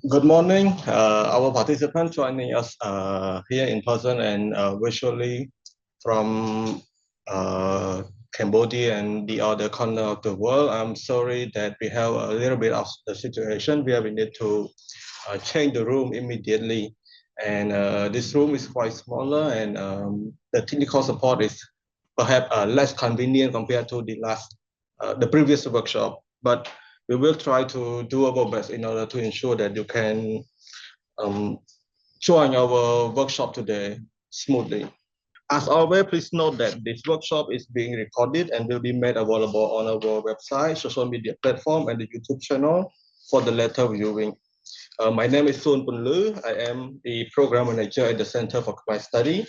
Good morning, our participants joining us here in person and virtually from uh, Cambodia and the other corner of the world. I'm sorry that we have a little bit of the situation where we need to change the room immediately. And this room is quite smaller and the technical support is perhaps less convenient compared to the previous workshop. But we will try to do our best in order to ensure that you can um, join our workshop today smoothly. As always, please note that this workshop is being recorded and will be made available on our website, social media platform, and the YouTube channel for the later viewing. My name is 𝐀𝐛𝐨𝐿𝐻. I am the program manager at the Center for Khmer Study.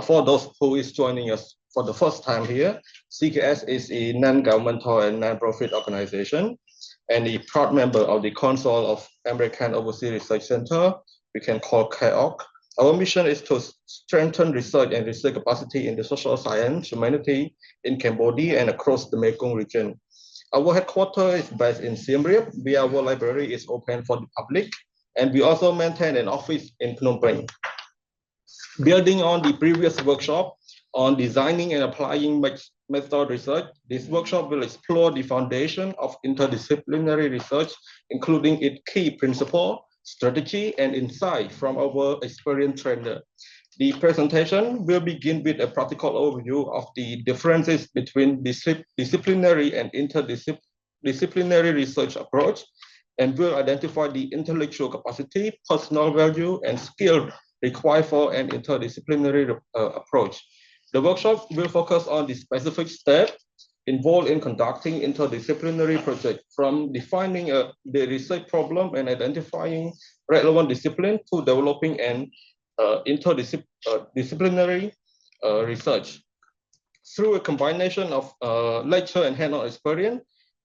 For those who is joining us for the first time here, CKS is a non-governmental and non-profit organization and a proud member of the Council of American Overseas Research Center, we can call 𝐀𝐻𝐿𝐻. Our mission is to strengthen research and research capacity in the social science, humanity in Cambodia and across the Mekong region. Our headquarters is based in Siem Reap, where our library is open for the public, and we also maintain an office in Phnom Penh. Building on the previous workshop on designing and applying method research, this workshop will explore the foundation of interdisciplinary research, including its key principle, strategy, and insight from our experienced trainer. The presentation will begin with a practical overview of the differences between disciplinary and interdisciplinary research approach, and will identify the intellectual capacity, personal value, and skill required for an interdisciplinary approach. The workshop will focus on the specific steps involved in conducting interdisciplinary projects, from defining the research problem and identifying relevant discipline to developing an interdisciplinary research. Through a combination of lecture and hands-on experience,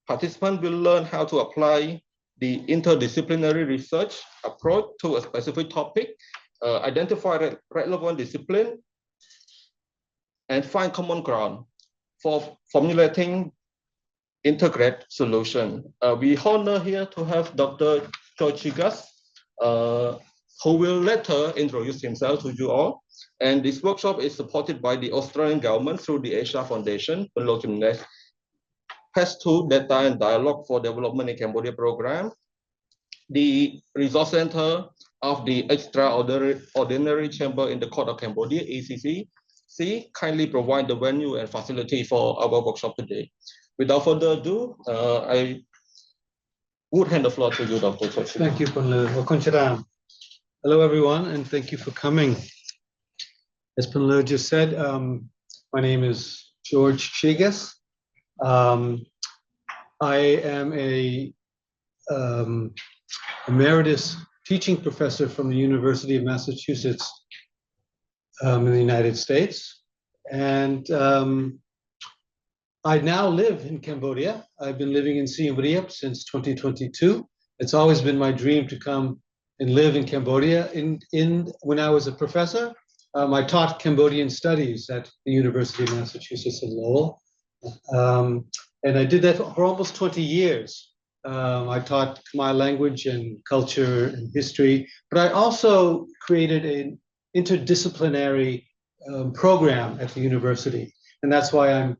participants will learn how to apply the interdisciplinary research approach to a specific topic, identify relevant discipline, and find common ground for formulating integrated solution. We honor here to have Dr. Chigas, who will later introduce himself to you all. And this workshop is supported by the Australian government through the Asia Foundation, PES2 Data and Dialogue for Development in Cambodia program, the Resource Center of the Extraordinary Chamber in the Court of Cambodia, ACC, kindly provide the venue and facility for our workshop today. Without further ado, I would hand the floor to you, Dr. Chigas. Thank you, 𝐴. Hello, everyone, and thank you for coming. As 𝐴 just said, my name is George Chigas. I am a Emeritus Teaching Professor from the University of Massachusetts in the United States. And I now live in Cambodia. I've been living in Siem Reap since 2022. It's always been my dream to come and live in Cambodia. When I was a professor, I taught Cambodian Studies at the University of Massachusetts Lowell. And I did that for almost 20 years. I taught Khmer language and culture and history, but I also created an interdisciplinary program at the university. And that's why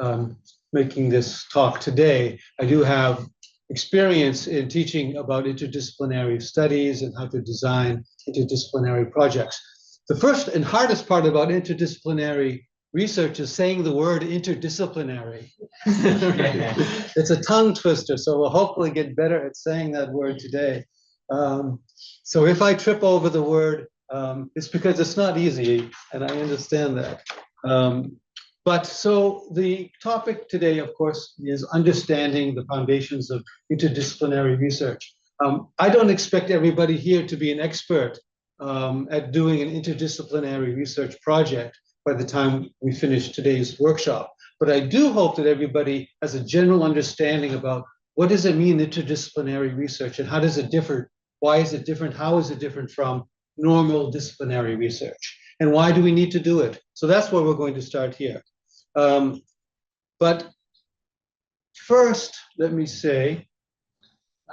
I'm making this talk today. I do have experience in teaching about interdisciplinary studies and how to design interdisciplinary projects. The first and hardest part about interdisciplinary research is saying the word interdisciplinary. It's a tongue twister, so we'll hopefully get better at saying that word today. So if I trip over the word, it's because it's not easy, and I understand that. But so the topic today, of course, is understanding the foundations of interdisciplinary research. I don't expect everybody here to be an expert at doing an interdisciplinary research project by the time we finish today's workshop. But I do hope that everybody has a general understanding about what does it mean interdisciplinary research and how does it differ? Why is it different? How is it different from normal disciplinary research? And why do we need to do it? So that's where we're going to start here. But first, let me say,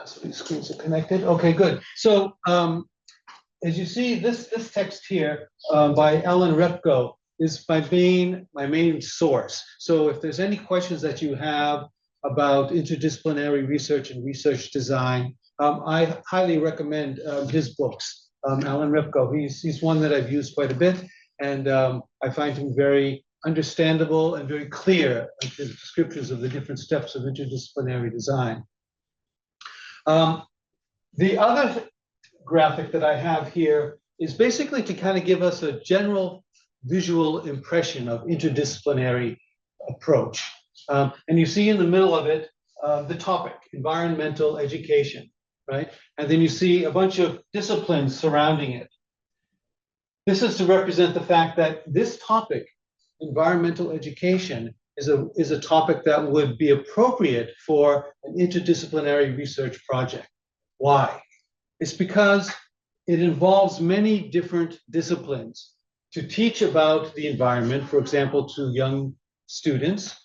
So these screens are connected. Okay, good. So as you see, this text here by Ellen Repko is my main source. So if there's any questions that you have about interdisciplinary research and research design, I highly recommend his books. Alan Repko, he's one that I've used quite a bit, and I find him very understandable and very clear in his descriptions of the different steps of interdisciplinary design. The other graphic that I have here is basically to kind of give us a general visual impression of interdisciplinary approach. And you see in the middle of it, the topic, environmental education, right? And then you see a bunch of disciplines surrounding it. This is to represent the fact that this topic, environmental education, is a topic that would be appropriate for an interdisciplinary research project. Why? It's because it involves many different disciplines. To teach about the environment, for example, to young students,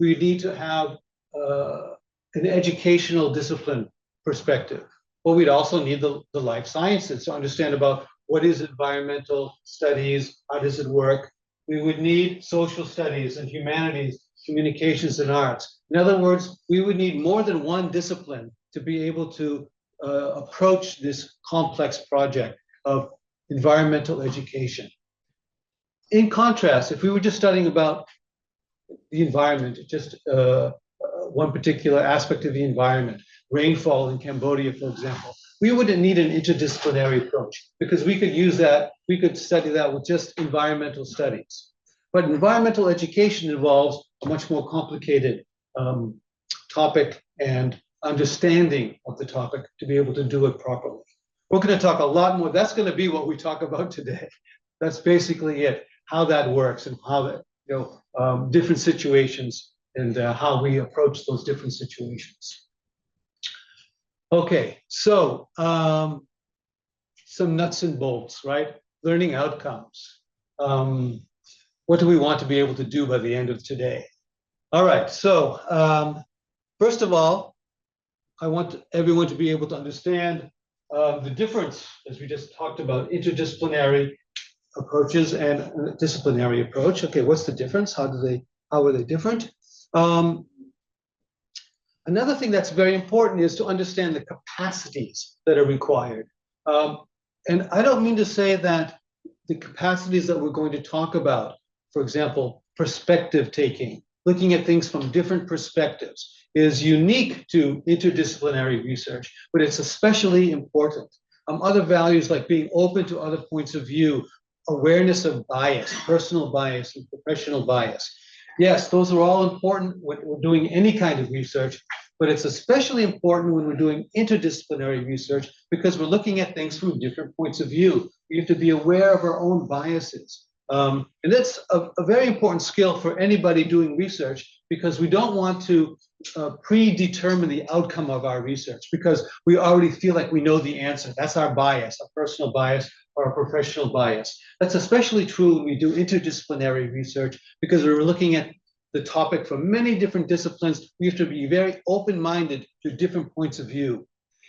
we need to have an educational discipline perspective. But we'd also need the life sciences to understand about what is environmental studies, how does it work. We would need social studies and humanities, communications and arts. In other words, we would need more than one discipline to be able to approach this complex project of environmental education. In contrast, if we were just studying about the environment, just one particular aspect of the environment, rainfall in Cambodia, for example, we wouldn't need an interdisciplinary approach because we could use that, we could study that with just environmental studies. But environmental education involves a much more complicated topic and understanding of the topic to be able to do it properly. We're going to talk a lot more. That's going to be what we talk about today. That's basically it, how that works and how that, different situations and how we approach those different situations. Okay, so some nuts and bolts, right? Learning outcomes. What do we want to be able to do by the end of today? All right, so first of all, I want everyone to be able to understand the difference, as we just talked about, interdisciplinary approaches and a disciplinary approach. Okay, what's the difference? How are they different? Another thing that's very important is to understand the capacities that are required. And I don't mean to say that the capacities that we're going to talk about, for example, perspective taking, looking at things from different perspectives, is unique to interdisciplinary research, but it's especially important. Other values like being open to other points of view, awareness of bias, personal bias and professional bias. Yes, those are all important when we're doing any kind of research, but it's especially important when we're doing interdisciplinary research because we're looking at things from different points of view. We have to be aware of our own biases. And that's a very important skill for anybody doing research because we don't want to predetermine the outcome of our research because we already feel like we know the answer. That's our bias, our personal bias or our professional bias. That's especially true when we do interdisciplinary research because we're looking at the topic from many different disciplines. We have to be very open-minded to different points of view.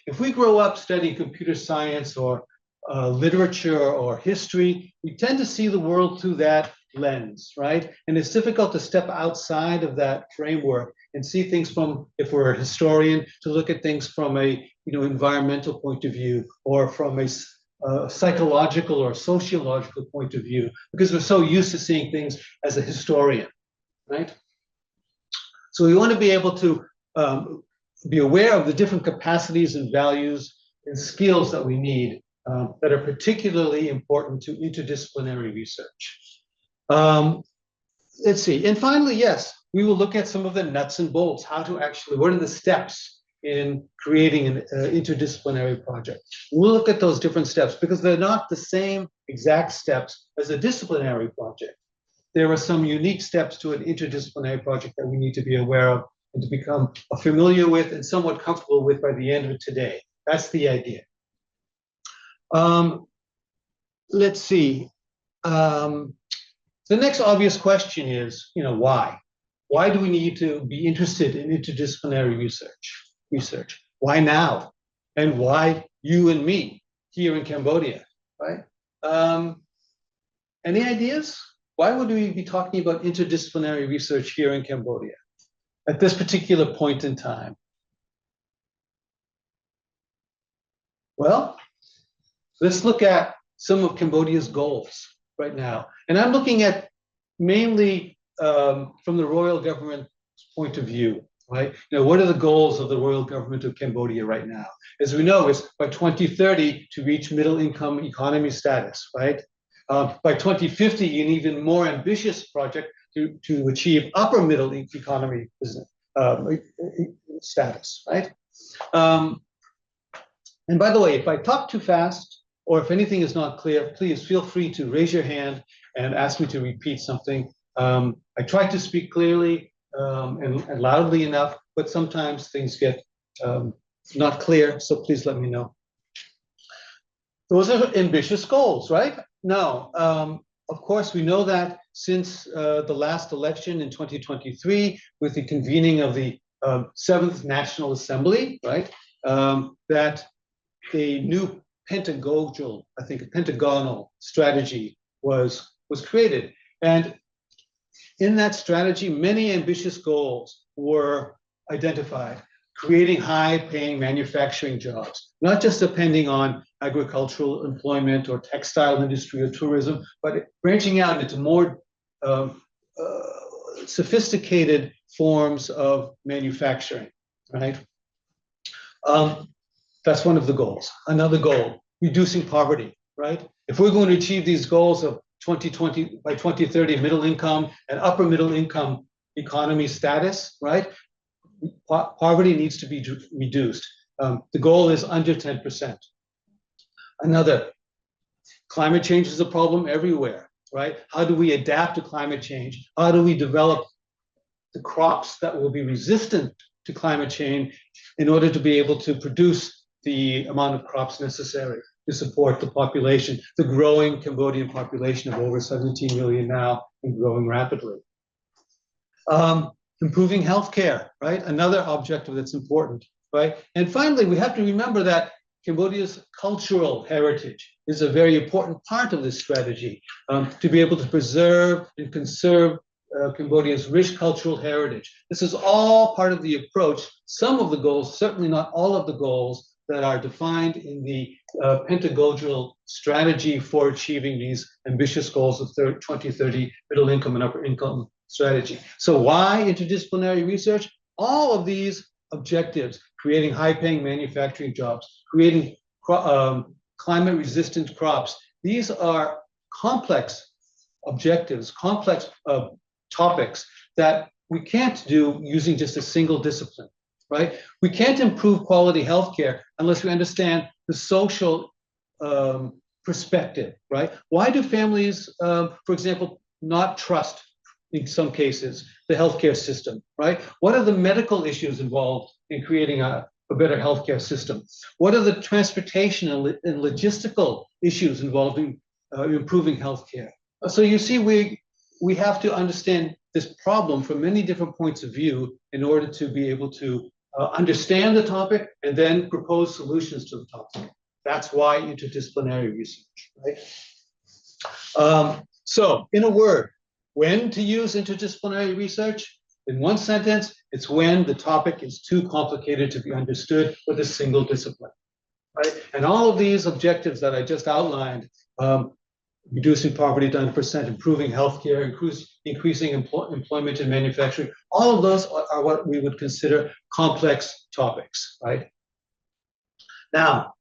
If we grow up studying computer science or literature or history, we tend to see the world through that lens, right? And it's difficult to step outside of that framework and see things from, if we're a historian, to look at things from a environmental point of view or from a psychological or sociological point of view, because we're so used to seeing things as a historian, right? So we want to be able to be aware of the different capacities and values and skills that we need that are particularly important to interdisciplinary research. Let's see, and finally, yes, we will look at some of the nuts and bolts, what are the steps in creating an interdisciplinary project. We'll look at those different steps because they're not the same exact steps as a disciplinary project. There are some unique steps to an interdisciplinary project that we need to be aware of and to become familiar with and somewhat comfortable with by the end of today. That's the idea. Let's see. The next obvious question is, why? Why do we need to be interested in interdisciplinary research? Why now? And why you and me here in Cambodia, right? Any ideas? Why would we be talking about interdisciplinary research here in Cambodia at this particular point in time? Well, let's look at some of Cambodia's goals right now. And I'm looking at mainly from the royal government's point of view, right? What are the goals of the royal government of Cambodia right now? As we know, it's by 2030 to reach middle income economy status, right? By 2050, an even more ambitious project to achieve upper middle economy status, right? And by the way, if I talk too fast, or if anything is not clear, please feel free to raise your hand and ask me to repeat something. I try to speak clearly and loudly enough, but sometimes things get not clear, so please let me know. Those are ambitious goals, right? Now, of course, we know that since the last election in 2023, with the convening of the 7th National Assembly, right, that a new pentagonal strategy was created. And in that strategy, many ambitious goals were identified, creating high-paying manufacturing jobs, not just depending on agricultural employment or textile industry or tourism, but branching out into more sophisticated forms of manufacturing, right? That's one of the goals. Another goal, reducing poverty, right? If we're going to achieve these goals of 2020 by 2030, middle income and upper middle income economy status, right? Poverty needs to be reduced. The goal is under 10%. Another, climate change is a problem everywhere, right? How do we adapt to climate change? How do we develop the crops that will be resistant to climate change in order to be able to produce the amount of crops necessary to support the population, the growing Cambodian population of over 17 million now and growing rapidly. Improving healthcare, right? Another objective that's important, right? And finally, we have to remember that Cambodia's cultural heritage is a very important part of this strategy, to be able to preserve and conserve Cambodia's rich cultural heritage. This is all part of the approach. Some of the goals, certainly not all of the goals, that are defined in the pentagonal strategy for achieving these ambitious goals of 2030 middle income and upper income strategy. So why interdisciplinary research? All of these objectives, creating high-paying manufacturing jobs, creating climate-resistant crops, these are complex objectives, complex topics that we can't do using just a single discipline. Right? We can't improve quality healthcare unless we understand the social perspective, right? Why do families, for example, not trust, in some cases, the healthcare system, right? What are the medical issues involved in creating a better healthcare system? What are the transportation and logistical issues involved in improving healthcare? So you see, we have to understand this problem from many different points of view in order to be able to understand the topic and then propose solutions to the topic. That's why interdisciplinary research, right? So in a word, when to use interdisciplinary research? In one sentence, it's when the topic is too complicated to be understood with a single discipline, right? And all of these objectives that I just outlined, reducing poverty to 9%, improving healthcare, increasing employment in manufacturing, all of those are what we would consider complex topics, right? Now,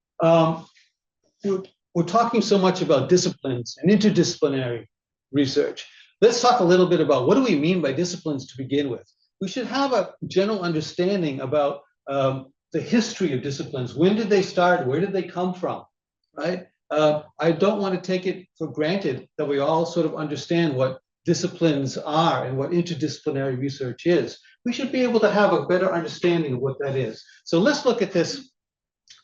we're talking so much about disciplines and interdisciplinary research. Let's talk a little bit about what do we mean by disciplines to begin with. We should have a general understanding about the history of disciplines. When did they start? Where did they come from, right? I don't want to take it for granted that we all sort of understand what disciplines are and what interdisciplinary research is. We should be able to have a better understanding of what that is. So let's look at this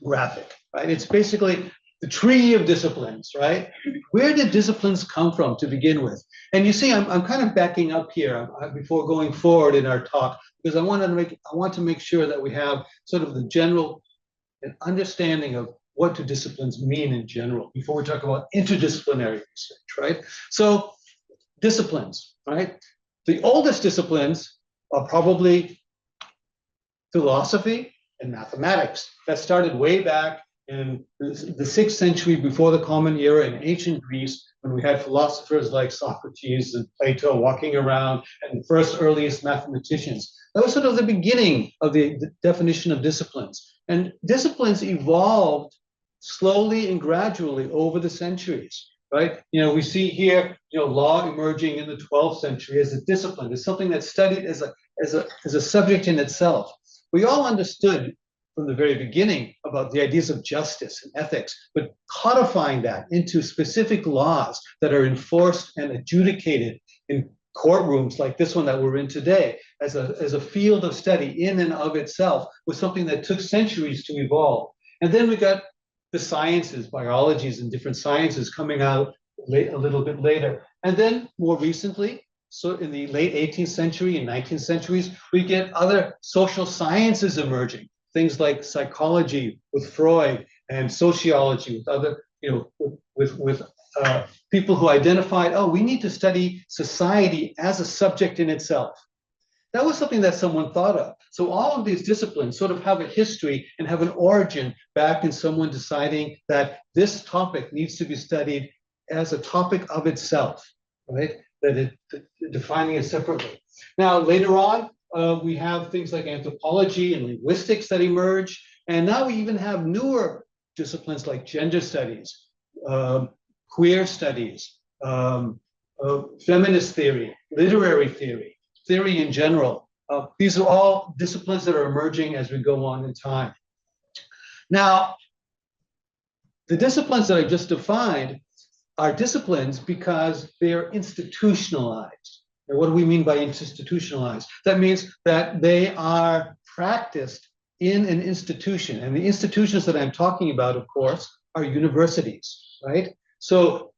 graphic, right? It's basically the tree of disciplines, right? Where did disciplines come from to begin with? And you see, I'm kind of backing up here before going forward in our talk, because I want to make sure that we have sort of the general understanding of what do disciplines mean in general before we talk about interdisciplinary research, right? So disciplines, right? The oldest disciplines are probably philosophy and mathematics. That started way back in the 6th century before the Common Era in ancient Greece, when we had philosophers like Socrates and Plato walking around, and the first earliest mathematicians. That was sort of the beginning of the definition of disciplines. And disciplines evolved slowly and gradually over the centuries, right? We see here, law emerging in the 12th century as a discipline, as something that's studied as a subject in itself. We all understood from the very beginning about the ideas of justice and ethics, but codifying that into specific laws that are enforced and adjudicated in courtrooms like this one that we're in today as a field of study in and of itself was something that took centuries to evolve. And then we got the sciences, biologies and different sciences coming out a little bit later. And then more recently, so in the late 18th century and 19th centuries, we get other social sciences emerging. Things like psychology with Freud and sociology with other, with people who identified, oh, we need to study society as a subject in itself. That was something that someone thought of. So all of these disciplines sort of have a history and have an origin back in someone deciding that this topic needs to be studied as a topic of itself, right? Defining it separately. Now, later on, we have things like anthropology and linguistics that emerge. And now we even have newer disciplines like gender studies, queer studies, feminist theory, literary theory, theory in general. These are all disciplines that are emerging as we go on in time. Now, the disciplines that I just defined are disciplines because they are institutionalized. And what do we mean by institutionalized? That means that they are practiced in an institution. And the institutions that I'm talking about, of course, are universities, right? So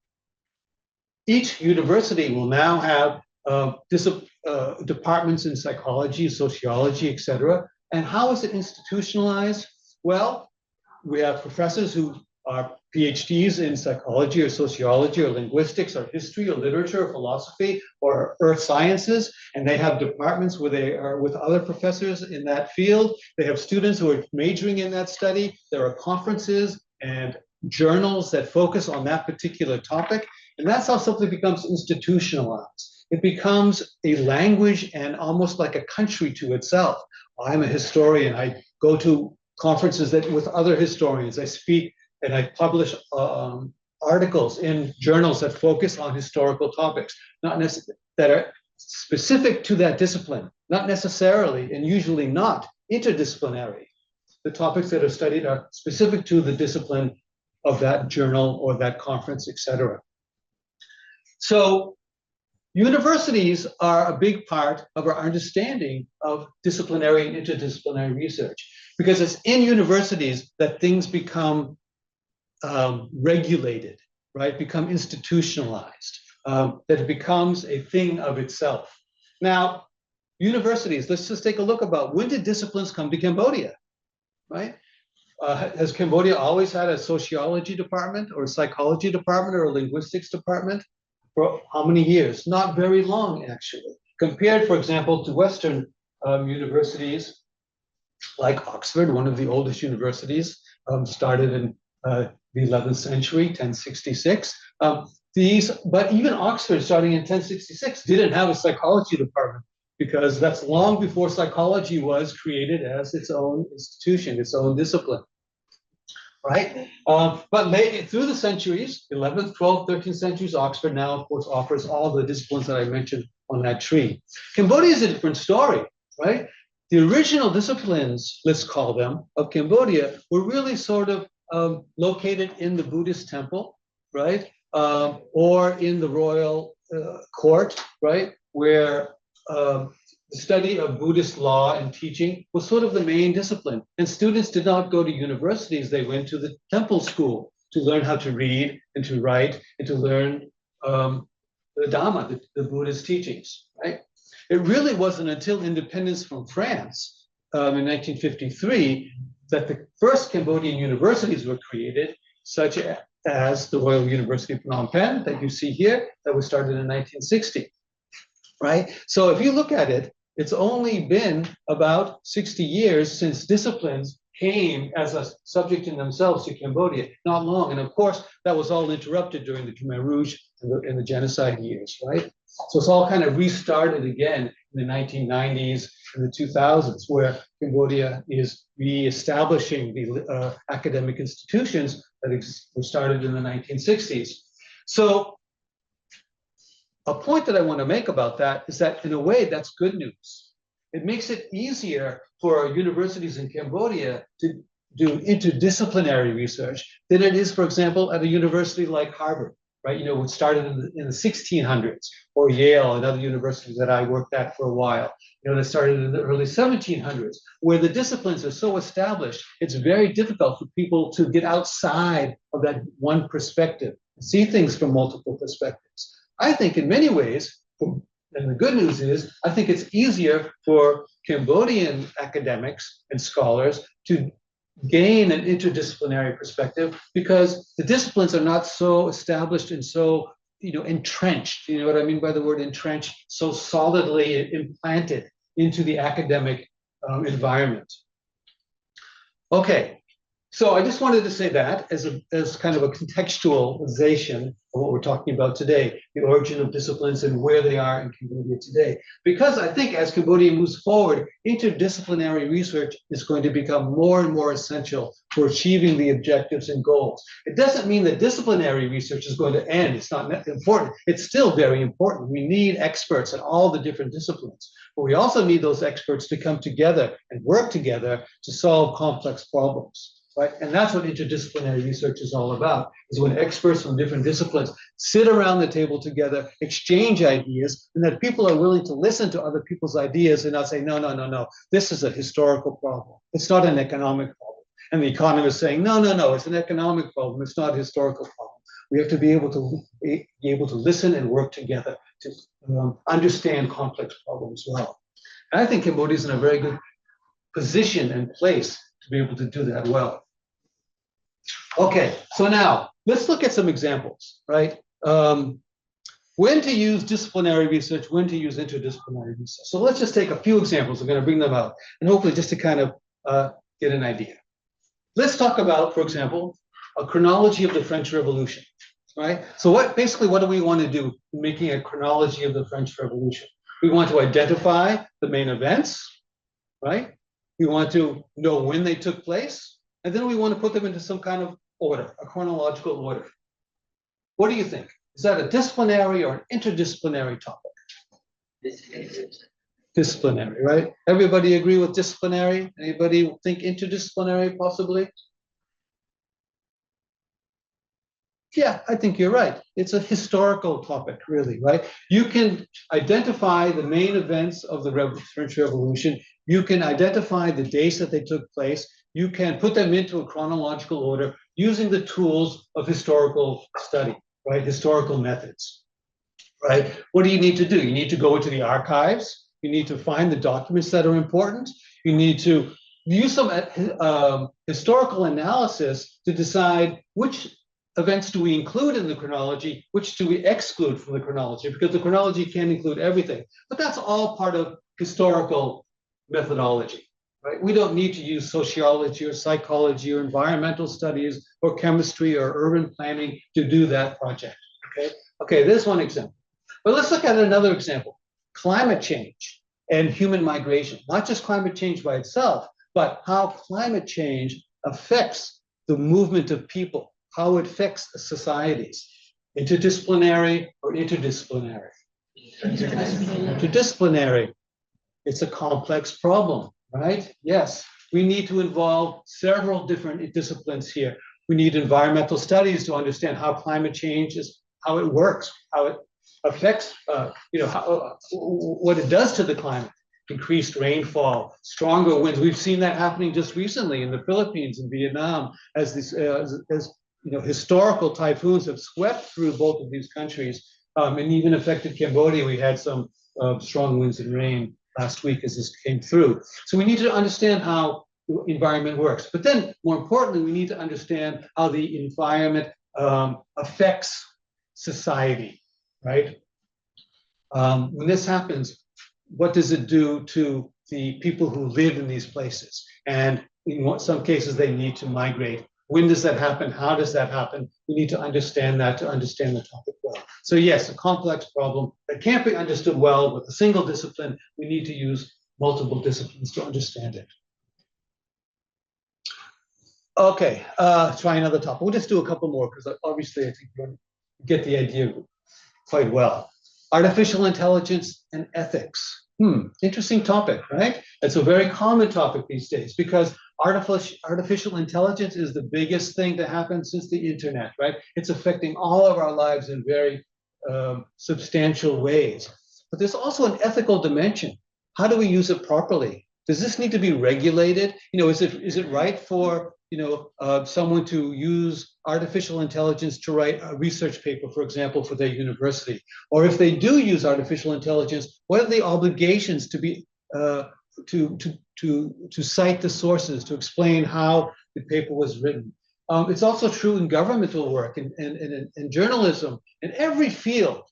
each university will now have departments in psychology, sociology, etc. And how is it institutionalized? Well, we have professors who are PhDs in psychology or sociology or linguistics or history or literature or philosophy or earth sciences, and they have departments where they are with other professors in that field. They have students who are majoring in that study. There are conferences and journals that focus on that particular topic, and that's how something becomes institutionalized. It becomes a language and almost like a country to itself. I'm a historian. I go to conferences with other historians. I speak and I publish articles in journals that focus on historical topics, that are specific to that discipline, not necessarily and usually not interdisciplinary. The topics that are studied are specific to the discipline of that journal or that conference, etc. So universities are a big part of our understanding of disciplinary and interdisciplinary research, because it's in universities that things become regulated, right? Become institutionalized, that it becomes a thing of itself. Now, universities, let's just take a look about when did disciplines come to Cambodia, right? Has Cambodia always had a sociology department or a psychology department or a linguistics department? For how many years? Not very long, actually. Compared, for example, to Western universities like Oxford, one of the oldest universities, started in the 11th century, 1066. But even Oxford, starting in 1066, didn't have a psychology department, because that's long before psychology was created as its own institution, its own discipline, right? But through the centuries, 11th, 12th, 13th centuries, Oxford now, of course, offers all the disciplines that I mentioned on that tree. Cambodia is a different story, right? The original disciplines, let's call them, of Cambodia were really sort of located in the Buddhist temple, right? Or in the royal court, right? Where the study of Buddhist law and teaching was sort of the main discipline. And students did not go to universities, they went to the temple school to learn how to read and to write and to learn the Dhamma, the Buddhist teachings, right? It really wasn't until independence from France in 1953 that the first Cambodian universities were created, such as the Royal University of Phnom Penh that you see here, that was started in 1960, right? So if you look at it, it's only been about 60 years since disciplines came as a subject in themselves to Cambodia, not long. And of course, that was all interrupted during the Khmer Rouge and the genocide years, right? So it's all kind of restarted again in the 1990s and the 2000s, where Cambodia is reestablishing the academic institutions that were started in the 1960s. So a point that I want to make about that is that in a way, that's good news. It makes it easier for universities in Cambodia to do interdisciplinary research than it is, for example, at a university like Harvard, right? You know, it started in the 1600s, or Yale, another university that I worked at for a while. You know, that started in the early 1700s, where the disciplines are so established, it's very difficult for people to get outside of that one perspective, see things from multiple perspectives. I think in many ways, and the good news is, I think it's easier for Cambodian academics and scholars to gain an interdisciplinary perspective because the disciplines are not so established and so, you know, entrenched. You know what I mean by the word entrenched? So solidly implanted into the academic environment. Okay, so I just wanted to say that as kind of a contextualization of what we're talking about today, the origin of disciplines and where they are in Cambodia today. Because I think as Cambodia moves forward, interdisciplinary research is going to become more and more essential for achieving the objectives and goals. It doesn't mean that disciplinary research is going to end. It's not important. It's still very important. We need experts in all the different disciplines, but we also need those experts to come together and work together to solve complex problems. Right? And that's what interdisciplinary research is all about, is when experts from different disciplines sit around the table together, exchange ideas, and that people are willing to listen to other people's ideas and not say, no, no, no, no, this is a historical problem. It's not an economic problem. And the economist saying, no, no, no, it's an economic problem. It's not a historical problem. We have to be able to listen and work together to understand complex problems well. And I think Cambodia is in a very good position and place to be able to do that well. Okay, so now let's look at some examples, right? When to use disciplinary research, when to use interdisciplinary research. So let's just take a few examples. I'm going to bring them out, and hopefully just to kind of get an idea. Let's talk about, for example, a chronology of the French Revolution, right? So basically what do we want to do in making a chronology of the French Revolution? We want to identify the main events, right? We want to know when they took place, and then we want to put them into some kind of order, a chronological order. What do you think? Is that a disciplinary or an interdisciplinary topic? Disciplinary, right? Everybody agree with disciplinary? Anybody think interdisciplinary possibly? Yeah, I think you're right. It's a historical topic, really, right? You can identify the main events of the French Revolution. You can identify the dates that they took place. You can put them into a chronological order using the tools of historical study, right? Historical methods, right? What do you need to do? You need to go into the archives. You need to find the documents that are important. You need to use some historical analysis to decide which events do we include in the chronology, which do we exclude from the chronology, because the chronology can include everything. But that's all part of historical methodology, right? We don't need to use sociology or psychology or environmental studies or chemistry or urban planning to do that project, okay? Okay, there's one example. But let's look at another example, climate change and human migration. Not just climate change by itself, but how climate change affects the movement of people, how it affects societies. Interdisciplinary or interdisciplinary? Interdisciplinary. It's a complex problem, right? Yes, we need to involve several different disciplines here. We need environmental studies to understand how climate change is, how it works, how it affects, what it does to the climate. Increased rainfall, stronger winds. We've seen that happening just recently in the Philippines and Vietnam as historical typhoons have swept through both of these countries, and even affected Cambodia. We had some strong winds and rain last week as this came through. So we need to understand how the environment works. But then, more importantly, we need to understand how the environment affects society, right? When this happens, what does it do to the people who live in these places? And in some cases, they need to migrate. When does that happen? How does that happen? We need to understand that to understand the topic well. So yes, a complex problem that can't be understood well with a single discipline. We need to use multiple disciplines to understand it. Okay, try another topic. We'll just do a couple more because obviously I think you get the idea quite well. Artificial intelligence and ethics. Interesting topic, right? It's a very common topic these days because artificial intelligence is the biggest thing to happen since the internet, right? It's affecting all of our lives in very substantial ways. But there's also an ethical dimension. How do we use it properly? Does this need to be regulated? Is it right for someone to use artificial intelligence to write a research paper, for example, for their university? Or if they do use artificial intelligence, what are the obligations to be to cite the sources, to explain how the paper was written? It's also true in governmental work and in journalism. In every field,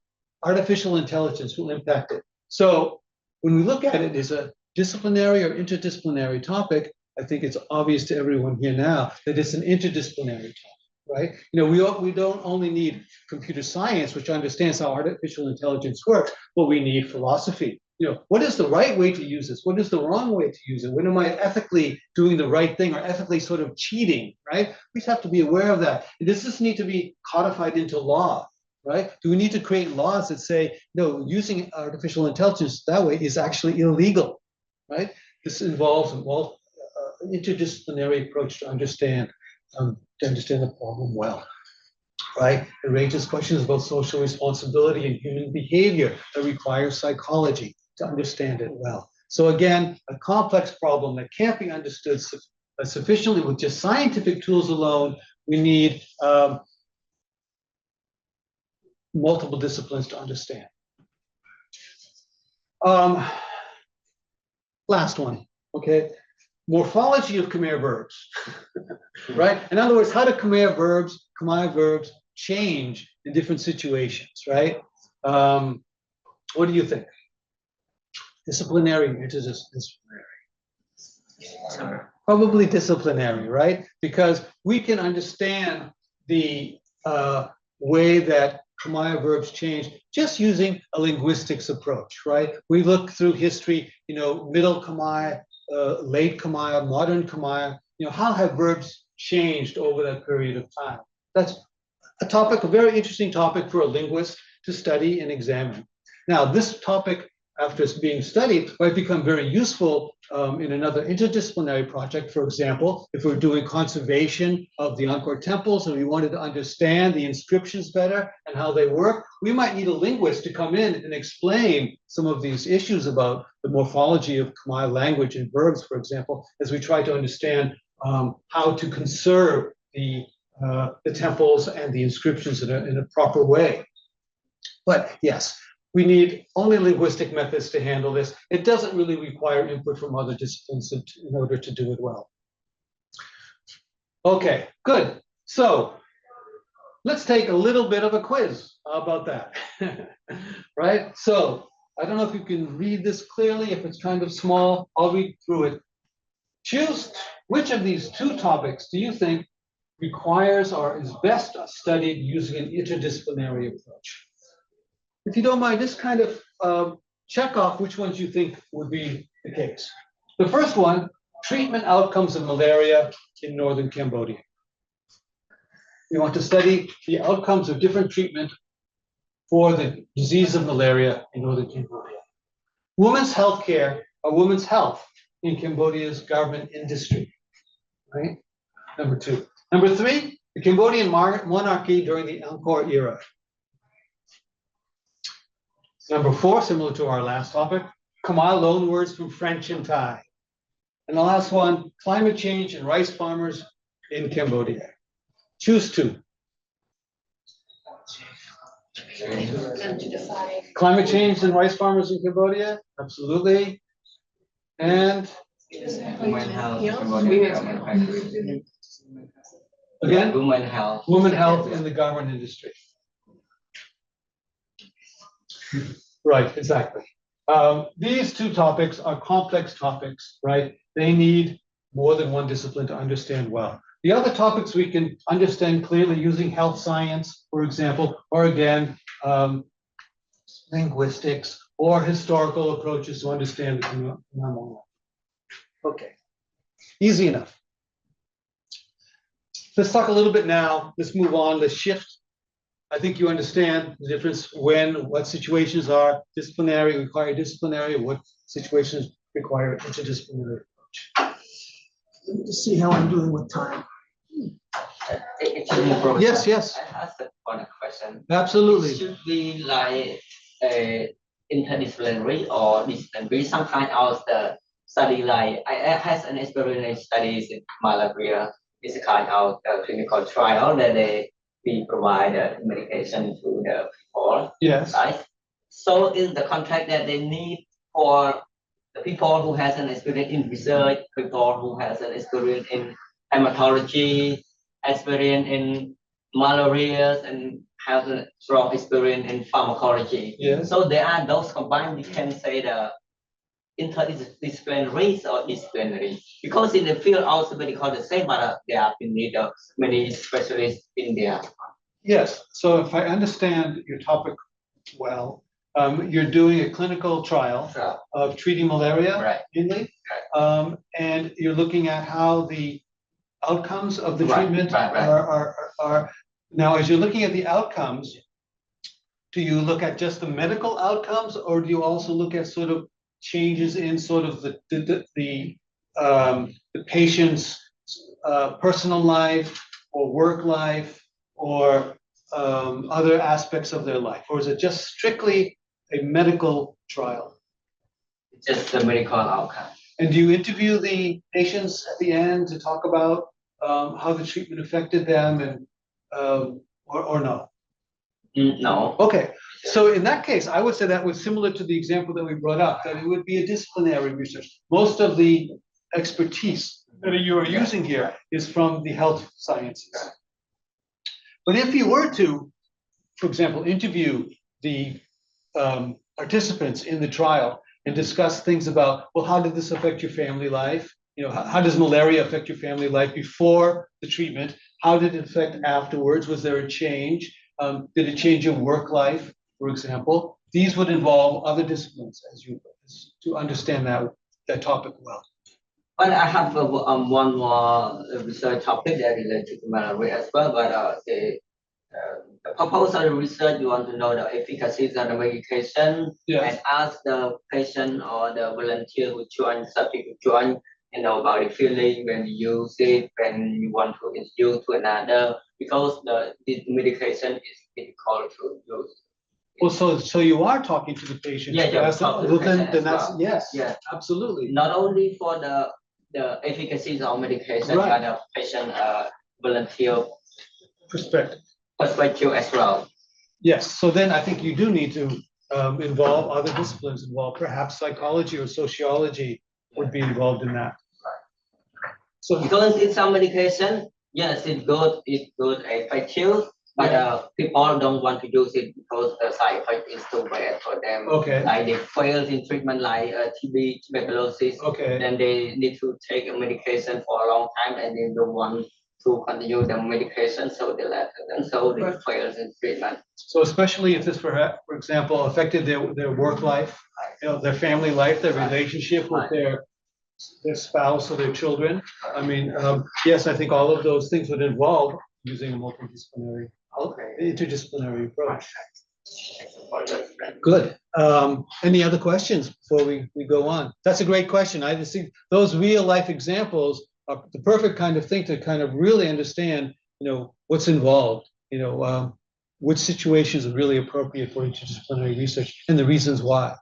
artificial intelligence will impact it. So when we look at it as a disciplinary or interdisciplinary topic, I think it's obvious to everyone here now that it's an interdisciplinary topic, right? We don't only need computer science, which understands how artificial intelligence works, but we need philosophy. What is the right way to use this? What is the wrong way to use it? When am I ethically doing the right thing or ethically sort of cheating, right? We just have to be aware of that. Does this need to be codified into law, right? Do we need to create laws that say, no, using artificial intelligence that way is actually illegal, right? This involves interdisciplinary approach to understand the problem well, right? It raises questions about social responsibility and human behavior that requires psychology to understand it well. So again, a complex problem that can't be understood sufficiently with just scientific tools alone. We need multiple disciplines to understand. Last one, okay? Morphology of Khmer verbs, right? In other words, how do Khmer verbs change in different situations, right? What do you think? Disciplinary, interdisciplinary? Probably disciplinary, right? Because we can understand the way that Khmer verbs change just using a linguistics approach, right? We look through history, Middle Khmer, late Khmer, modern Khmer, how have verbs changed over that period of time? That's a very interesting topic for a linguist to study and examine. Now, this topic, after it's being studied, might become very useful in another interdisciplinary project. For example, if we're doing conservation of the Angkor temples and we wanted to understand the inscriptions better and how they work, we might need a linguist to come in and explain some of these issues about the morphology of Khmer language and verbs, for example, as we try to understand how to conserve the temples and the inscriptions in a proper way. But yes, we need only linguistic methods to handle this. It doesn't really require input from other disciplines in order to do it well. Okay, good. So let's take a little bit of a quiz. How about that? Right? So I don't know if you can read this clearly. If it's kind of small, I'll read through it. Choose which of these two topics do you think requires or is best studied using an interdisciplinary approach? If you don't mind, just kind of check off which ones you think would be the case. The first one, treatment outcomes of malaria in northern Cambodia. We want to study the outcomes of different treatment for the disease of malaria in northern Cambodia. Women's health care, or women's health in Cambodia's government industry, right? Number two. Number three, the Cambodian monarchy during the Angkor era. Number four, similar to our last topic, Khmer loanwords from French and Thai. And the last one, climate change and rice farmers in Cambodia. Choose two. And to define. Climate change and rice farmers in Cambodia? Absolutely. And Women health, Cambodia garment factory. again, Women health. women health in the garment industry. Right, exactly. These two topics are complex topics, right? They need more than one discipline to understand well. The other topics we can understand clearly using health science, for example, or again, linguistics or historical approaches to understand the phenomenon. Okay, easy enough. Let's talk a little bit now. Let's move on. Let's shift. I think you understand the difference when, what situations are disciplinary, require disciplinary, what situations require interdisciplinary approach. Let me just see how I'm doing with time. Yes, yes. I have one question. Absolutely. It should be like a interdisciplinary or disciplinary, some kind of the study like I has an experience in studies in malaria. It's a kind of clinical trial that we provide medication to the people. Yes. Right? So in the contract that they need for the people who has an experience in research, people who has an experience in hematology, experience in malaria, and have a strong experience in pharmacology. Yes. So there are those combined, we can say the interdisciplinary or disciplinary. Because in the field also medical the same, but there have been need of many specialists in there. Yes. So if I understand your topic well, you're doing a clinical trial of treating malaria, Right. mainly, and you're looking at how the outcomes of the treatment are. Now, as you're looking at the outcomes, do you look at just the medical outcomes, or do you also look at sort of changes in sort of the patient's personal life or work life or other aspects of their life, or is it just strictly a medical trial? Just the medical outcome. And do you interview the patients at the end to talk about how the treatment affected them, and or no? No. Okay, so in that case, I would say that was similar to the example that we brought up, that it would be a disciplinary research. Most of the expertise that you are using here is from the health sciences. But if you were to, for example, interview the participants in the trial and discuss things about, well, how did this affect your family life? You know, how does malaria affect your family life before the treatment? How did it affect afterwards? Was there a change? Did it change your work life, for example? These would involve other disciplines to understand that topic well. But I have one more research topic that related to malaria as well. But the purpose of the research, you want to know the efficacy of the medication, Yes. and ask the patient or the volunteer who join, subject who join, you know, about the feeling when you use it, when you want to introduce to another, because this medication is difficult to use. Well, so you are talking to the patient. Yeah, Yes, talk to the patient then as that's well. yes, Yeah. absolutely. Not only for the efficacy of medication, Right. but the patient volunteer Perspective. perspective as well. Yes, so then I think you do need to involve other disciplines involved, perhaps psychology or sociology would be involved in that. So Because in some medication, yes, it's good, effective, but people don't want to use it because the side effect is too bad for them. okay, Like they fail in treatment like TB, tuberculosis, okay, then they need to take a medication for a long time and they don't want to continue the medication, so they let them, so they fail in treatment. so especially if this, for example, affected their work life, you know, their family life, their relationship with their spouse or their children. I mean, yes, I think all of those things would involve using a multidisciplinary, interdisciplinary approach. Good. Any other questions before we go on? That's a great question. I just think those real life examples are the perfect kind of thing to kind of really understand, you know, what's involved, you know, which situations are really appropriate for interdisciplinary research and the reasons why.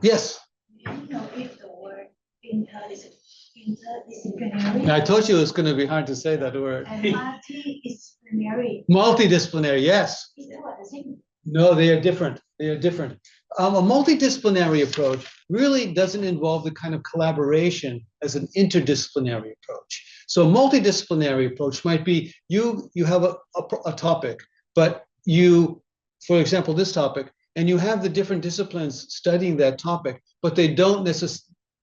Yes. You know, if the word interdisciplinary interdisciplinary. I told you it was going to be hard to say that word. And multidisciplinary. Multidisciplinary, yes. Is that what does it mean? No, they are different. They are different. A multidisciplinary approach really doesn't involve the kind of collaboration as an interdisciplinary approach. So a multidisciplinary approach might be you have a topic, but you, for example, this topic, and you have the different disciplines studying that topic, but they don't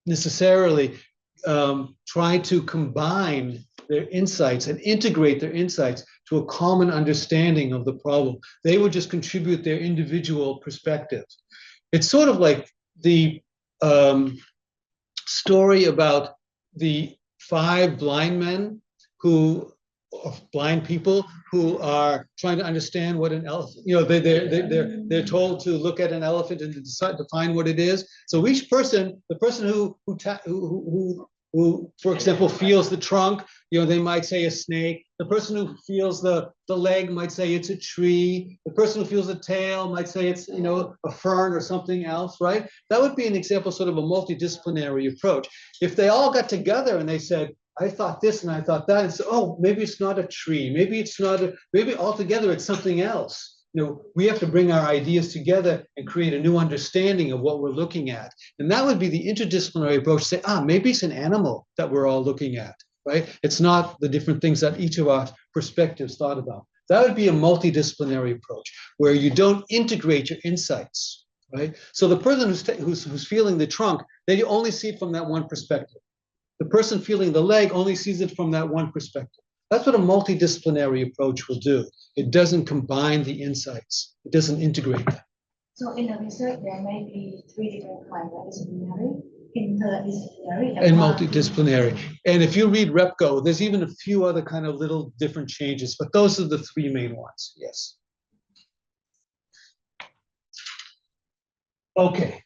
necessarily try to combine their insights and integrate their insights to a common understanding of the problem. They would just contribute their individual perspectives. It's sort of like the story about the 5 blind men blind people who are trying to understand what an elephant, they're told to look at an elephant and to decide to find what it is. So each person, the person who for example feels the trunk, they might say a snake. The person who feels the leg might say it's a tree. The person who feels the tail might say it's a fern or something else, right? That would be an example, sort of a multidisciplinary approach. If they all got together and they said, I thought this and I thought that, and so, oh, maybe it's not a tree, maybe it's not maybe altogether it's something else. We have to bring our ideas together and create a new understanding of what we're looking at. And that would be the interdisciplinary approach, say, maybe it's an animal that we're all looking at, right? It's not the different things that each of our perspectives thought about. That would be a multidisciplinary approach where you don't integrate your insights, right? So the person who's feeling the trunk, they only see it from that one perspective. The person feeling the leg only sees it from that one perspective. That's what a multidisciplinary approach will do. It doesn't combine the insights. It doesn't integrate them. So in the research, there may be 3 different kinds of disciplinary, interdisciplinary, And multidisciplinary. And if you read REPCO, there's even a few other kind of little different changes, but those are the 3 main ones, yes. Okay.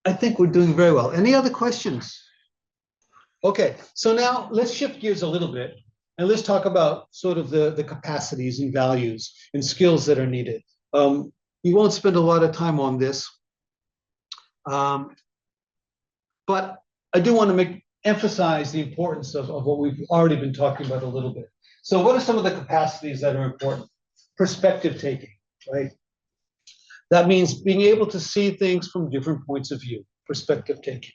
I think we're doing very well. Any other questions? Okay, so now let's shift gears a little bit and let's talk about sort of the capacities and values and skills that are needed. We won't spend a lot of time on this, but I do want to emphasize the importance of what we've already been talking about a little bit. So what are some of the capacities that are important? Perspective taking, right? That means being able to see things from different points of view, perspective taking.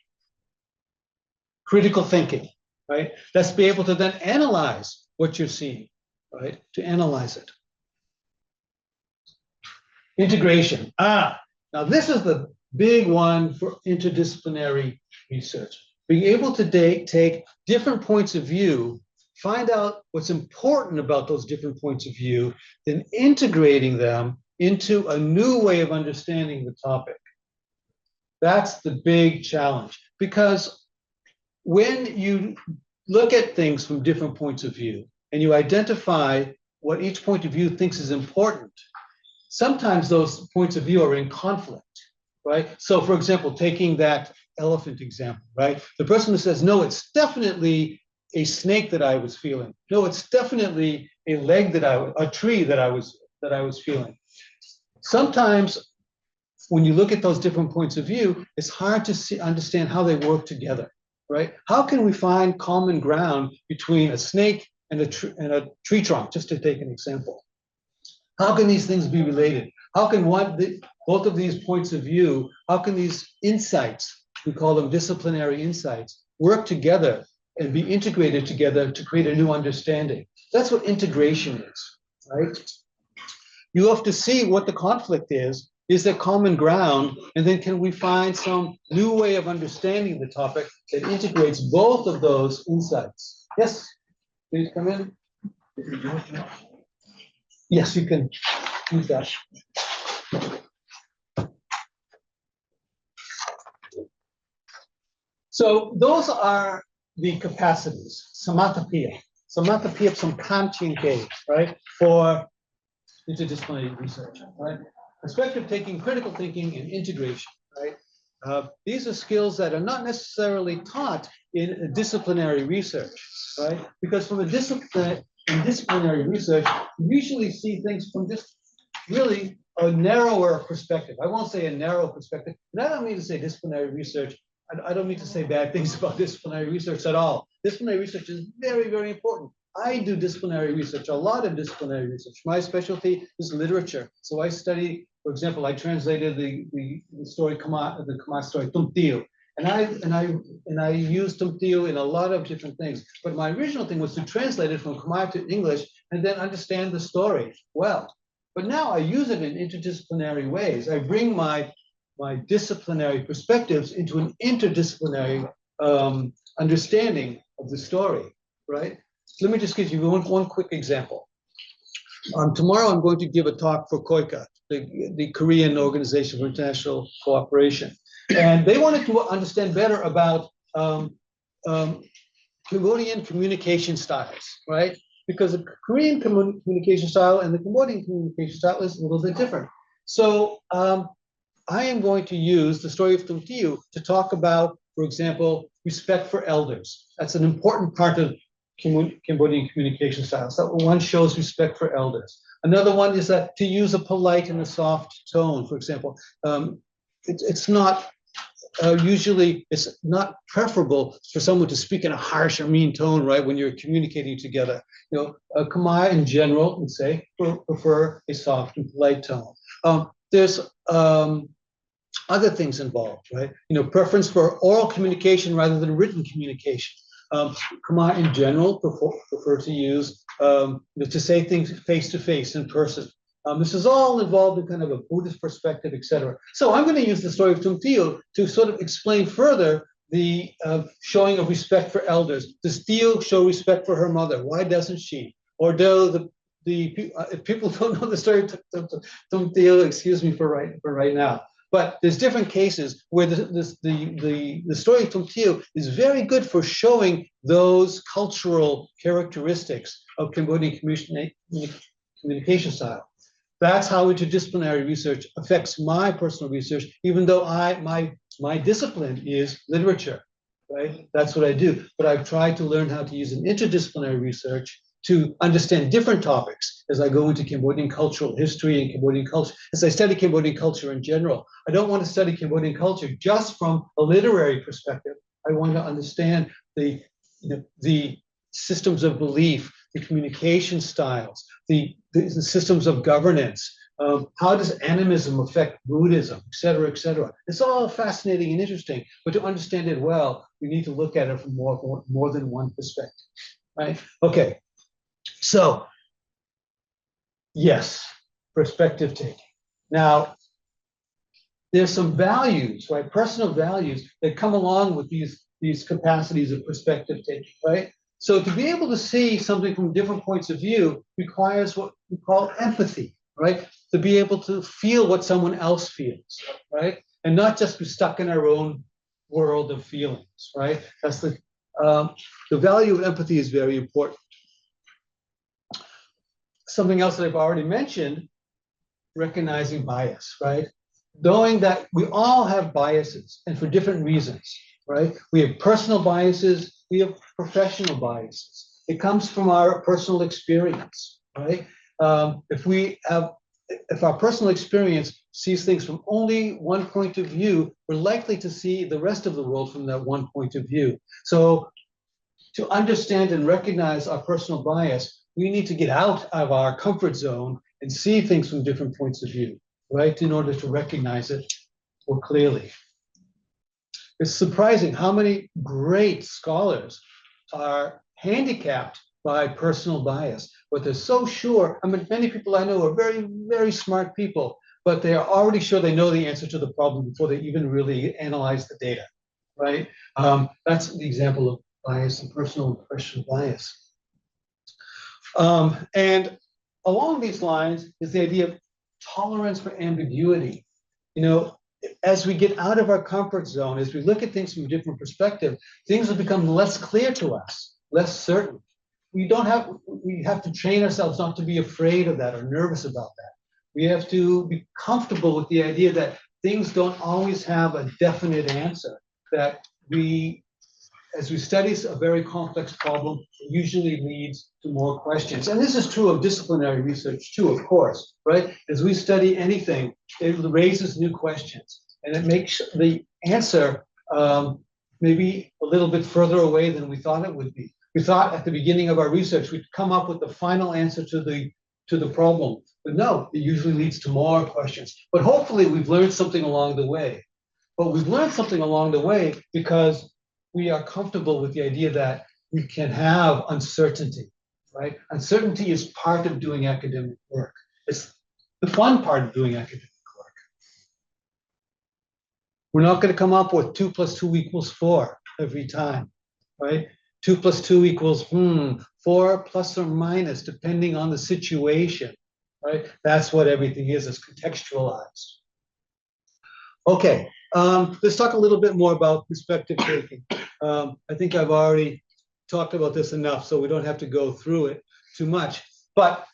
Critical thinking, right? Let's be able to then analyze what you're seeing, right? To analyze it. Integration. Now this is the big one for interdisciplinary research. Being able to take different points of view, find out what's important about those different points of view, then integrating them into a new way of understanding the topic. That's the big challenge, because when you look at things from different points of view and you identify what each point of view thinks is important, sometimes those points of view are in conflict, right? So for example, taking that elephant example, right? The person who says, no, it's definitely a snake that I was feeling. No, it's definitely a tree that I was feeling. Sometimes when you look at those different points of view, it's hard to understand how they work together. Right? How can we find common ground between a snake and a tree trunk, just to take an example? How can these things be related? How can both of these points of view, how can these insights, we call them disciplinary insights, work together and be integrated together to create a new understanding? That's what integration is, right? You have to see what the conflict is. Is there common ground? And then can we find some new way of understanding the topic that integrates both of those insights? Yes, please come in. Yes, you can use that. So those are the capacities, samatapia some 𝐀𝐛𝐨𝐿𝐴, right, for interdisciplinary research, right? Perspective taking, critical thinking, and integration, right? These are skills that are not necessarily taught in disciplinary research, right? Because from in disciplinary research, you usually see things from just really a narrower perspective. I won't say a narrow perspective, and I don't mean to say disciplinary research I don't mean to say bad things about disciplinary research at all. Disciplinary research is very, very important. I do disciplinary research, a lot of disciplinary research. My specialty is literature. So I study, for example, I translated the story, the 𝐀𝐻𝐿 story, Tum Teav. And I used Tum Teav in a lot of different things. But my original thing was to translate it from Khmer to English and then understand the story well. But now I use it in interdisciplinary ways. I bring my disciplinary perspectives into an interdisciplinary understanding of the story, right? So let me just give you one quick example. Tomorrow I'm going to give a talk for 𝐒𝐻𝐿𝐻, the Korean Organization for International Cooperation. And they wanted to understand better about Cambodian communication styles, right? Because the Korean communication style and the Cambodian communication style is a little bit different. So I am going to use the story of Tum Teav to talk about, for example, respect for elders. That's an important part of Cambodian communication styles. So one shows respect for elders. Another one is that to use a polite and a soft tone, for example. It's not usually it's not preferable for someone to speak in a harsh or mean tone, right, when you're communicating together. Khmer in general would say prefer a soft and polite tone. There's other things involved, right? Preference for oral communication rather than written communication. Khmer in general prefer to use to say things face to face in person. This is all involved in kind of a Buddhist perspective, etc. So I'm going to use the story of Tum Teav to sort of explain further the showing of respect for elders. Does Teav show respect for her mother? Why doesn't she? Or do if people don't know the story of Tum Teav, excuse me for right now. But there's different cases where the story of Tum Teav is very good for showing those cultural characteristics of Cambodian communication style. That's how interdisciplinary research affects my personal research, even though my discipline is literature, right? That's what I do. But I've tried to learn how to use an interdisciplinary research to understand different topics as I go into Cambodian cultural history and Cambodian culture, as I study Cambodian culture in general. I don't want to study Cambodian culture just from a literary perspective. I want to understand the systems of belief, the communication styles, the systems of governance. How does animism affect Buddhism, et cetera, et cetera. It's all fascinating and interesting, but to understand it well, we need to look at it from more than one perspective, right? Okay, so yes, perspective taking. Now, there's some values, right? Personal values that come along with these capacities of perspective taking, right? So to be able to see something from different points of view requires what we call empathy, right? To be able to feel what someone else feels, right? And not just be stuck in our own world of feelings, right? That's the value of empathy is very important. Something else that I've already mentioned, recognizing bias, right? Knowing that we all have biases and for different reasons, right? We have personal biases, we have professional biases. It comes from our personal experience, right? If our personal experience sees things from only one point of view, we're likely to see the rest of the world from that one point of view. So to understand and recognize our personal bias, we need to get out of our comfort zone and see things from different points of view, right? In order to recognize it more clearly. It's surprising how many great scholars are handicapped by personal bias, but they're so sure. I mean, many people I know are very, very smart people, but they are already sure they know the answer to the problem before they even really analyze the data, right? That's the example of bias and personal and professional bias. And along these lines is the idea of tolerance for ambiguity. As we get out of our comfort zone, as we look at things from a different perspective, things will become less clear to us, less certain. We have to train ourselves not to be afraid of that or nervous about that. We have to be comfortable with the idea that things don't always have a definite answer, that as we study a very complex problem, it usually leads to more questions. And this is true of disciplinary research too, of course, right? As we study anything, it raises new questions and it makes the answer maybe a little bit further away than we thought it would be. We thought at the beginning of our research we'd come up with the final answer to the problem, but no, it usually leads to more questions. But hopefully we've learned something along the way. But we've learned something along the way because we are comfortable with the idea that we can have uncertainty, right? Uncertainty is part of doing academic work. It's the fun part of doing academic work. We're not going to come up with 2 + 2 = 4 every time, right? 2 + 2 = 4 plus or minus, depending on the situation, right? That's what everything is, it's contextualized. Okay, let's talk a little bit more about perspective taking. I think I've already talked about this enough, so we don't have to go through it too much. But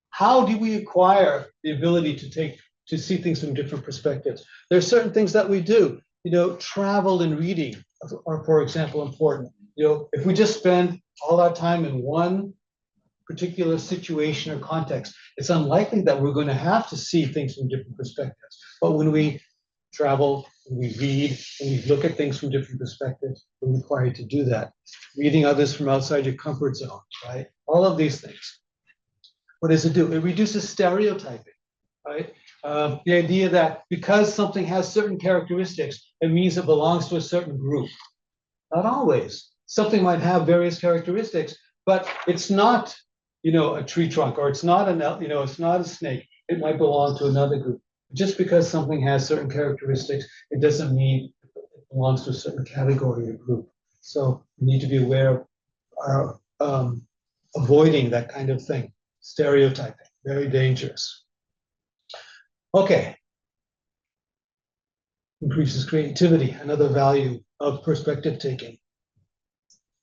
how do we acquire the ability to see things from different perspectives? There are certain things that we do. You know, travel and reading are, for example, important. You know, if we just spend all our time in one particular situation or context, it's unlikely that we're going to have to see things from different perspectives. But when we travel, when we read, when we look at things from different perspectives, we're required to do that. Reading others from outside your comfort zone, right? All of these things. What does it do? It reduces stereotyping, right? The idea that because something has certain characteristics, it means it belongs to a certain group. Not always. Something might have various characteristics, but it's not, you know, a tree trunk, or it's not it's not a snake. It might belong to another group. Just because something has certain characteristics, it doesn't mean it belongs to a certain category or group. So we need to be aware of our avoiding that kind of thing. Stereotyping, very dangerous. Okay. Increases creativity, another value of perspective taking.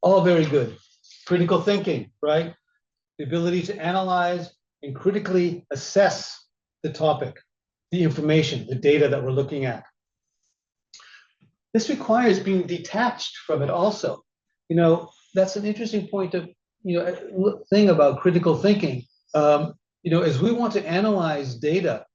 All very good. Critical thinking, right? The ability to analyze and critically assess the topic, the information, the data that we're looking at. This requires being detached from it also. You know, that's an interesting point of, thing about critical thinking. As we want to analyze data,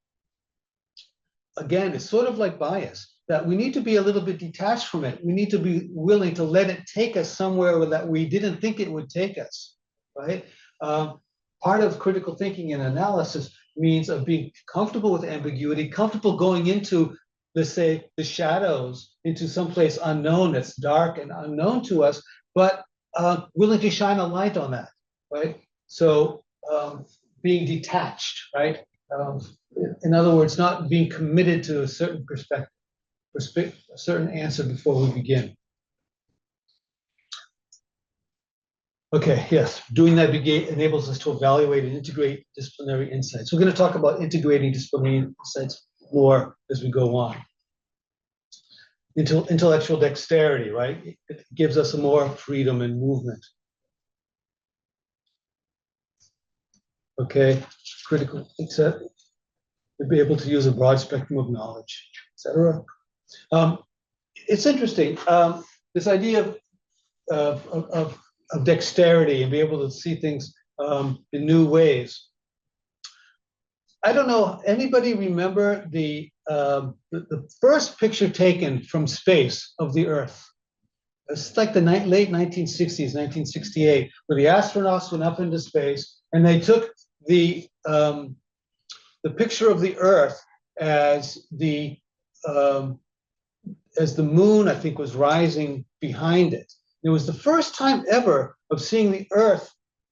again, it's sort of like bias, that we need to be a little bit detached from it. We need to be willing to let it take us somewhere that we didn't think it would take us, right? Part of critical thinking and analysis means of being comfortable with ambiguity, comfortable going into, let's say, the shadows, into someplace unknown that's dark and unknown to us, but willing to shine a light on that, right? So being detached, right? In other words, not being committed to a certain perspective, a certain answer before we begin. Okay, yes, doing that enables us to evaluate and integrate disciplinary insights. We're going to talk about integrating disciplinary insights more as we go on. Intellectual dexterity, right? It gives us more freedom and movement. Okay, critical, to be able to use a broad spectrum of knowledge, etc. It's interesting, this idea of dexterity and be able to see things in new ways. I don't know, anybody remember the first picture taken from space of the Earth? It's like the late 1960s, 1968, where the astronauts went up into space and they took the picture of the Earth as the moon, I think, was rising behind it. It was the first time ever of seeing the Earth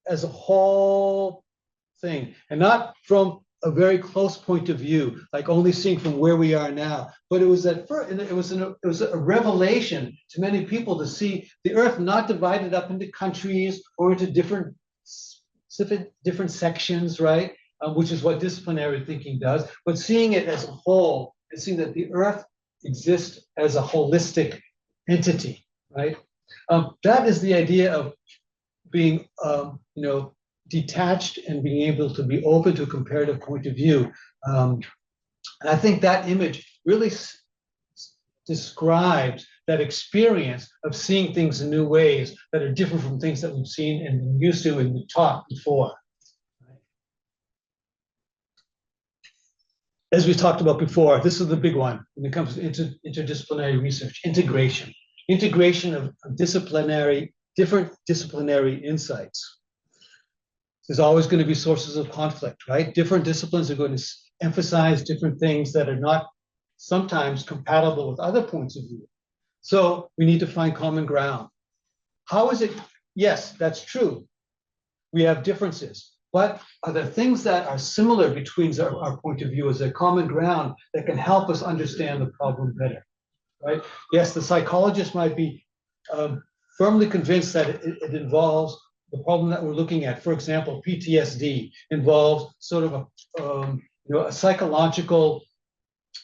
as a whole thing, and not from a very close point of view, like only seeing from where we are now. But it was it was a revelation to many people to see the Earth not divided up into countries or into different sections, right? Which is what disciplinary thinking does, but seeing it as a whole and seeing that the Earth exists as a holistic entity, right? That is the idea of being, detached and being able to be open to a comparative point of view. And I think that image really describes that experience of seeing things in new ways that are different from things that we've seen and been used to and been taught before. as we talked about before, this is the big one when it comes to interdisciplinary research, integration. Integration of different disciplinary insights. There's always going to be sources of conflict, right? Different disciplines are going to emphasize different things that are not sometimes compatible with other points of view. So we need to find common ground. How is it? Yes, that's true. We have differences, but are there things that are similar between our point of view as a common ground that can help us understand the problem better, right? Yes, the psychologist might be firmly convinced that it involves the problem that we're looking at. For example, PTSD involves sort of a psychological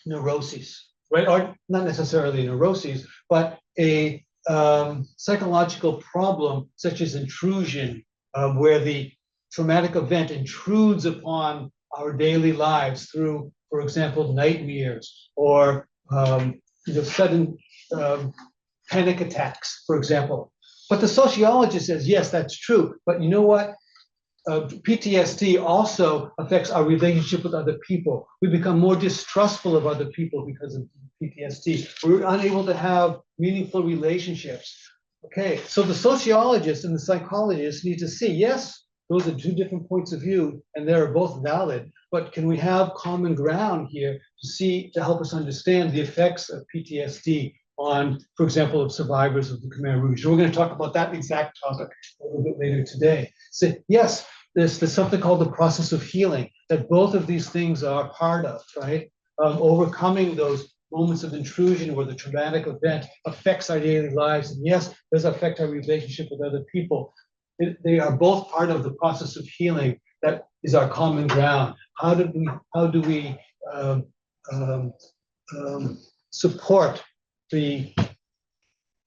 neuroses, right? Or not necessarily neuroses, but a psychological problem such as intrusion, where the traumatic event intrudes upon our daily lives through, for example, nightmares or sudden panic attacks, for example. But the sociologist says, yes, that's true. But you know what? PTSD also affects our relationship with other people. We become more distrustful of other people because of PTSD. We're unable to have meaningful relationships. Okay, so the sociologist and the psychologist need to see, yes, those are two different points of view and they're both valid, but can we have common ground here to help us understand the effects of PTSD on, for example, of survivors of the Khmer Rouge. We're going to talk about that exact topic a little bit later today. So yes, there's something called the process of healing that both of these things are part of, right? Overcoming those moments of intrusion where the traumatic event affects our daily lives. And yes, does affect our relationship with other people. They are both part of the process of healing that is our common ground. How do we support the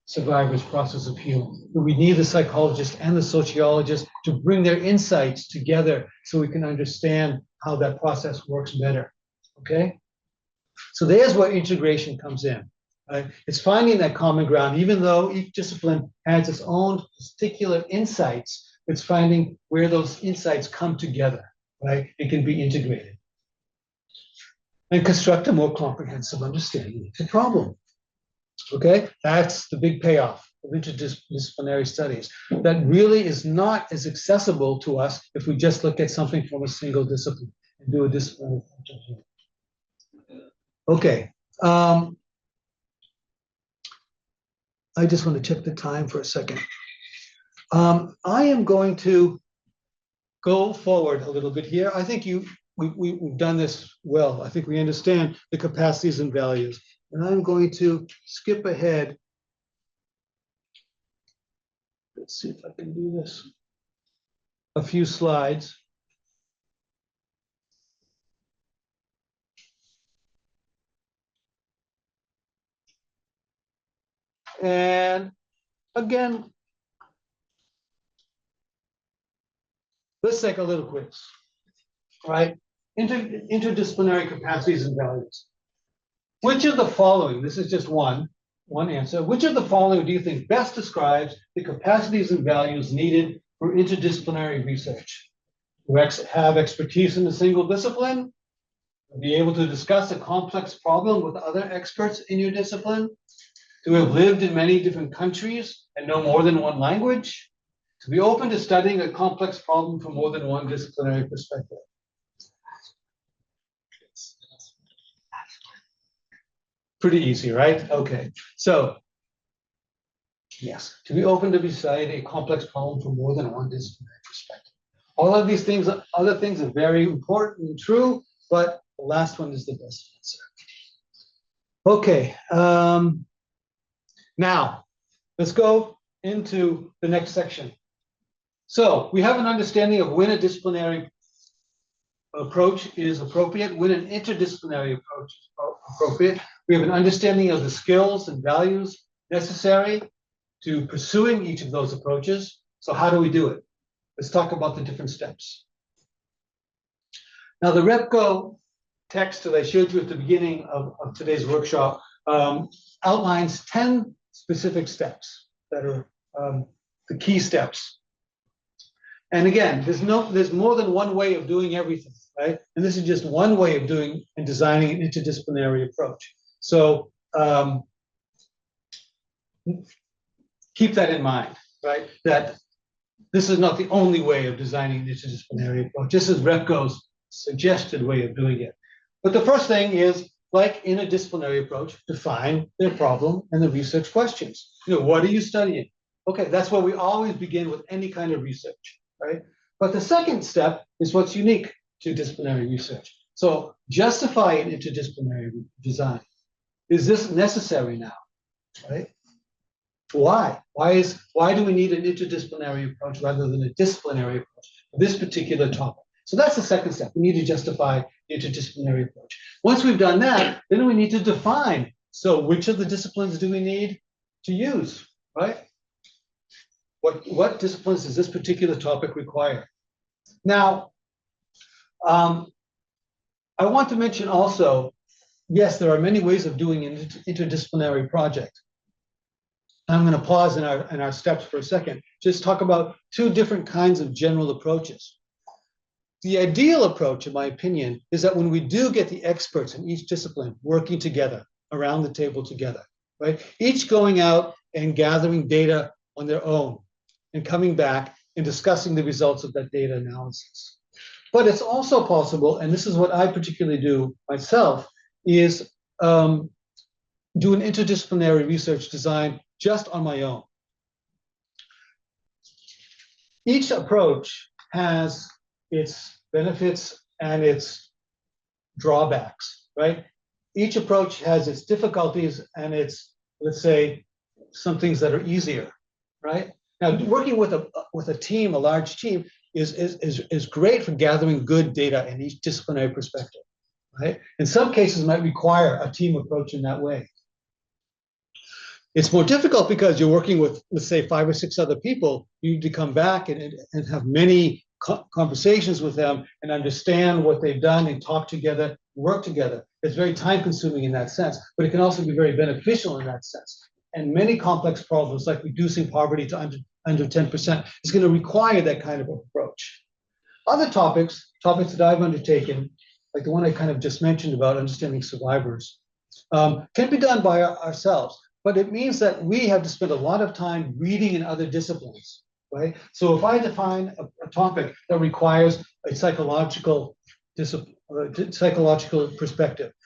survivors' process of healing? We need the psychologist and the sociologist to bring their insights together so we can understand how that process works better. Okay? So there's where integration comes in. Right? It's finding that common ground, even though each discipline has its own particular insights, it's finding where those insights come together, right? It can be integrated. And construct a more comprehensive understanding of the problem. Okay, that's the big payoff of interdisciplinary studies. That really is not as accessible to us if we just look at something from a single discipline and do a disciplinary. Okay, I just want to check the time for a second. I am going to go forward a little bit here. I think we've done this well. I think we understand the capacities and values. And I'm going to skip ahead. Let's see if I can do this. A few slides. And again, let's take a little quiz, right? Interdisciplinary capacities and values. Which of the following, this is just one answer, which of the following do you think best describes the capacities and values needed for interdisciplinary research? To have expertise in a single discipline, to be able to discuss a complex problem with other experts in your discipline, to have lived in many different countries and know more than one language, to be open to studying a complex problem from more than one disciplinary perspective. Pretty easy, right? Okay, so yes, to be open to studying a complex problem from more than one disciplinary perspective. All of these things, other things are very important and true, but the last one is the best answer. Okay, now let's go into the next section. So we have an understanding of when a disciplinary approach is appropriate, when an interdisciplinary approach is appropriate. We have an understanding of the skills and values necessary to pursuing each of those approaches. So how do we do it? Let's talk about the different steps. Now the REPCO text that I showed you at the beginning of today's workshop outlines 10 specific steps that are the key steps. And again, there's more than one way of doing everything. right? And this is just one way of doing and designing an interdisciplinary approach. So keep that in mind, right? That this is not the only way of designing an interdisciplinary approach. This is REPCO's suggested way of doing it. But the first thing is, like in a disciplinary approach, define their problem and the research questions. What are you studying? Okay, that's where we always begin with any kind of research, right? But the second step is what's unique to disciplinary research. So justify an interdisciplinary design. Is this necessary now, right? Why? Why do we need an interdisciplinary approach rather than a disciplinary approach for this particular topic? So that's the second step. We need to justify the interdisciplinary approach. Once we've done that, then we need to define. So which of the disciplines do we need to use, right? What disciplines does this particular topic require? Now, I want to mention also, yes, there are many ways of doing an interdisciplinary project. I'm going to pause in our steps for a second, just talk about two different kinds of general approaches. The ideal approach, in my opinion, is that when we do get the experts in each discipline working together, around the table together, right? Each going out and gathering data on their own and coming back and discussing the results of that data analysis. But it's also possible, and this is what I particularly do myself, is do an interdisciplinary research design just on my own. Each approach has its benefits and its drawbacks, right? Each approach has its difficulties and its, let's say, some things that are easier, right? Now, working with a team, a large team, is great for gathering good data in each disciplinary perspective, right? In some cases, might require a team approach in that way. It's more difficult because you're working with, let's say, 5 or 6 other people. You need to come back and have many conversations with them and understand what they've done and talk together, work together. It's very time consuming in that sense, but it can also be very beneficial in that sense. And many complex problems like reducing poverty to under 10% is going to require that kind of approach. Other topics that I've undertaken, like the one I kind of just mentioned about understanding survivors, can be done by ourselves. But it means that we have to spend a lot of time reading in other disciplines, right? So if I define a topic that requires a psychological perspective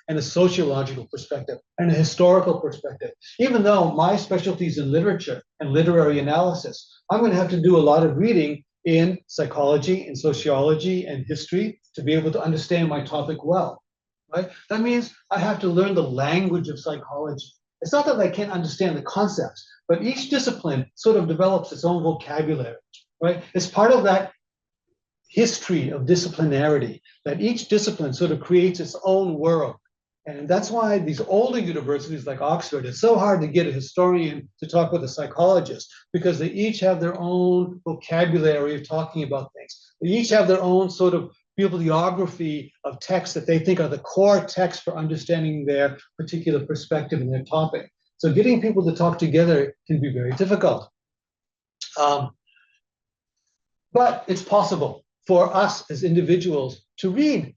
and a sociological perspective and a historical perspective, even though my specialty is in literature and literary analysis, I'm going to have to do a lot of reading in psychology and sociology and history to be able to understand my topic well, right? That means I have to learn the language of psychology. It's not that I can't understand the concepts, but each discipline sort of develops its own vocabulary, right? It's part of that history of disciplinarity, that each discipline sort of creates its own world. And that's why these older universities like Oxford, it's so hard to get a historian to talk with a psychologist, because they each have their own vocabulary of talking about things. They each have their own sort of bibliography of texts that they think are the core texts for understanding their particular perspective and their topic. So getting people to talk together can be very difficult. But it's possible for us as individuals to read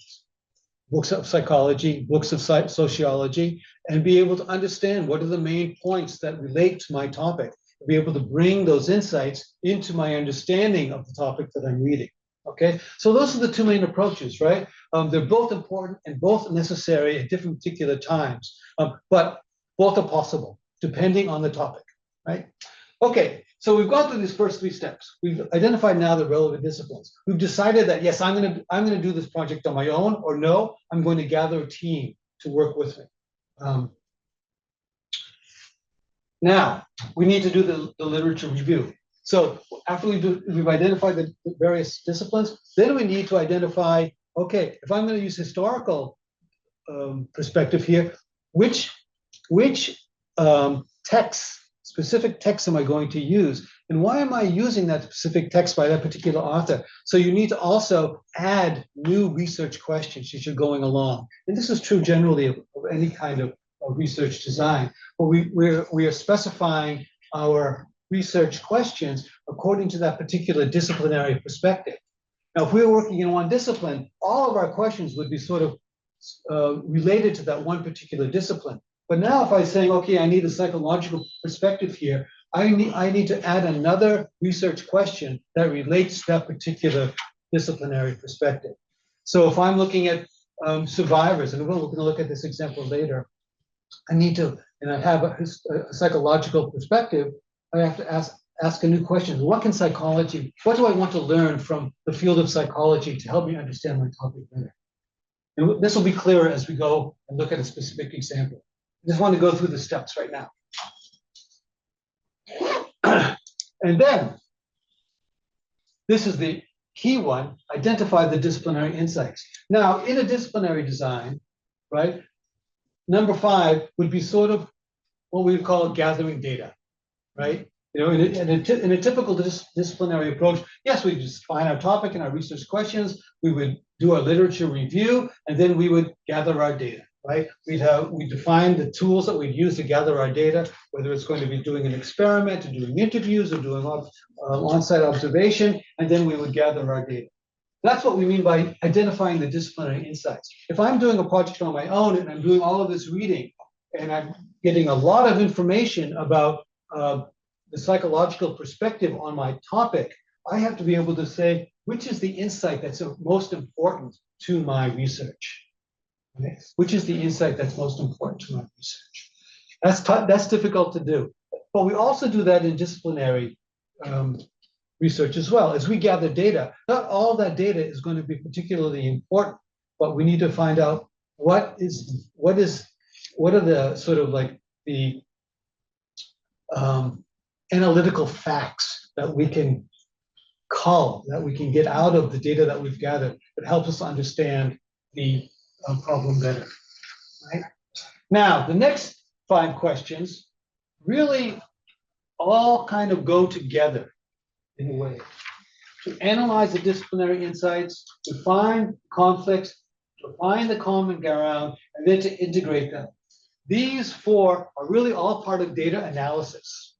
books of psychology, books of sociology, and be able to understand what are the main points that relate to my topic, be able to bring those insights into my understanding of the topic that I'm reading. Okay, so those are the two main approaches, right? They're both important and both necessary at different particular times, but both are possible depending on the topic, right? Okay, so we've gone through these first 3 steps. We've identified now the relevant disciplines. We've decided that yes, I'm going to do this project on my own, or no, I'm going to gather a team to work with me. Now we need to do the literature review. So after we've identified the various disciplines, then we need to identify, okay, if I'm going to use historical perspective here, which specific texts am I going to use? And why am I using that specific text by that particular author? So you need to also add new research questions as you're going along. And this is true generally of any kind of research design. But we are specifying our research questions according to that particular disciplinary perspective. Now, if we were working in one discipline, all of our questions would be sort of related to that one particular discipline. But now if I'm saying, okay, I need a psychological perspective here, I need to add another research question that relates to that particular disciplinary perspective. So if I'm looking at survivors, and we're going to look at this example later, I need to, and I have a psychological perspective, I have to ask a new question. What do I want to learn from the field of psychology to help me understand my topic better? And this will be clearer as we go and look at a specific example. I just want to go through the steps right now. And then, this is the key one, identify the disciplinary insights. Now, in a disciplinary design, right, number 5 would be sort of what we would call gathering data, right? You know, in a typical disciplinary approach, yes, we just find our topic and our research questions, we would do our literature review, and then we would gather our data, right? We define the tools that we'd use to gather our data, whether it's going to be doing an experiment, or doing interviews, or doing on-site observation, and then we would gather our data. That's what we mean by identifying the disciplinary insights. If I'm doing a project on my own and I'm doing all of this reading, and I'm getting a lot of information about the psychological perspective on my topic, I have to be able to say, which is the insight that's most important to my research? Okay? Which is the insight that's most important to my research? That's difficult to do. But we also do that in disciplinary research as well. As we gather data, not all that data is going to be particularly important, but we need to find out what are the sort of like the analytical facts that we can get out of the data that we've gathered that helps us understand the problem better, right? Now, the next 5 questions really all kind of go together in a way. To analyze the disciplinary insights, to find conflicts, to find the common ground, and then to integrate them. These 4 are really all part of data analysis.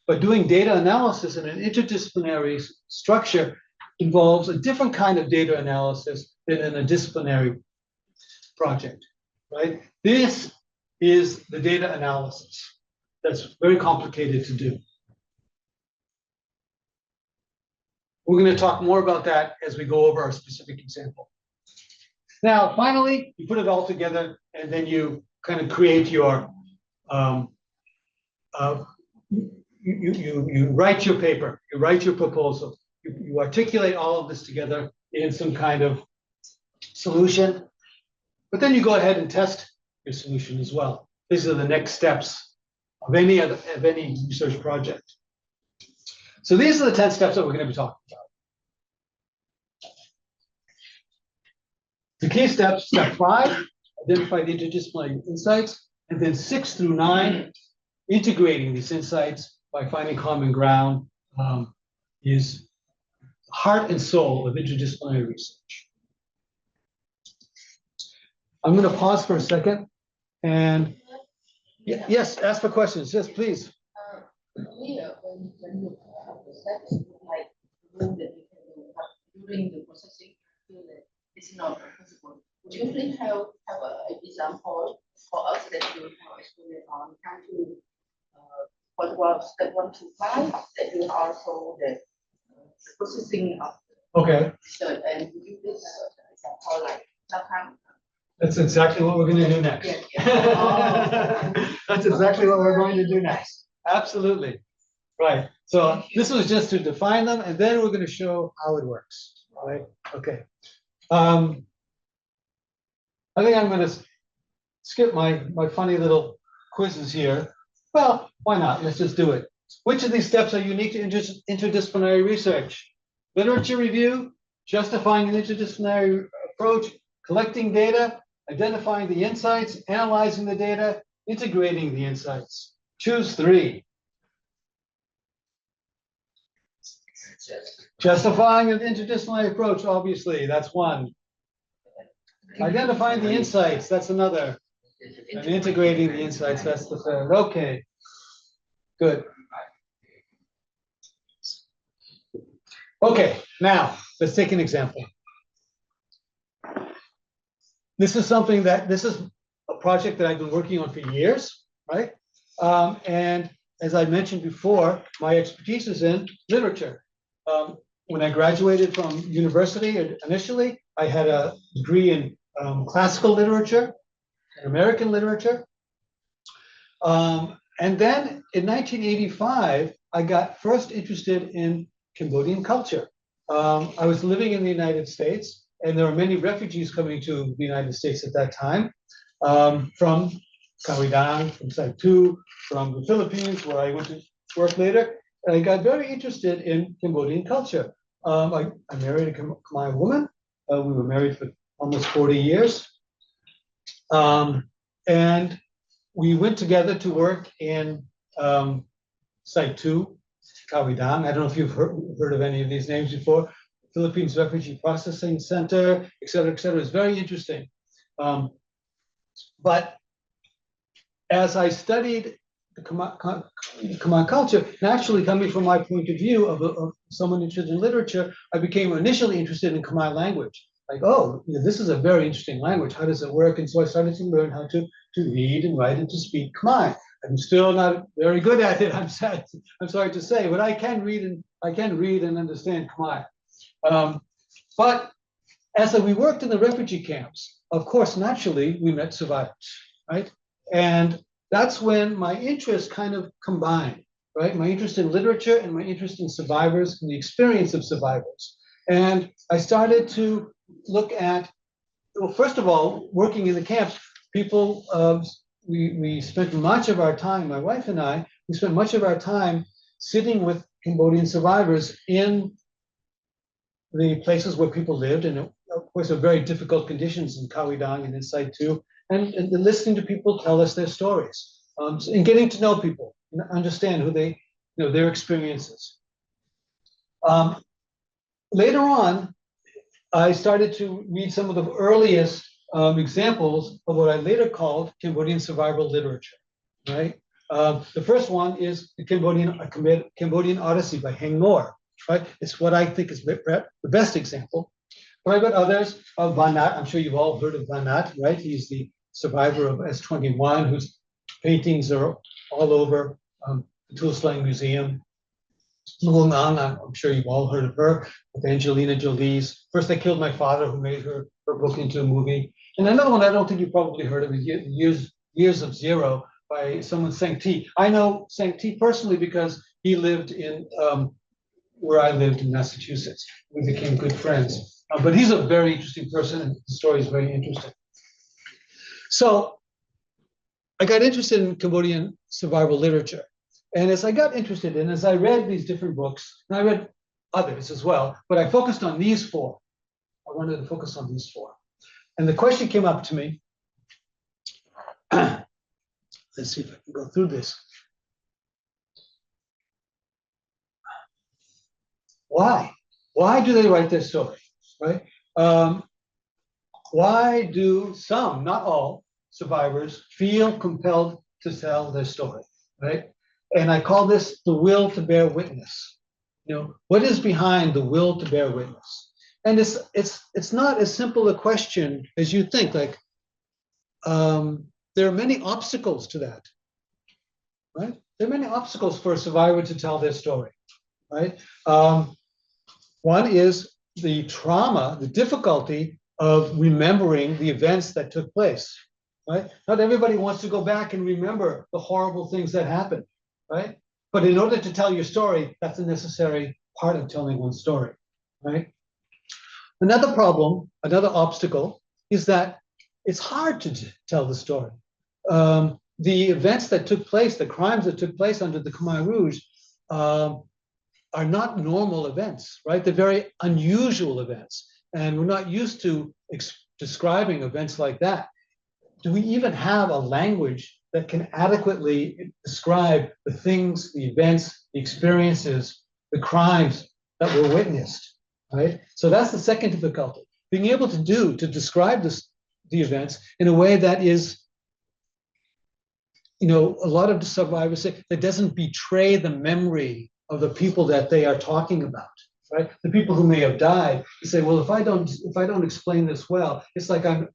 But doing data analysis in an interdisciplinary structure involves a different kind of data analysis than in a disciplinary project, right? This is the data analysis. That's very complicated to do. We're going to talk more about that as we go over our specific example. Now, finally, you put it all together, and then you kind of create your you write your paper, you write your proposal, you articulate all of this together in some kind of solution, but then you go ahead and test your solution as well. These are the next steps of any research project. So these are the 10 steps that we're going to be talking about. The key steps, step 5, identify the interdisciplinary insights, and then 6 through 9, integrating these insights by finding common ground, is heart and soul of interdisciplinary research. I'm going to pause for a second and yes, ask for questions. Yes, please. When you steps like room that you can do, but during the processing, I feel that it's not possible. Would you please have an example for us that you have experience on how to what was step 1 to 5 that you also the processing of Okay. research, and would you please example like sometimes. That's exactly what we're going to do next. Yeah. That's exactly what we're going to do next. Absolutely. Right. So this was just to define them, and then we're going to show how it works. Right. Okay. I think I'm going to skip my funny little quizzes here. Well, why not? Let's just do it. Which of these steps are unique to interdisciplinary research? Literature review, justifying an interdisciplinary approach, collecting data, identifying the insights, analyzing the data, integrating the insights. Choose 3. Justifying an interdisciplinary approach, obviously, that's 1. Identifying the insights, that's another. And integrating the insights, that's the 3rd. Okay, good. Okay, now, let's take an example. This is a project that I've been working on for years, right? And as I mentioned before, my expertise is in literature. When I graduated from university initially, I had a degree in classical literature, American literature. And then in 1985, I got first interested in Cambodian culture. I was living in the United States, and there were many refugees coming to the United States at that time, from 𝐸𝐷, from Site 2, from the Philippines, where I went to work later. And I got very interested in Cambodian culture. I married a Khmer woman. We were married for almost 40 years. And we went together to work in Site 2, 𝐸𝐷. I don't know if you've heard of any of these names before. Philippines Refugee Processing Center, et cetera, et cetera. It's very interesting. But as I studied the Khmer culture, naturally coming from my point of view of someone interested in literature, I became initially interested in Khmer language. Like, oh, this is a very interesting language. How does it work? And so I started to learn how to read and write and to speak Khmer. I'm still not very good at it. I'm sorry to say, but I can read and understand Khmer. But as we worked in the refugee camps, of course, naturally, we met survivors, right? And that's when my interests kind of combined, right? My interest in literature and my interest in survivors and the experience of survivors. And I started to look at, well, first of all, working in the camps, people, we spent much of our time, my wife and I, we spent much of our time sitting with Cambodian survivors in the places where people lived, and of course, are very difficult conditions in 𝐸𝐷 and in Site 2, and listening to people tell us their stories, and getting to know people, and understand who they, their experiences. Later on, I started to read some of the earliest examples of what I later called Cambodian survival literature, right? The first one is the Cambodian Odyssey by Heng Ngor, right? It's what I think is the best example. But I've got others, Van Nat. I'm sure you've all heard of Van Nat, right? He's the survivor of S21, whose paintings are all over the 𝐶𝐿 Museum. Luong Ang, I'm sure you've all heard of her, with Angelina Jolie's First I Killed My Father, who made her book into a movie. And another one I don't think you probably heard of is Years of Zero by someone, 𝐸𝐸 𝐷. I know 𝐸𝐸 𝐷 personally because he lived in where I lived in Massachusetts. We became good friends. But he's a very interesting person, and the story is very interesting. So I got interested in Cambodian survival literature. And as I got interested in, as I read these different books, and I read others as well, but I focused on these four. I wanted to focus on these four. And the question came up to me. Let's see if I can go through this. Why? Why do they write their story, right? Why do some, not all, survivors feel compelled to tell their story, right? And I call this the will to bear witness. What is behind the will to bear witness? And it's not as simple a question as you think. Like, there are many obstacles to that, right? There are many obstacles for a survivor to tell their story, right? One is the trauma, the difficulty of remembering the events that took place, right? Not everybody wants to go back and remember the horrible things that happened, right? But in order to tell your story, that's a necessary part of telling one's story, right? Another problem, another obstacle, is that it's hard to tell the story. The events that took place, the crimes that took place under the Khmer Rouge, are not normal events, right? They're very unusual events. And we're not used to describing events like that. Do we even have a language that can adequately describe the things, the events, the experiences, the crimes that were witnessed, right? So that's the second difficulty. Being able to describe the events in a way that is, a lot of the survivors say, that doesn't betray the memory of the people that they are talking about, right? The people who may have died, you say, well, if I don't explain this well, it's like I'm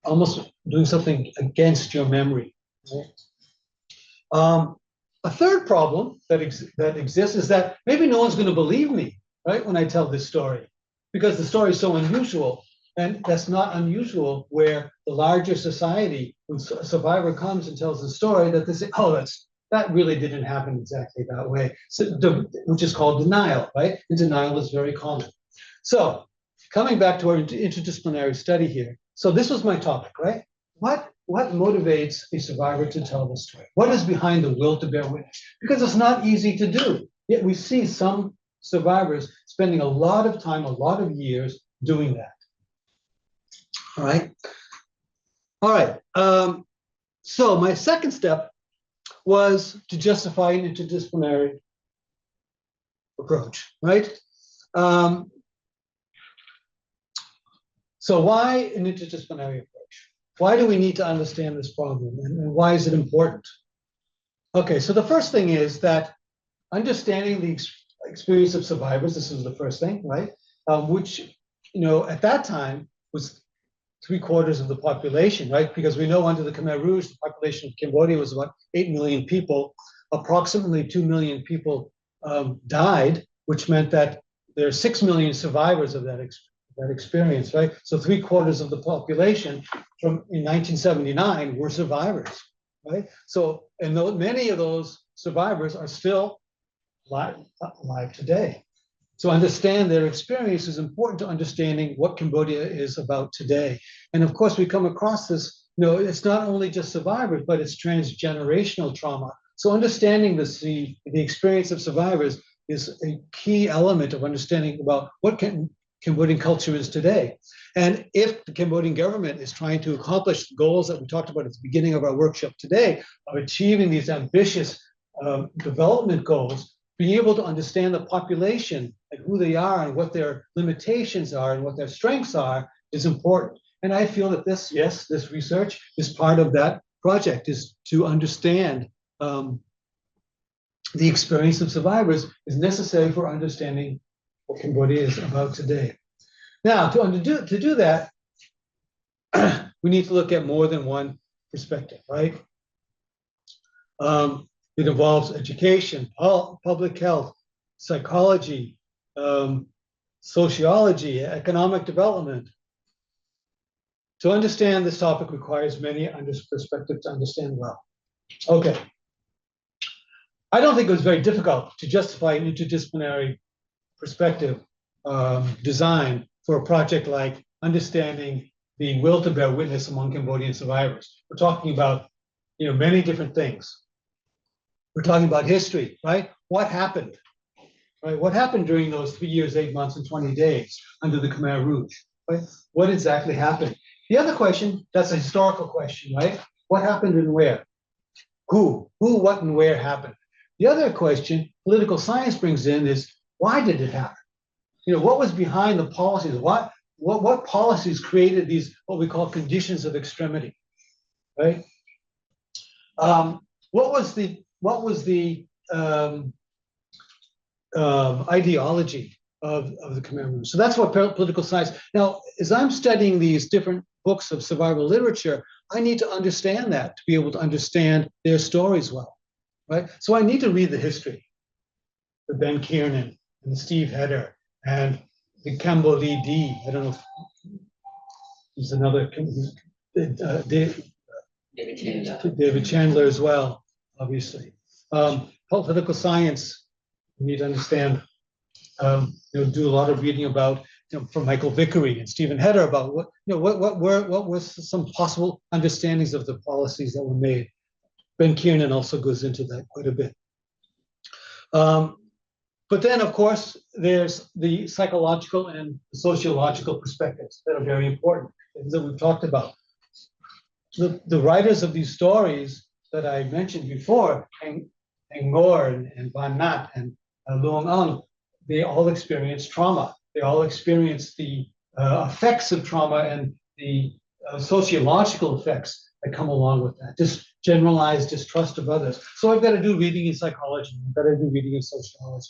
almost doing something against your memory. Right? A third problem that exists is that maybe no one's going to believe me, right, when I tell this story, because the story is so unusual. And that's not unusual where the larger society, when a survivor comes and tells the story, that they say, oh, that really didn't happen exactly that way, so which is called denial, right? And denial is very common. So coming back to our interdisciplinary study here. So this was my topic, right? What motivates a survivor to tell the story? What is behind the will to bear witness? Because it's not easy to do. Yet we see some survivors spending a lot of time, a lot of years doing that. All right. All right. So my second step was to justify an interdisciplinary approach, right? So why an interdisciplinary approach? Why do we need to understand this problem, and why is it important? Okay, so the first thing is that understanding the experience of survivors, this is the first thing, right? Which, at that time was 3/4 of the population, right? Because we know under the Khmer Rouge, the population of Cambodia was about 8 million people. Approximately 2 million people died, which meant that there are 6 million survivors of that experience, right? So 3/4 of the population in 1979 were survivors, right? So, and many of those survivors are still alive today. So understand their experience is important to understanding what Cambodia is about today. And of course, we come across this, it's not only just survivors, but it's transgenerational trauma. So understanding the experience of survivors is a key element of understanding about what Cambodian culture is today. And if the Cambodian government is trying to accomplish the goals that we talked about at the beginning of our workshop today, of achieving these ambitious development goals, being able to understand the population and who they are and what their limitations are and what their strengths are is important. And I feel that this research is part of that project, is to understand the experience of survivors is necessary for understanding what Cambodia is about today. Now, to do that, we need to look at more than one perspective, right? It involves education, public health, psychology, sociology, economic development. To understand this topic requires many perspectives to understand well. Okay. I don't think it was very difficult to justify an interdisciplinary perspective design for a project like understanding the will to bear witness among Cambodian survivors. We're talking about, many different things. We're talking about history, right? What happened? Right? What happened during those 3 years, 8 months, and 20 days under the Khmer Rouge? Right? What exactly happened? The other question, that's a historical question, right? What happened and where? Who, what, and where happened? The other question political science brings in is, why did it happen? What was behind the policies? What policies created these, what we call conditions of extremity, right? What was the ideology of the Khmer Rouge? So that's what political science. Now, as I'm studying these different books of survival literature, I need to understand that to be able to understand their stories well, right? So I need to read the history, the Ben Kiernan and the Steve Heder and the Campbell Lee D. I don't know if there's another, David Chandler as well, obviously. Political science, we need to understand, do a lot of reading about, from Michael Vickery and Stephen Heder about what was some possible understandings of the policies that were made. Ben Kiernan also goes into that quite a bit. But then, of course, there's the psychological and sociological perspectives that are very important, that we've talked about. The writers of these stories that I mentioned before, 𝐀𝐛𝐨𝐿 and Van Nat and Luong Ang, they all experience trauma. They all experience the effects of trauma and the sociological effects that come along with that. Just generalized distrust of others. So I've got to do reading in psychology. I've got to do reading in sociology.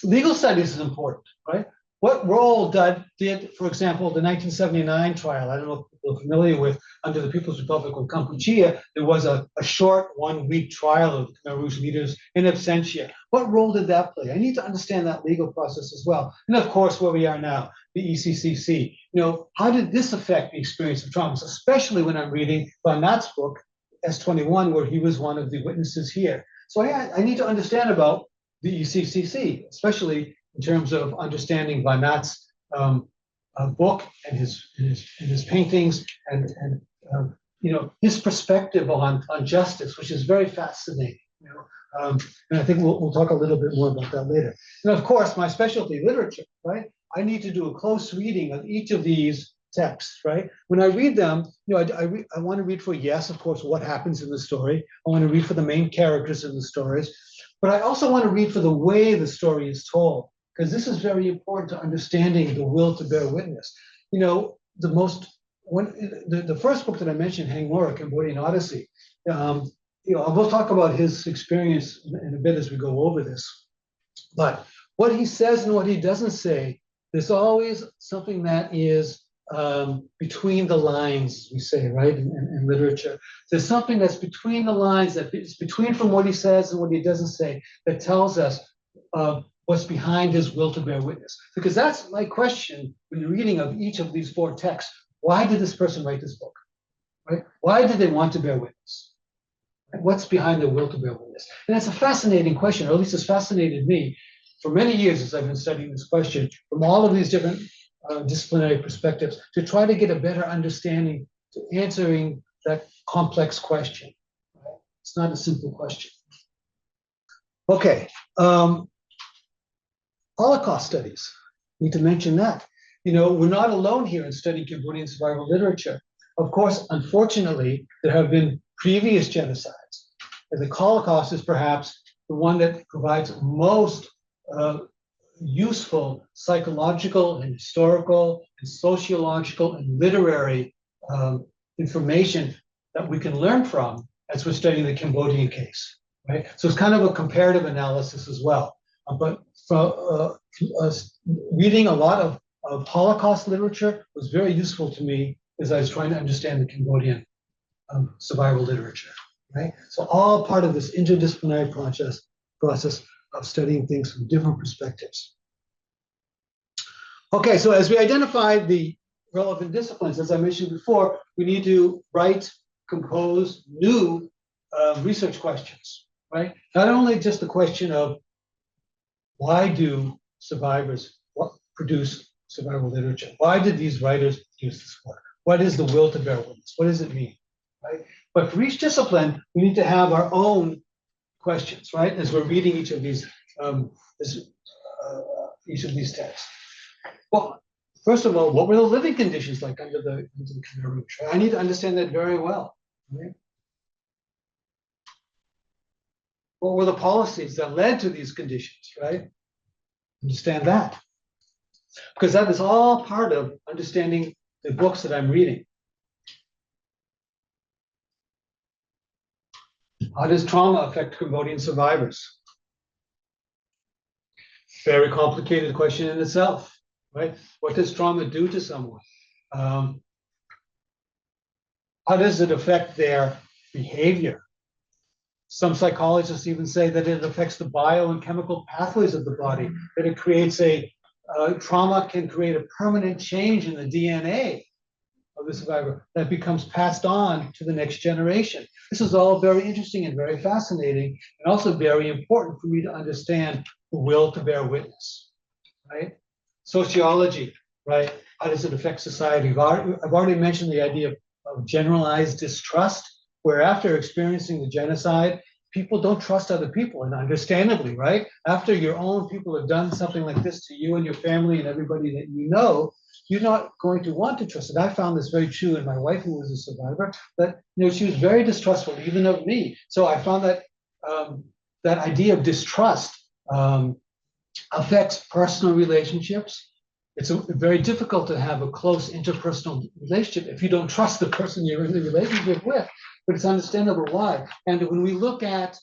Legal studies is important, right? What role did, for example, the 1979 trial, I don't know if people are familiar with, under the People's Republic of Cambodia, there was a short 1-week trial of Khmer Rouge leaders in absentia. What role did that play? I need to understand that legal process as well. And of course, where we are now, the 𝐸CCC. How did this affect the experience of traumas, especially when I'm reading Van Nat's book, S21, where he was one of the witnesses here. So I need to understand about the 𝐸CCC, especially in terms of understanding Van Nat's book and his paintings and his perspective on justice, which is very fascinating. And I think we'll talk a little bit more about that later. And of course, my specialty, literature, right? I need to do a close reading of each of these texts, right? When I read them, I want to read for, yes, of course, what happens in the story. I want to read for the main characters in the stories, but I also want to read for the way the story is told, because this is very important to understanding the will to bear witness. The first book that I mentioned, 𝐸𝐻 𝐸𝐻, Cambodian Odyssey, we'll talk about his experience in a bit as we go over this. But what he says and what he doesn't say, there's always something that is between the lines, we say, right, in literature. There's something that's between the lines, that is between from what he says and what he doesn't say, that tells us what's behind his will to bear witness. Because that's my question when you're reading of each of these 4 texts. Why did this person write this book? Right? Why did they want to bear witness? What's behind their will to bear witness? And that's a fascinating question, or at least it's fascinated me for many years as I've been studying this question from all of these different disciplinary perspectives to try to get a better understanding to answering that complex question. Right? It's not a simple question. Okay, Holocaust studies. Need to mention that. We're not alone here in studying Cambodian survival literature. Of course, unfortunately, there have been previous genocides. And the Holocaust is perhaps the one that provides most useful psychological and historical and sociological and literary information that we can learn from as we're studying the Cambodian case, right? So it's kind of a comparative analysis as well. But reading a lot of Holocaust literature was very useful to me as I was trying to understand the Cambodian survival literature, right? So all part of this interdisciplinary process of studying things from different perspectives. Okay, so as we identify the relevant disciplines, as I mentioned before, we need to compose new research questions, right? Not only just the question of why do survivors produce survival literature? Why did these writers produce this work? What is the will to bear witness? What does it mean, right? But for each discipline, we need to have our own questions, right? As we're reading each of these texts. Well, first of all, what were the living conditions like under the Khmer Rouge? I need to understand that very well, right? What were the policies that led to these conditions, right? Understand that. Because that is all part of understanding the books that I'm reading. How does trauma affect Cambodian survivors? Very complicated question in itself, right? What does trauma do to someone? How does it affect their behavior? Some psychologists even say that it affects the bio and chemical pathways of the body, that it creates trauma can create a permanent change in the DNA of the survivor that becomes passed on to the next generation. This is all very interesting and very fascinating, and also very important for me to understand the will to bear witness, right? Sociology, right? How does it affect society? I've already mentioned the idea of generalized distrust, where after experiencing the genocide, people don't trust other people, and understandably, right? After your own people have done something like this to you and your family and everybody that you know, you're not going to want to trust it. I found this very true in my wife, who was a survivor, that she was very distrustful, even of me. So I found that that idea of distrust affects personal relationships, it's very difficult to have a close interpersonal relationship if you don't trust the person you're in the relationship with. But it's understandable why. And when we look at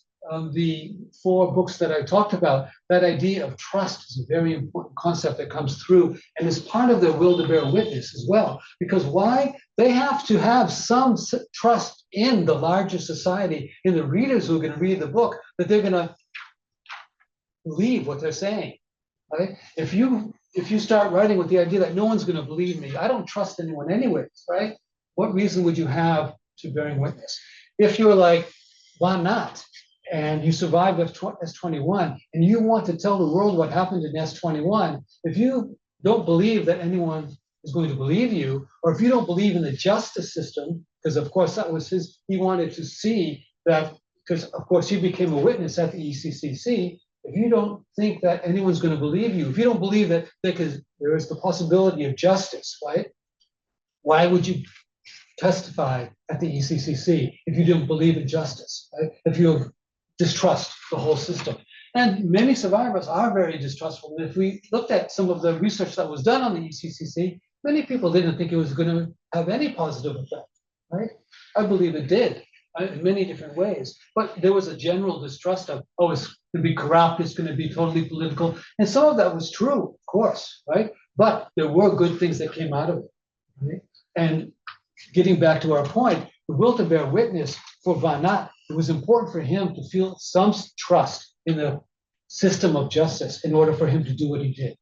the 4 books that I talked about, that idea of trust is a very important concept that comes through and is part of their will to bear witness as well. Because why? They have to have some trust in the larger society, in the readers who are going to read the book, that they're going to believe what they're saying. Right? If you start writing with the idea that no one's going to believe me, I don't trust anyone anyways, right? What reason would you have to bearing witness? If you're like, why not? And you survived S21, and you want to tell the world what happened in S21, if you don't believe that anyone is going to believe you, or if you don't believe in the justice system, because of course that was he wanted to see that, because of course he became a witness at the 𝐸CCC. If you don't think that anyone's going to believe you, if you don't believe that there is the possibility of justice, right? Why would you testify at the 𝐸CCC if you didn't believe in justice, right? If you distrust the whole system. And many survivors are very distrustful. And if we looked at some of the research that was done on the 𝐸CCC, many people didn't think it was going to have any positive effect, right? I believe it did in many different ways. But there was a general distrust of, oh, it's going to be corrupt, it's going to be totally political. And some of that was true, of course, right? But there were good things that came out of it, right? And getting back to our point, the will to bear witness for Vanat, it was important for him to feel some trust in the system of justice in order for him to do what he did.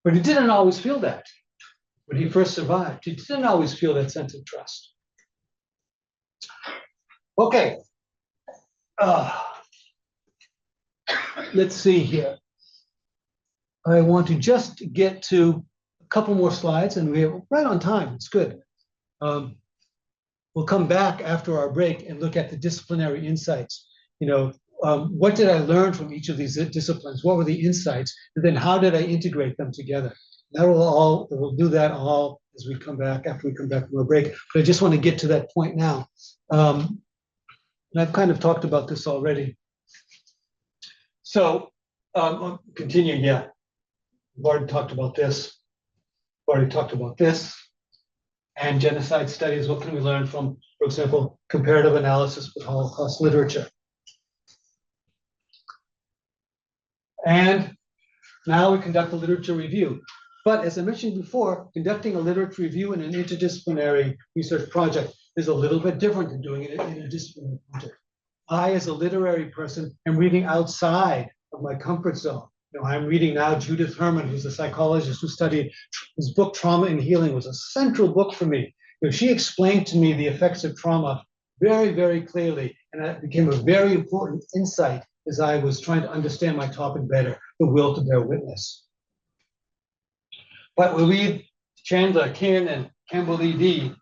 But he didn't always feel that. When he first survived, he didn't always feel that sense of trust. Okay. Let's see here. I want to just get to a couple more slides, and we're right on time. It's good. We'll come back after our break and look at the disciplinary insights. You know, what did I learn from each of these disciplines? What were the insights? And then how did I integrate them together? We'll do that all as we come back, after we come back from our break. But I just want to get to that point now. And I've kind of talked about this already. So, I'll continue, yeah. We've already talked about this. We've already talked about this. And genocide studies, what can we learn from, for example, comparative analysis with Holocaust literature? And now we conduct a literature review. But as I mentioned before, conducting a literature review in an interdisciplinary research project is a little bit different than doing it in a disciplinary project. I, as a literary person, am reading outside of my comfort zone. You know, I'm reading now Judith Herman, who's a psychologist who studied, his book Trauma and Healing was a central book for me. You know, she explained to me the effects of trauma very, very clearly, and that became a very important insight as I was trying to understand my topic better, the will to bear witness. But we read Chandler, Kin, and Campbell E.D.,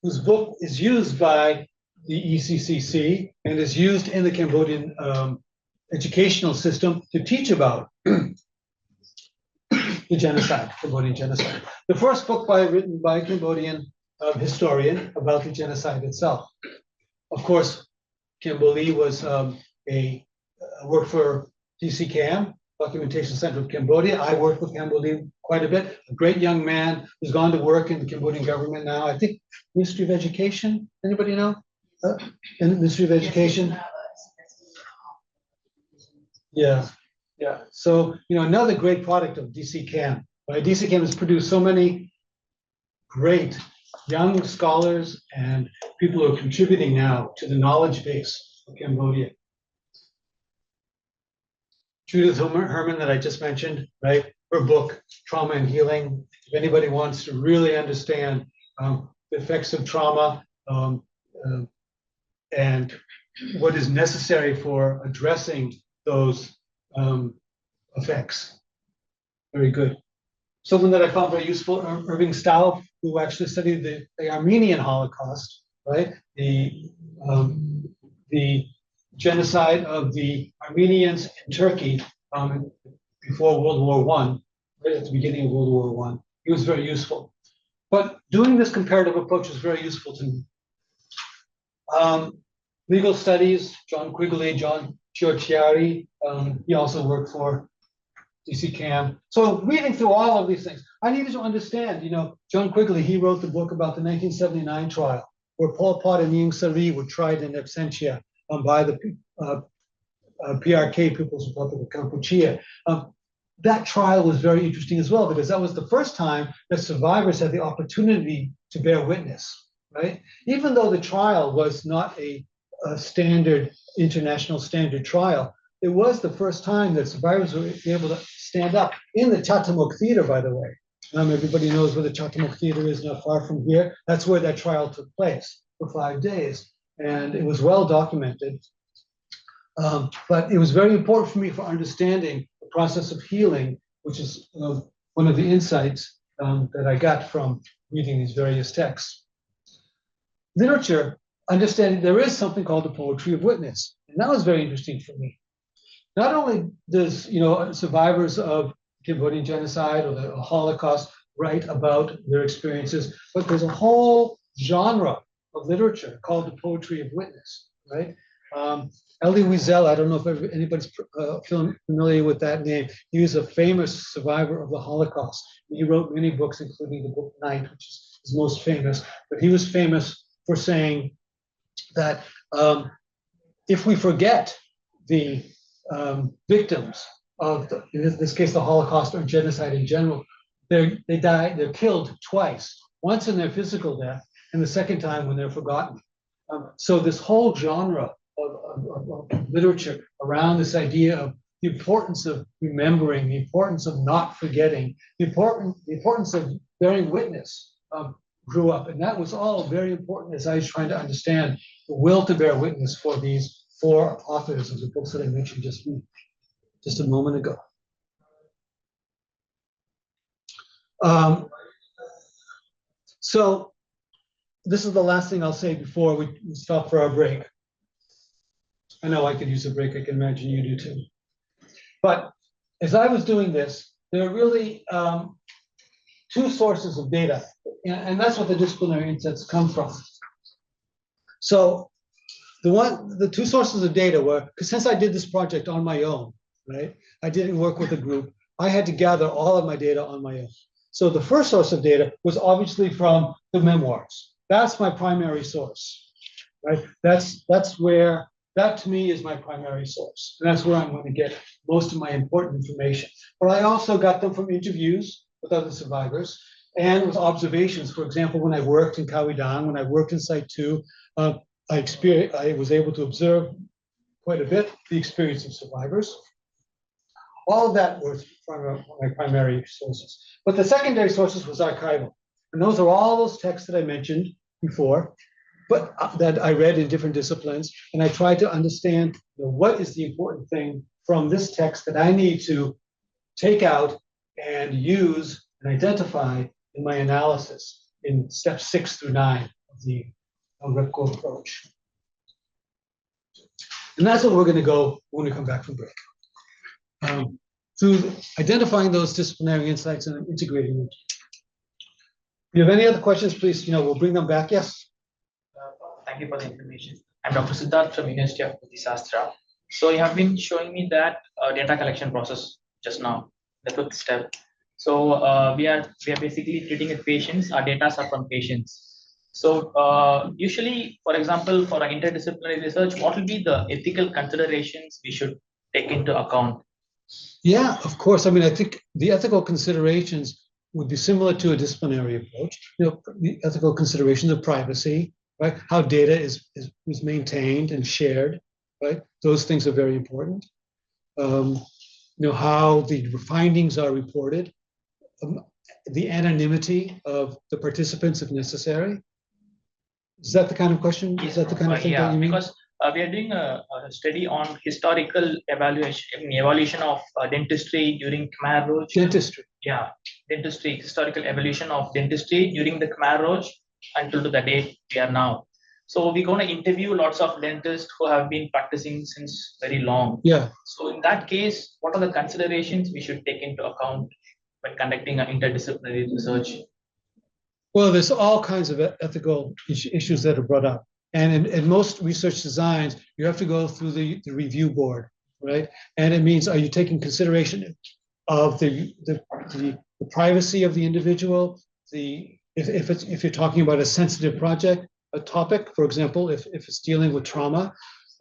whose book is used by the 𝐸CCC and is used in the Cambodian educational system to teach about the genocide, Cambodian genocide. The first book written by a Cambodian historian about the genocide itself. Of course, Campbell Lee was worked for DCCAM, Documentation Center of Cambodia. I worked with Campbell Lee quite a bit. A great young man who's gone to work in the Cambodian government now. I think Ministry of Education. Anybody know? In the Ministry of Education. Yeah, yeah. So, you know, another great product of DCCAM. Right? DCCAM has produced so many great young scholars and people who are contributing now to the knowledge base of Cambodia. Judith Herman that I just mentioned, right? Her book, Trauma and Healing. If anybody wants to really understand the effects of trauma and what is necessary for addressing those effects. Very good. Someone that I found very useful, Irving Staub, who actually studied the Armenian Holocaust, right? The genocide of the Armenians in Turkey before World War I, right at the beginning of World War I. He was very useful. But doing this comparative approach is very useful to me. Legal studies, John Quigley, John Ciorciari, he also worked for DC-CAM. So reading through all of these things, I needed to understand, John Quigley, he wrote the book about the 1979 trial, where Pol Pot and 𝐸𝐸 𝐸𝐸 were tried in absentia by the PRK, People's Republic of Kampuchea. That trial was very interesting as well, because that was the first time that survivors had the opportunity to bear witness, right? Even though the trial was not a standard, international standard trial, it was the first time that survivors were able to stand up in the 𝐀𝐻𝐿 Theater, by the way. Everybody knows where the 𝐀𝐻𝐿 Theater is, not far from here. That's where that trial took place for 5 days. And it was well documented. But it was very important for me for understanding the process of healing, which is one of the insights that I got from reading these various texts. Literature, understanding there is something called the poetry of witness. And that was very interesting for me. Not only does, survivors of Cambodian genocide or the Holocaust write about their experiences, but there's a whole genre of literature called the poetry of witness, right? Elie Wiesel, I don't know if anybody's familiar with that name. He was a famous survivor of the Holocaust. He wrote many books, including the book Night, which is his most famous. But he was famous for saying that if we forget the victims of, in this case, the Holocaust or genocide in general, they're killed twice. Once in their physical death, and the second time when they're forgotten. So this whole genre of literature around this idea of the importance of remembering, the importance of not forgetting, the importance of bearing witness grew up. And that was all very important as I was trying to understand the will to bear witness for these 4 authors of the books that I mentioned just a moment ago. So this is the last thing I'll say before we stop for our break. I know I could use a break. I can imagine you do too. But as I was doing this, there are really 2 sources of data, and that's what the disciplinary insights come from. So the 2 sources of data were, because since I did this project on my own, right? I didn't work with a group. I had to gather all of my data on my own. So the first source of data was obviously from the memoirs. That's my primary source, right? That to me is my primary source. And that's where I'm going to get most of my important information. But I also got them from interviews with other survivors and with observations. For example, when I worked in 𝐸𝐿 Dang, when I worked in Site 2, I was able to observe quite a bit the experience of survivors. All of that was from my primary sources. But the secondary sources was archival. And those are all those texts that I mentioned before, but that I read in different disciplines. And I tried to understand what is the important thing from this text that I need to take out and use and identify in my analysis in steps 6 through 9 of the 𝐸𝐸 approach. And that's what we're going to go when we come back from break. Through identifying those disciplinary insights and integrating them. If you have any other questions, please, we'll bring them back. Yes. Thank you for the information. I'm Dr. Siddharth from University of Massachusetts. So you have been showing me that data collection process just now, the 5th step. So we are basically treating with patients. Our data are from patients. So usually, for example, for an interdisciplinary research, what will be the ethical considerations we should take into account? Yeah, of course. I mean, I think the ethical considerations would be similar to a disciplinary approach. The ethical considerations of privacy, right? How data is maintained and shared, right? Those things are very important. How the findings are reported, the anonymity of the participants if necessary. Is that the kind of question? Is that the kind of thing that you mean? Because we are doing a study on historical evaluation of dentistry during Khmer Rouge. Dentistry. Yeah, dentistry, historical evolution of dentistry during the Khmer Rouge until to the date we are now. So we're going to interview lots of dentists who have been practicing since very long. Yeah. So in that case, what are the considerations we should take into account when conducting an interdisciplinary research? Well, there's all kinds of ethical issues that are brought up. And in most research designs, you have to go through the review board, right? And it means, are you taking consideration of the privacy of the individual, if you're talking about a sensitive a topic, for example, if it's dealing with trauma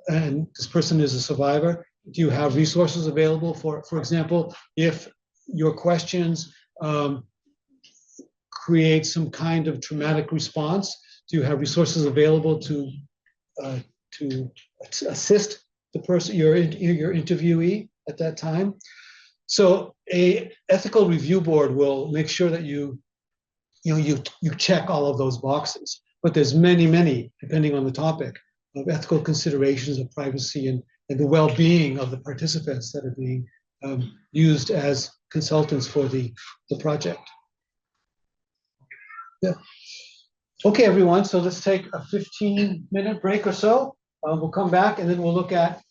and this person is a survivor, do you have resources available for example, if your questions create some kind of traumatic response, do you have resources available to assist the person, your interviewee at that time? So a ethical review board will make sure that you check all of those boxes. But there's many, depending on the topic, of ethical considerations of privacy and the well-being of the participants that are being used as consultants for the project. Yeah. Okay, everyone, so let's take a 15-minute break or so. We'll come back and then we'll look at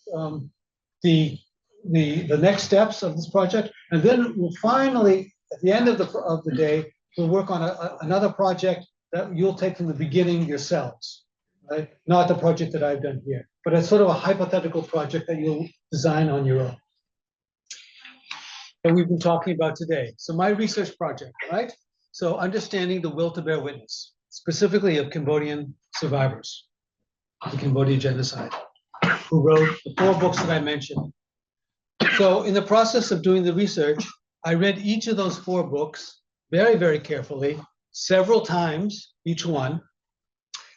the next steps of this project. And then we'll finally, at the end of the day, we'll work on another project that you'll take from the beginning yourselves, right? Not the project that I've done here, but it's sort of a hypothetical project that you'll design on your own. That we've been talking about today. So my research project, right? So understanding the will to bear witness, specifically of Cambodian survivors of the Cambodian genocide, who wrote the 4 books that I mentioned. So in the process of doing the research, I read each of those 4 books very, very carefully, several times, each one.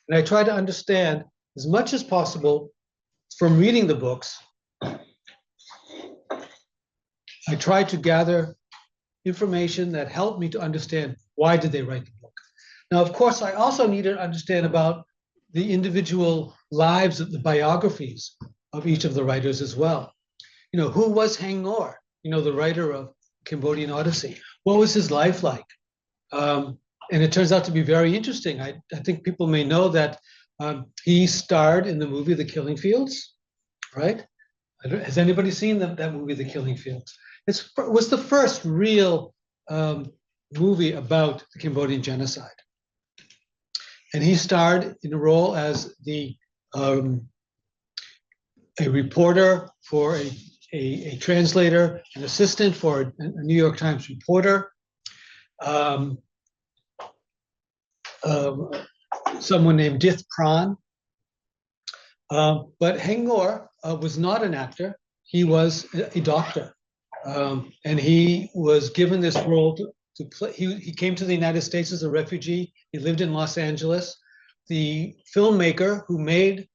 And I tried to understand as much as possible from reading the books. I tried to gather information that helped me to understand why did they write the book. Now, of course, I also needed to understand about the individual lives of the biographies of each of the writers as well. You know, who was 𝐻𝐻𝐿, the writer of Cambodian Odyssey? What was his life like? And it turns out to be very interesting. I think people may know that he starred in the movie The Killing Fields, right? Has anybody seen that movie, The Killing Fields? It was the first real movie about the Cambodian genocide. And he starred in a role as a reporter for a translator, an assistant for a New York Times reporter, someone named Dith Pran. But 𝐻𝐻𝐿 was not an actor. He was a doctor. And he was given this role to play. He came to the United States as a refugee. He lived in Los Angeles. The filmmaker who made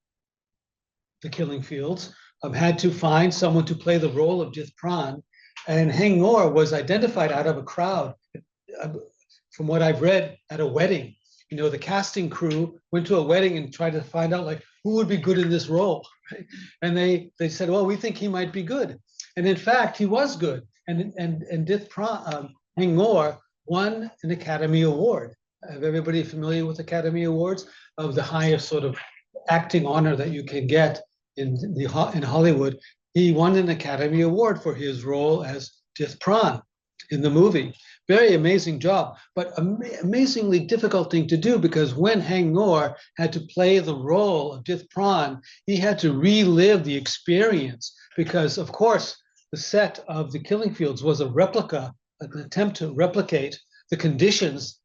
The Killing Fields had to find someone to play the role of Dith Pran. And 𝐻𝐻𝐿 was identified out of a crowd, from what I've read, at a wedding. The casting crew went to a wedding and tried to find out who would be good in this role. Right? And they said, well, we think he might be good. And in fact, he was good. And Dith Pran, 𝐻𝐻𝐿 won an Academy Award. Is everybody familiar with Academy Awards? Of the highest sort of acting honor that you can get in Hollywood. He won an Academy Award for his role as Dith Pran in the movie. Very amazing job, but amazingly difficult thing to do, because when 𝐻𝐻𝐿 had to play the role of Dith Pran, he had to relive the experience, because of course the set of The Killing Fields was a replica, an attempt to replicate the conditions.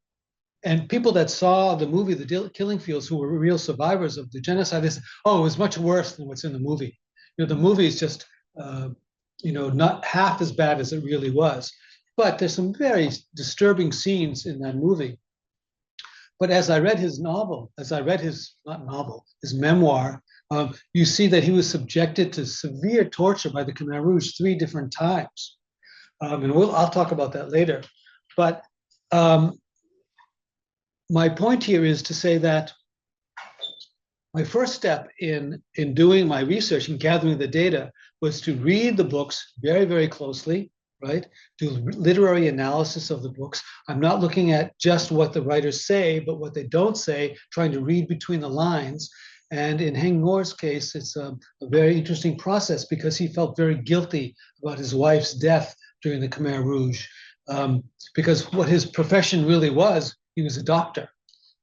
And people that saw the movie The Killing Fields, who were real survivors of the genocide, they said, oh, it was much worse than what's in the movie. The movie is just not half as bad as it really was. But there's some very disturbing scenes in that movie. But as I read his novel, his memoir, you see that he was subjected to severe torture by the Khmer Rouge 3 different times. And I'll talk about that later. But my point here is to say that my first step in doing my research and gathering the data was to read the books very, very closely, right? Do literary analysis of the books. I'm not looking at just what the writers say, but what they don't say, trying to read between the lines. And in 𝐻𝐻𝐿's case, it's a very interesting process, because he felt very guilty about his wife's death during the Khmer Rouge. Because what his profession really was, he was a doctor,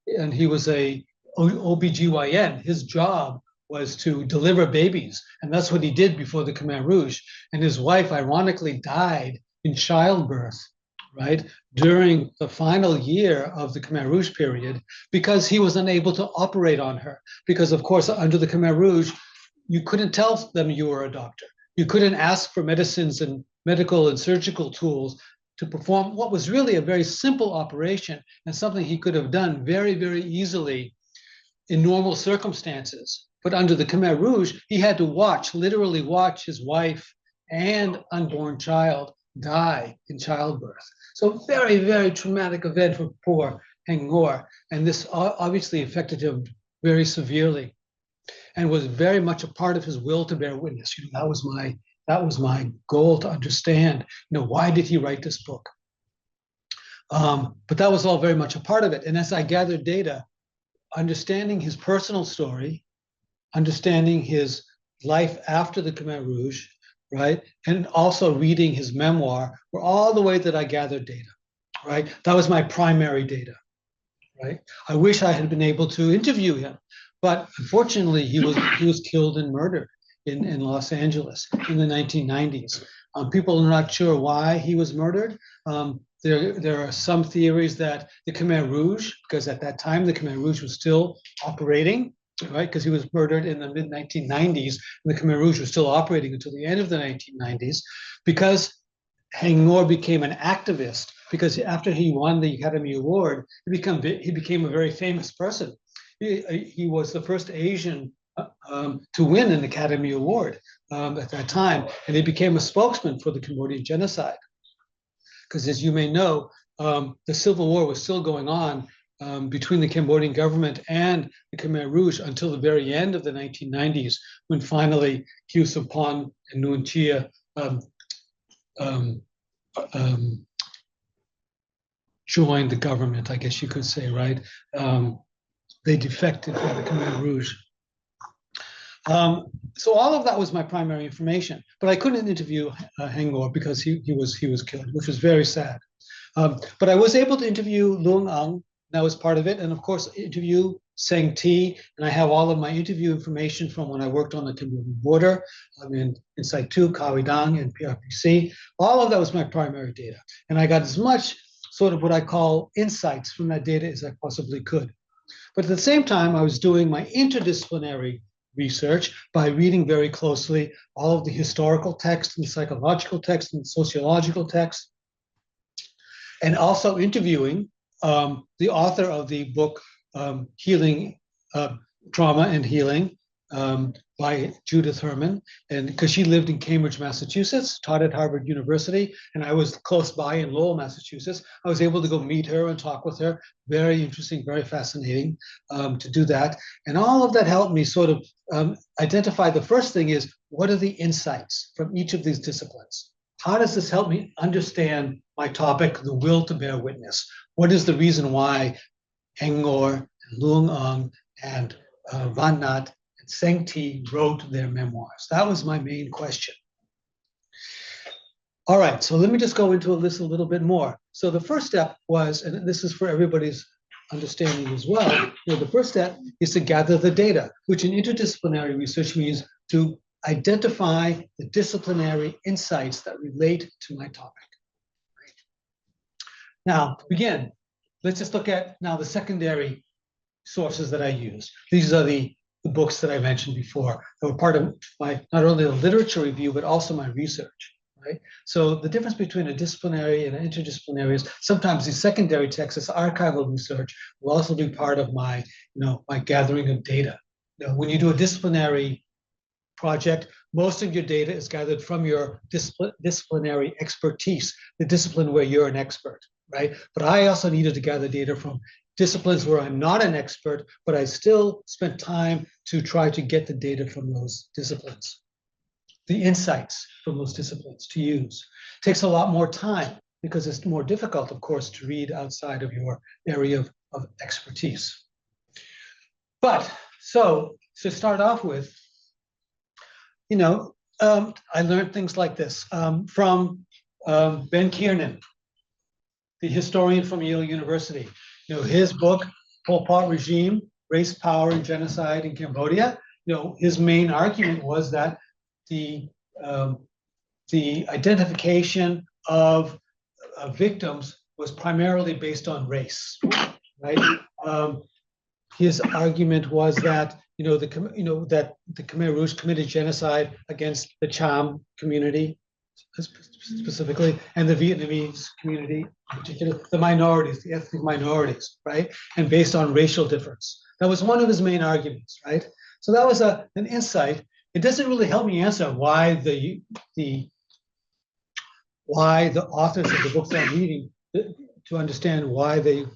and he was a OBGYN. His job was to deliver babies, and that's what he did before the Khmer Rouge. And his wife, ironically, died in childbirth, right, during the final year of the Khmer Rouge period, because he was unable to operate on her. Because, of course, under the Khmer Rouge, you couldn't tell them you were a doctor. You couldn't ask for medicines and medical and surgical tools to perform what was really a very simple operation and something he could have done very, very easily in normal circumstances. But under the Khmer Rouge, he had to watch, literally watch his wife and unborn child die in childbirth. So very, very traumatic event for poor 𝐻𝐻𝐿 𝐸. And this obviously affected him very severely and was very much a part of his will to bear witness. You know, that was my goal, to understand, you know, why did he write this book? But that was all very much a part of it. And as I gathered data, understanding his personal story, understanding his life after the Khmer Rouge, right, and also reading his memoir were all the way that I gathered data, right? That was my primary data, right? I wish I had been able to interview him, but unfortunately he was killed and murdered in Los Angeles in the 1990s. People are not sure why he was murdered. There are some theories that the Khmer Rouge, because at that time the Khmer Rouge was still operating, right? Because he was murdered in the mid-1990s, and the Khmer Rouge was still operating until the end of the 1990s. Because 𝐻𝐻𝐿 𝐸 became an activist, because after he won the Academy Award, he became a very famous person. He was the first Asian to win an Academy Award at that time, and he became a spokesman for the Cambodian genocide. Because as you may know, the civil war was still going on between the Cambodian government and the Khmer Rouge until the very end of the 1990s, when finally 𝐻𝐿 and Nuon Chea joined the government, I guess you could say, right? They defected from the Khmer Rouge. So all of that was my primary information, but I couldn't interview 𝐻𝐻𝐿 𝐸 because he was killed, which was very sad. But I was able to interview Luong Ang. That was part of it, and of course interview Seng T, and I have all of my interview information from when I worked on the Cambodian border in Situ, Kawi Dang, and PRPC. All of that was my primary data, and I got as much sort of what I call insights from that data as I possibly could. But at the same time, I was doing my interdisciplinary research by reading very closely all of the historical text and psychological text and sociological text, and also interviewing the author of the book Healing, Trauma and Healing by Judith Herman, and because she lived in Cambridge, Massachusetts, taught at Harvard University, and I was close by in Lowell, Massachusetts. I was able to go meet her and talk with her. Very interesting, very fascinating to do that. And all of that helped me sort of identify, the first thing is, what are the insights from each of these disciplines? How does this help me understand my topic, the will to bear witness? What is the reason why 𝐻𝐻𝐿 𝐸 and Luong Ang and Van Nat and Seng T wrote their memoirs? That was my main question. All right, so let me just go into this a little bit more. So the first step was, and this is for everybody's understanding as well, you know, the first step is to gather the data, which in interdisciplinary research means to identify the disciplinary insights that relate to my topic. Now, to begin, let's just look at now the secondary sources that I use. These are the books that I mentioned before that were part of my, not only the literature review, but also my research, right? So the difference between a disciplinary and an interdisciplinary is sometimes the secondary text, this archival research, will also be part of my, my gathering of data. When you do a disciplinary project, most of your data is gathered from your disciplinary expertise, the discipline where you're an expert, right? But I also needed to gather data from disciplines where I'm not an expert, but I still spent time to try to get the data from those disciplines, the insights from those disciplines to use. It takes a lot more time because it's more difficult, of course, to read outside of your area of expertise. But so to start off with, I learned things like this from Ben Kiernan, the historian from Yale University. His book, Pol Pot Regime, Race, Power, and Genocide in Cambodia, his main argument was that the identification of victims was primarily based on race, right? His argument was that that the Khmer Rouge committed genocide against the Cham community specifically, and the Vietnamese community, in particular, the minorities, the ethnic minorities, right? And based on racial difference. That was one of his main arguments, right? So that was an insight. It doesn't really help me answer why the authors of the books I'm reading, to understand why they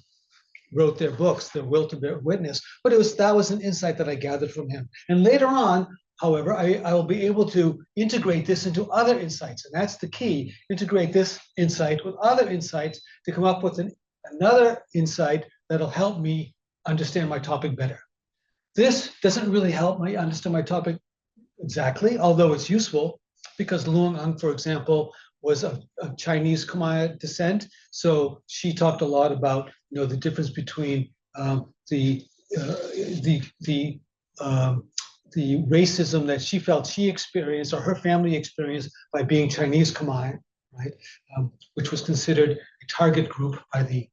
wrote their books, The Will to Bear Witness, but that was an insight that I gathered from him. And later on, however, I will be able to integrate this into other insights, and that's the key. Integrate this insight with other insights to come up with another insight that'll help me understand my topic better. This doesn't really help me understand my topic exactly, although it's useful, because 𝐸𝐸𝐻, for example, was of Chinese Khmer descent. So she talked a lot about the difference between the racism that she felt she experienced or her family experienced by being Chinese Khmer, right? Which was considered a target group by the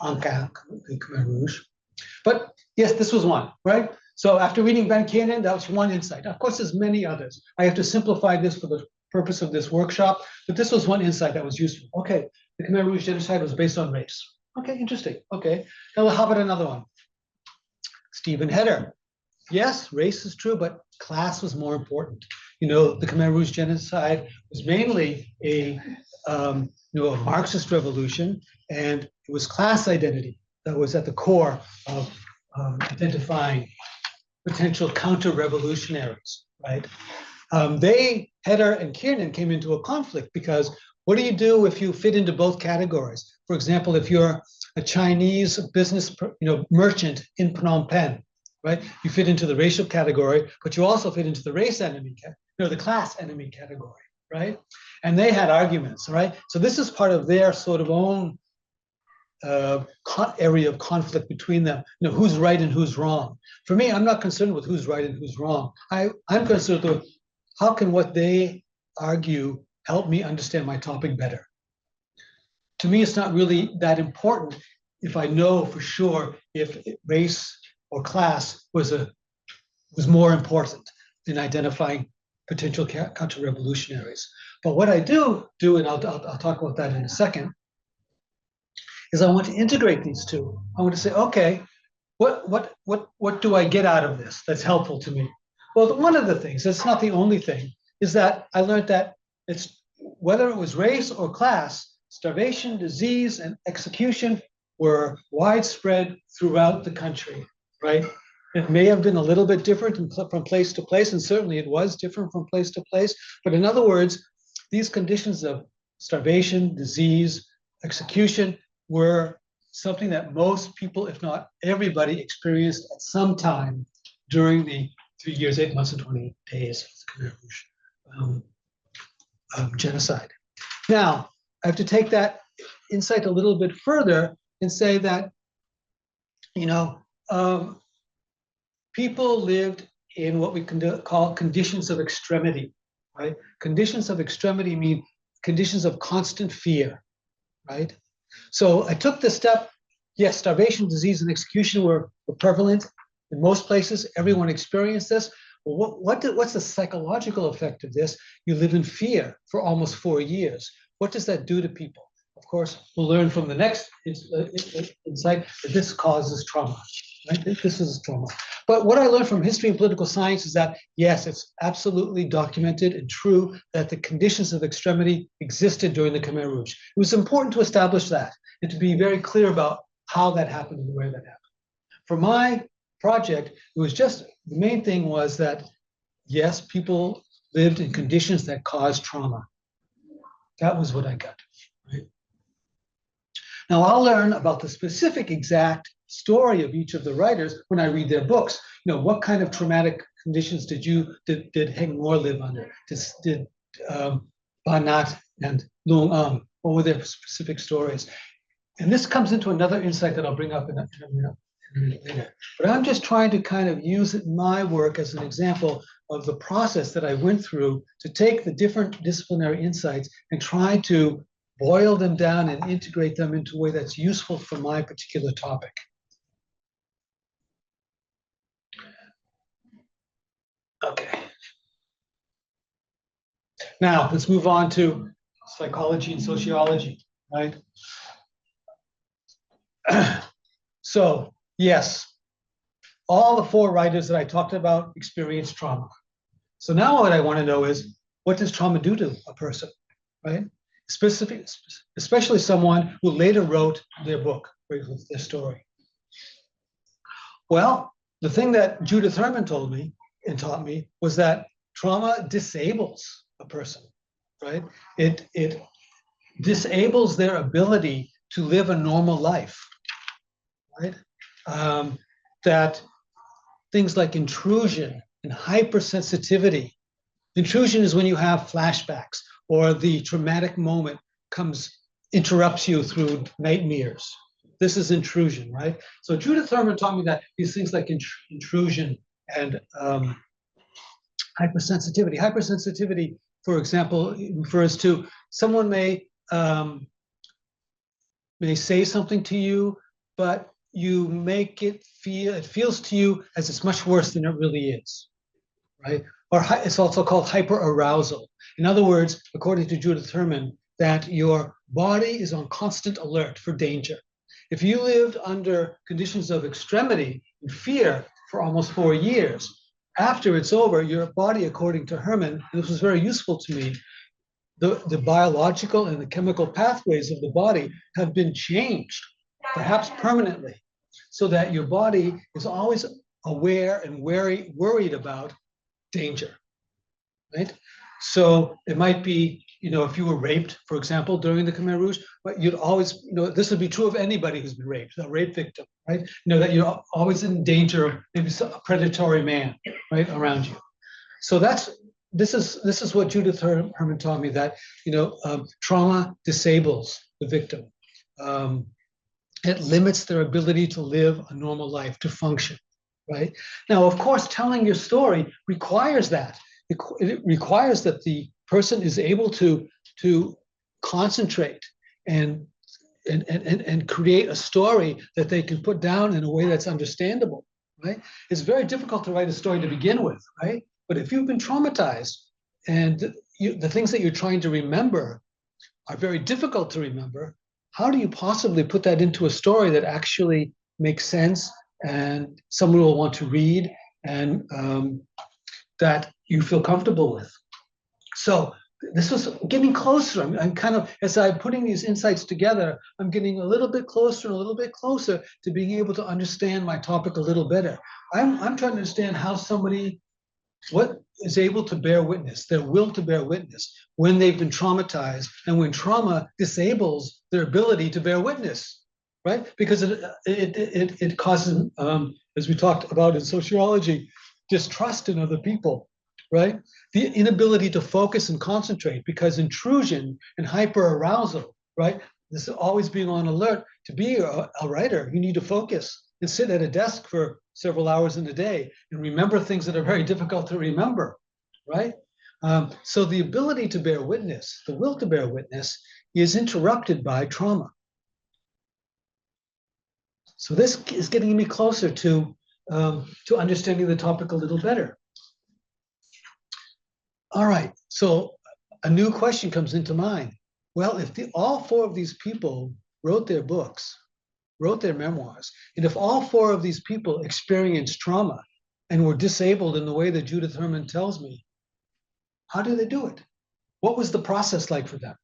𝐸𝐻𝐻, the Khmer Rouge. But yes, this was one, right? So after reading Van Cannon, that was one insight. Of course, there's many others. I have to simplify this for the purpose of this workshop, but this was one insight that was useful. Okay, the Khmer Rouge genocide was based on race. Okay, interesting. Okay, now how about another one? Stephen Heder. Yes, race is true, but class was more important. The Khmer Rouge genocide was mainly a Marxist revolution, and it was class identity that was at the core of identifying potential counter-revolutionaries, right? Heder and Kiernan came into a conflict because what do you do if you fit into both categories? For example, if you're a Chinese business merchant in Phnom Penh, right? You fit into the racial category, but you also fit into the race enemy, the class enemy category, right? And they had arguments, right? So this is part of their sort of own area of conflict between them. Who's right and who's wrong. For me, I'm not concerned with who's right and who's wrong. I'm concerned with how can what they argue help me understand my topic better. To me, it's not really that important if I know for sure if race or class was more important in identifying potential counter-revolutionaries. But what I do, and I'll talk about that in a second, is I want to integrate these two. I want to say, okay, what do I get out of this that's helpful to me? Well, one of the things, that's not the only thing, is that I learned that it's whether it was race or class, starvation, disease, and execution were widespread throughout the country, right? It may have been a little bit different from place to place, and certainly it was different from place to place. But in other words, these conditions of starvation, disease, execution were something that most people, if not everybody, experienced at some time during the 3 years, 8 months, and 20 days of the Khmer Rouge genocide. Now, I have to take that insight a little bit further and say that, people lived in what we can call conditions of extremity, right? Conditions of extremity mean conditions of constant fear, right? So I took the step, yes, starvation, disease, and execution were prevalent in most places. Everyone experienced this. Well, what's the psychological effect of this? You live in fear for almost 4 years. What does that do to people? Of course, we'll learn from the next insight that this causes trauma, right? This is trauma. But what I learned from history and political science is that, yes, it's absolutely documented and true that the conditions of extremity existed during the Khmer Rouge. It was important to establish that and to be very clear about how that happened and where that happened. For my project, it was just, the main thing was that, yes, people lived in conditions that caused trauma. That was what I got, right? Now I'll learn about the specific exact story of each of the writers when I read their books. What kind of traumatic conditions did 𝐸𝐸𝐻𝐻 live under? Did 𝐸𝐸𝐻𝐻 and 𝐸𝐸𝐻, what were their specific stories? And this comes into another insight that I'll bring up in a minute later. But I'm just trying to kind of use my work as an example of the process that I went through to take the different disciplinary insights and try to boil them down and integrate them into a way that's useful for my particular topic. Okay. Now, let's move on to psychology and sociology, right? So, yes, all the four writers that I talked about experienced trauma. So now what I want to know is, what does trauma do to a person, right? Especially someone who later wrote their book, their story. Well, the thing that Judith Herman told me and taught me was that trauma disables a person, right? It disables their ability to live a normal life, right? That things like intrusion and hypersensitivity. Intrusion is when you have flashbacks or the traumatic moment interrupts you through nightmares. This is intrusion, right? So Judith Herman taught me that these things like intrusion and hypersensitivity. Hypersensitivity, for example, refers to someone may say something to you, but you make it feels to you as it's much worse than it really is, right? Or it's also called hyperarousal. In other words, according to Judith Herman, that your body is on constant alert for danger. If you lived under conditions of extremity and fear for almost 4 years, after it's over, your body, according to Herman, and this was very useful to me, the biological and the chemical pathways of the body have been changed, perhaps permanently, so that your body is always aware and worried about danger, right? So it might be, if you were raped, for example, during the Khmer Rouge, but you'd always, this would be true of anybody who's been raped, a rape victim, right? That you're always in danger of maybe a predatory man, right, around you. So this is what Judith Herman taught me, that trauma disables the victim. It limits their ability to live a normal life, to function, right? Now, of course, telling your story requires that. It requires that the person is able to concentrate and create a story that they can put down in a way that's understandable, right? It's very difficult to write a story to begin with, right? But if you've been traumatized and the things that you're trying to remember are very difficult to remember, how do you possibly put that into a story that actually makes sense and someone will want to read and that you feel comfortable with? So this was getting closer. I'm kind of, as I'm putting these insights together, I'm getting a little bit closer and a little bit closer to being able to understand my topic a little better. I'm trying to understand how somebody, what is able to bear witness, their will to bear witness, when they've been traumatized and when trauma disables their ability to bear witness, right? Because it causes, as we talked about in sociology, distrust in other people, right? The inability to focus and concentrate, because intrusion and hyperarousal, right? This is always being on alert. To be a writer, you need to focus and sit at a desk for several hours in a day and remember things that are very difficult to remember, right? So the ability to bear witness, the will to bear witness, is interrupted by trauma. So this is getting me closer to understanding the topic a little better. All right, so a new question comes into mind. Well, if all four of these people wrote their books, wrote their memoirs, and if all four of these people experienced trauma and were disabled in the way that Judith Herman tells me, how did they do it? What was the process like for them?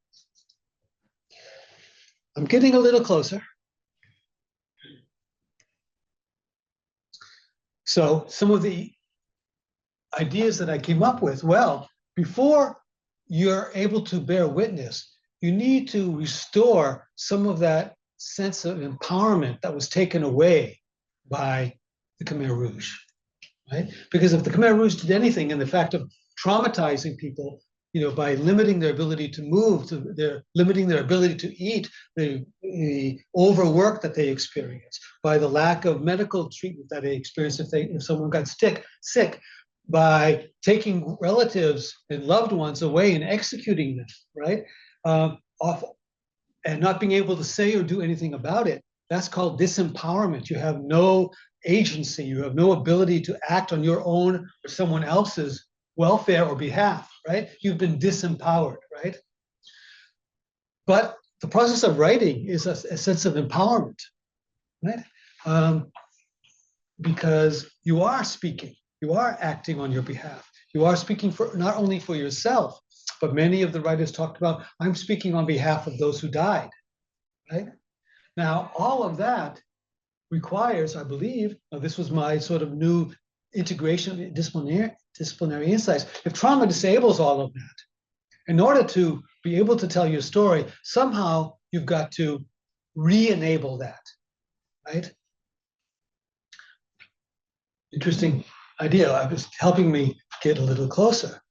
I'm getting a little closer. So some of the ideas that I came up with, well, before you're able to bear witness, you need to restore some of that sense of empowerment that was taken away by the Khmer Rouge, right? Because if the Khmer Rouge did anything in the fact of traumatizing people, by limiting their ability to move, limiting their ability to eat, the overwork that they experience, by the lack of medical treatment that they experience if someone got sick, by taking relatives and loved ones away and executing them, right? and not being able to say or do anything about it, that's called disempowerment. You have no agency, you have no ability to act on your own or someone else's welfare or behalf, right? You've been disempowered, right? But the process of writing is a sense of empowerment, right? Because you are speaking, you are acting on your behalf. You are speaking for not only for yourself, but many of the writers talked about, I'm speaking on behalf of those who died, right? Now, all of that requires, I believe, this was my sort of new integration, disciplinary insights. If trauma disables all of that, in order to be able to tell your story, somehow you've got to re-enable that, right? Interesting idea. It was helping me get a little closer.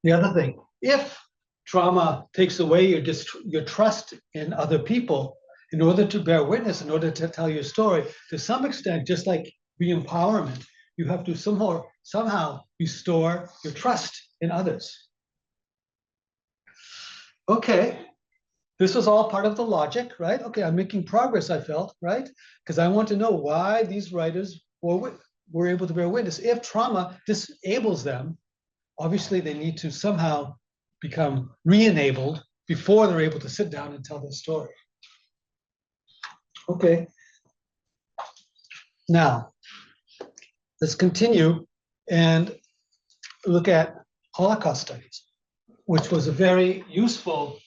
The other thing, if trauma takes away your trust in other people, in order to bear witness, in order to tell your story, to some extent, just like re-empowerment, you have to somehow restore your trust in others. Okay, this was all part of the logic, right? Okay, I'm making progress, I felt, right? Because I want to know why these writers were able to bear witness. If trauma disables them, obviously they need to somehow become re-enabled before they're able to sit down and tell their story. Okay. Now, let's continue and look at Holocaust studies, which was a very useful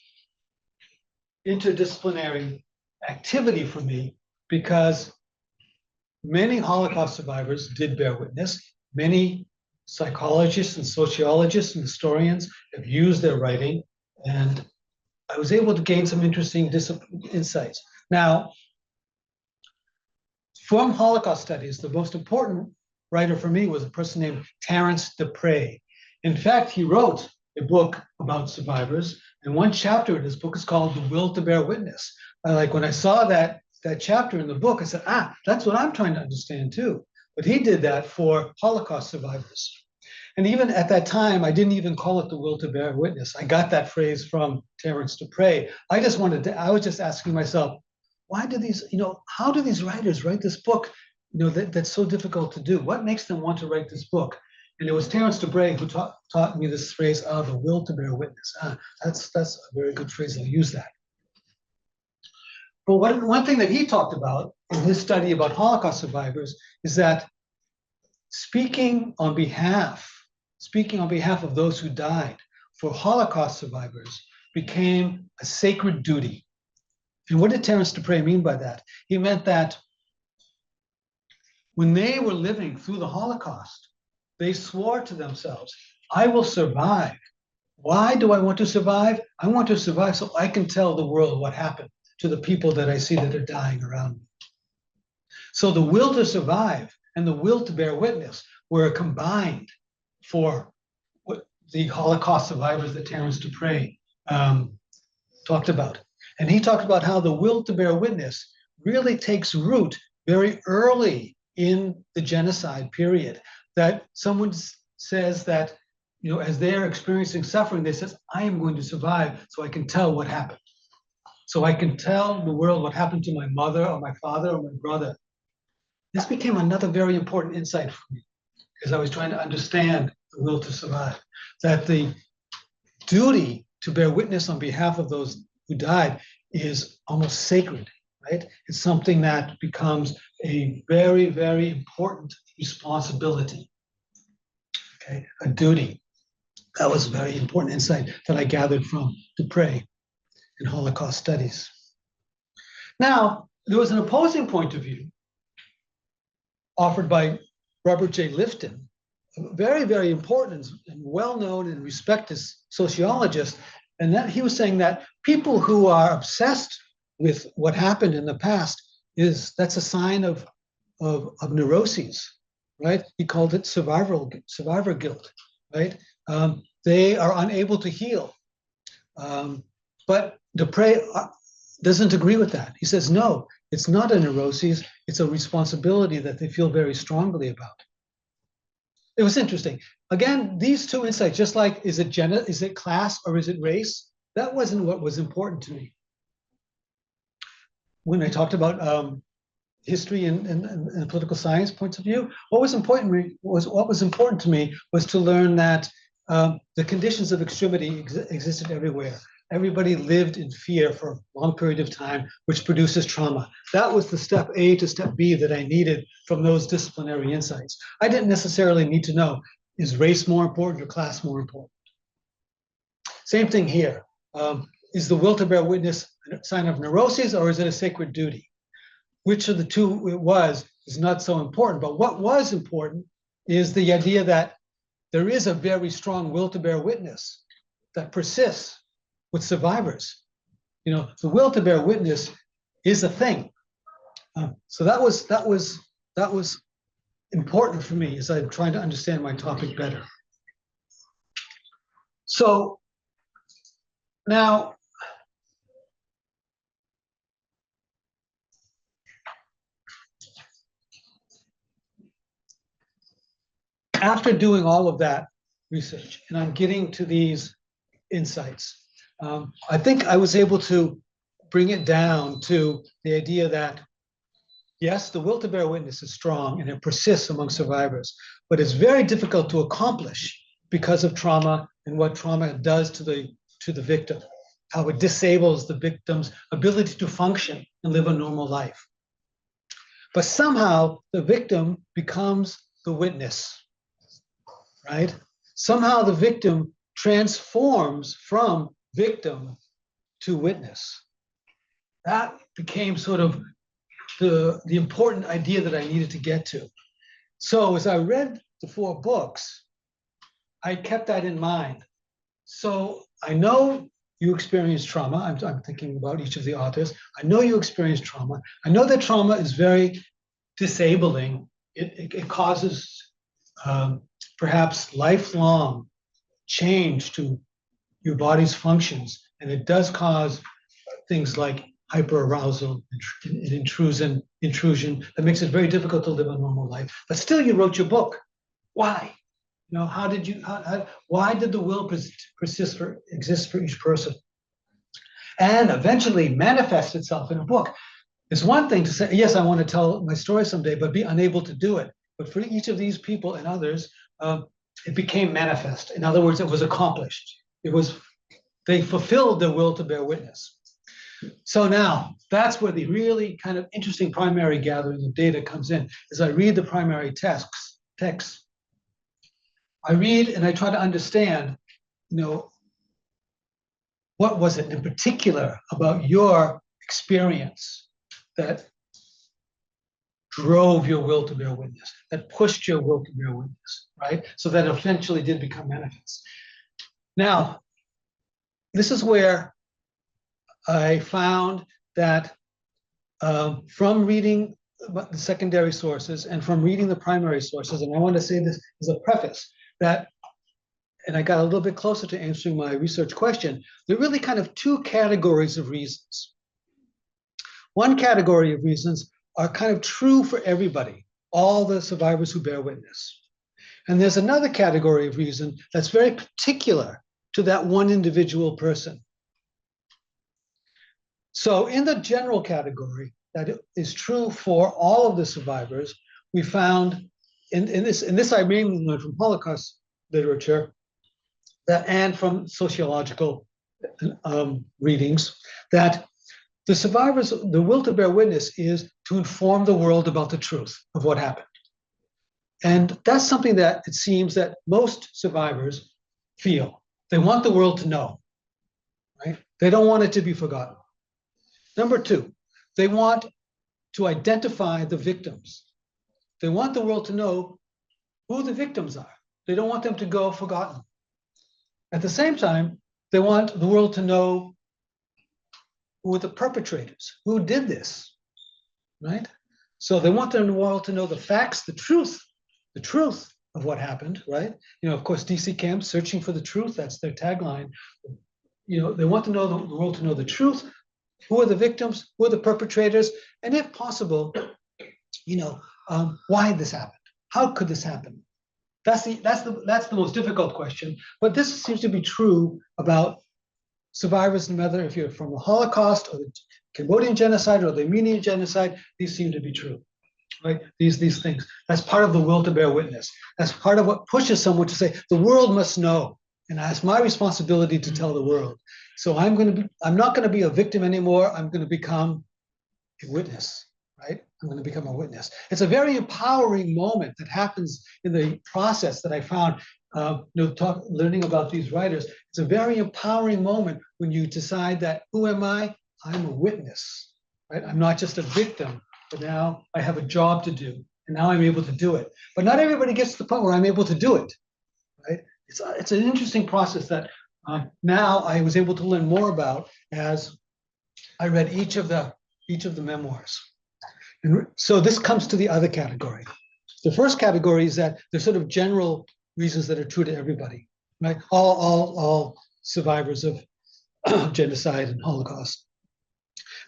interdisciplinary activity for me because many Holocaust survivors did bear witness. Many psychologists and sociologists and historians have used their writing, and I was able to gain some interesting insights. Now, from Holocaust studies, the most important writer for me was a person named Terence Dupre. In fact, he wrote a book about survivors, and one chapter in his book is called The Will to Bear Witness. Like when I saw that chapter in the book, I said, that's what I'm trying to understand too. But he did that for Holocaust survivors. And even at that time, I didn't even call it The Will to Bear Witness. I got that phrase from Terence Dupre. I was just asking myself, why do these, how do these writers write this book, that's so difficult to do? What makes them want to write this book? And it was Terence Dupre who taught me this phrase, the will to bear witness. That's a very good phrase. I'll use that. But one thing that he talked about in his study about Holocaust survivors is that speaking on behalf of those who died for Holocaust survivors became a sacred duty. And what did Terence Dupre mean by that? He meant that when they were living through the Holocaust, they swore to themselves, I will survive. Why do I want to survive? I want to survive so I can tell the world what happened to the people that I see that are dying around me. So the will to survive and the will to bear witness were combined for the Holocaust survivors that Terence Dupre talked about. And he talked about how the will to bear witness really takes root very early in the genocide period. That someone says that, as they're experiencing suffering, they says, I am going to survive so I can tell what happened. So I can tell the world what happened to my mother or my father or my brother. This became another very important insight for me because I was trying to understand the will to survive. That the duty to bear witness on behalf of those who died is almost sacred, right? It's something that becomes a very, very important responsibility, okay? A duty. That was a very important insight that I gathered from Dupre in Holocaust studies. Now, there was an opposing point of view offered by Robert J. Lifton, a very, very important and well-known and respected sociologist, and that he was saying that people who are obsessed with what happened in the past that's a sign of neuroses, right? He called it survivor guilt, right? They are unable to heal. But Dupre doesn't agree with that. He says, no, it's not a neuroses, it's a responsibility that they feel very strongly about. It was interesting. Again, these two insights, just like is it class or is it race? that wasn't what was important to me. When I talked about history and political science points of view, what was important to me was to learn that the conditions of extremity existed everywhere. Everybody lived in fear for a long period of time, which produces trauma. That was the step A to step B that I needed from those disciplinary insights. I didn't necessarily need to know, is race more important or class more important? Same thing here. Is the will to bear witness a sign of neuroses, or is it a sacred duty? Which of the two it was is not so important. But what was important is the idea that there is a very strong will to bear witness that persists with survivors. You know, the will to bear witness is a thing. So that was important for me as I'm trying to understand my topic better. So now, after doing all of that research, and I'm getting to these insights, I think I was able to bring it down to the idea that, yes, the will to bear witness is strong and it persists among survivors, but it's very difficult to accomplish because of trauma and what trauma does to the victim, how it disables the victim's ability to function and live a normal life. But somehow the victim becomes the witness, right? Somehow the victim transforms from victim to witness. That became sort of the important idea that I needed to get to. So as I read the 4 books, I kept that in mind. So I know you experienced trauma. I'm thinking about each of the authors. I know you experienced trauma. I know that trauma is very disabling. It causes perhaps lifelong change to your body's functions, and it does cause things like hyperarousal and intrusion that makes it very difficult to live a normal life. But still, you wrote your book. Why? You know, why did the will exist for each person, and eventually manifest itself in a book? It's one thing to say, yes, I want to tell my story someday, but be unable to do it. But for each of these people and others, it became manifest. In other words, it was accomplished. They fulfilled their will to bear witness. So now that's where the really kind of interesting primary gathering of data comes in. As I read the primary texts, I read and I try to understand, you know, what was it in particular about your experience that drove your will to bear witness, that pushed your will to bear witness, right? So that eventually did become manifest. Now, this is where I found that from reading the secondary sources and from reading the primary sources, and I want to say this as a preface, that, and I got a little bit closer to answering my research question, there are really kind of 2 categories of reasons. One category of reasons are kind of true for everybody, all the survivors who bear witness. And there's another category of reason that's very particular to that one individual person. So in the general category that is true for all of the survivors, we found, in this I mainly learned from Holocaust literature and from sociological readings, that the survivors, the will to bear witness is to inform the world about the truth of what happened. And that's something that it seems that most survivors feel. They want the world to know, right? They don't want it to be forgotten. Number 2, they want to identify the victims. They want the world to know who the victims are. They don't want them to go forgotten. At the same time, they want the world to know who are the perpetrators, who did this, right? So they want the world to know the facts, the truth of what happened, right? You know, of course, DC Camp, searching for the truth, that's their tagline. You know, they want to know the world to know the truth, who are the victims, who are the perpetrators, and if possible, you know, why this happened? How could this happen? That's the most difficult question, but this seems to be true about survivors, no matter if you're from the Holocaust or the Cambodian genocide or the Armenian genocide, these seem to be true, right? These things. That's part of the will to bear witness. That's part of what pushes someone to say, the world must know. And it's my responsibility to tell the world. So I'm not going to be a victim anymore. I'm going to become a witness, right? I'm going to become a witness. It's a very empowering moment that happens in the process that I found, learning about these writers. It's a very empowering moment when you decide that, who am I? I'm a witness, right? I'm not just a victim, but now I have a job to do, and now I'm able to do it. But not everybody gets to the point where I'm able to do it, right? It's an interesting process that now I was able to learn more about as I read each of the memoirs. And so this comes to the other category. The first category is that there's sort of general reasons that are true to everybody, right? All survivors of genocide and Holocaust.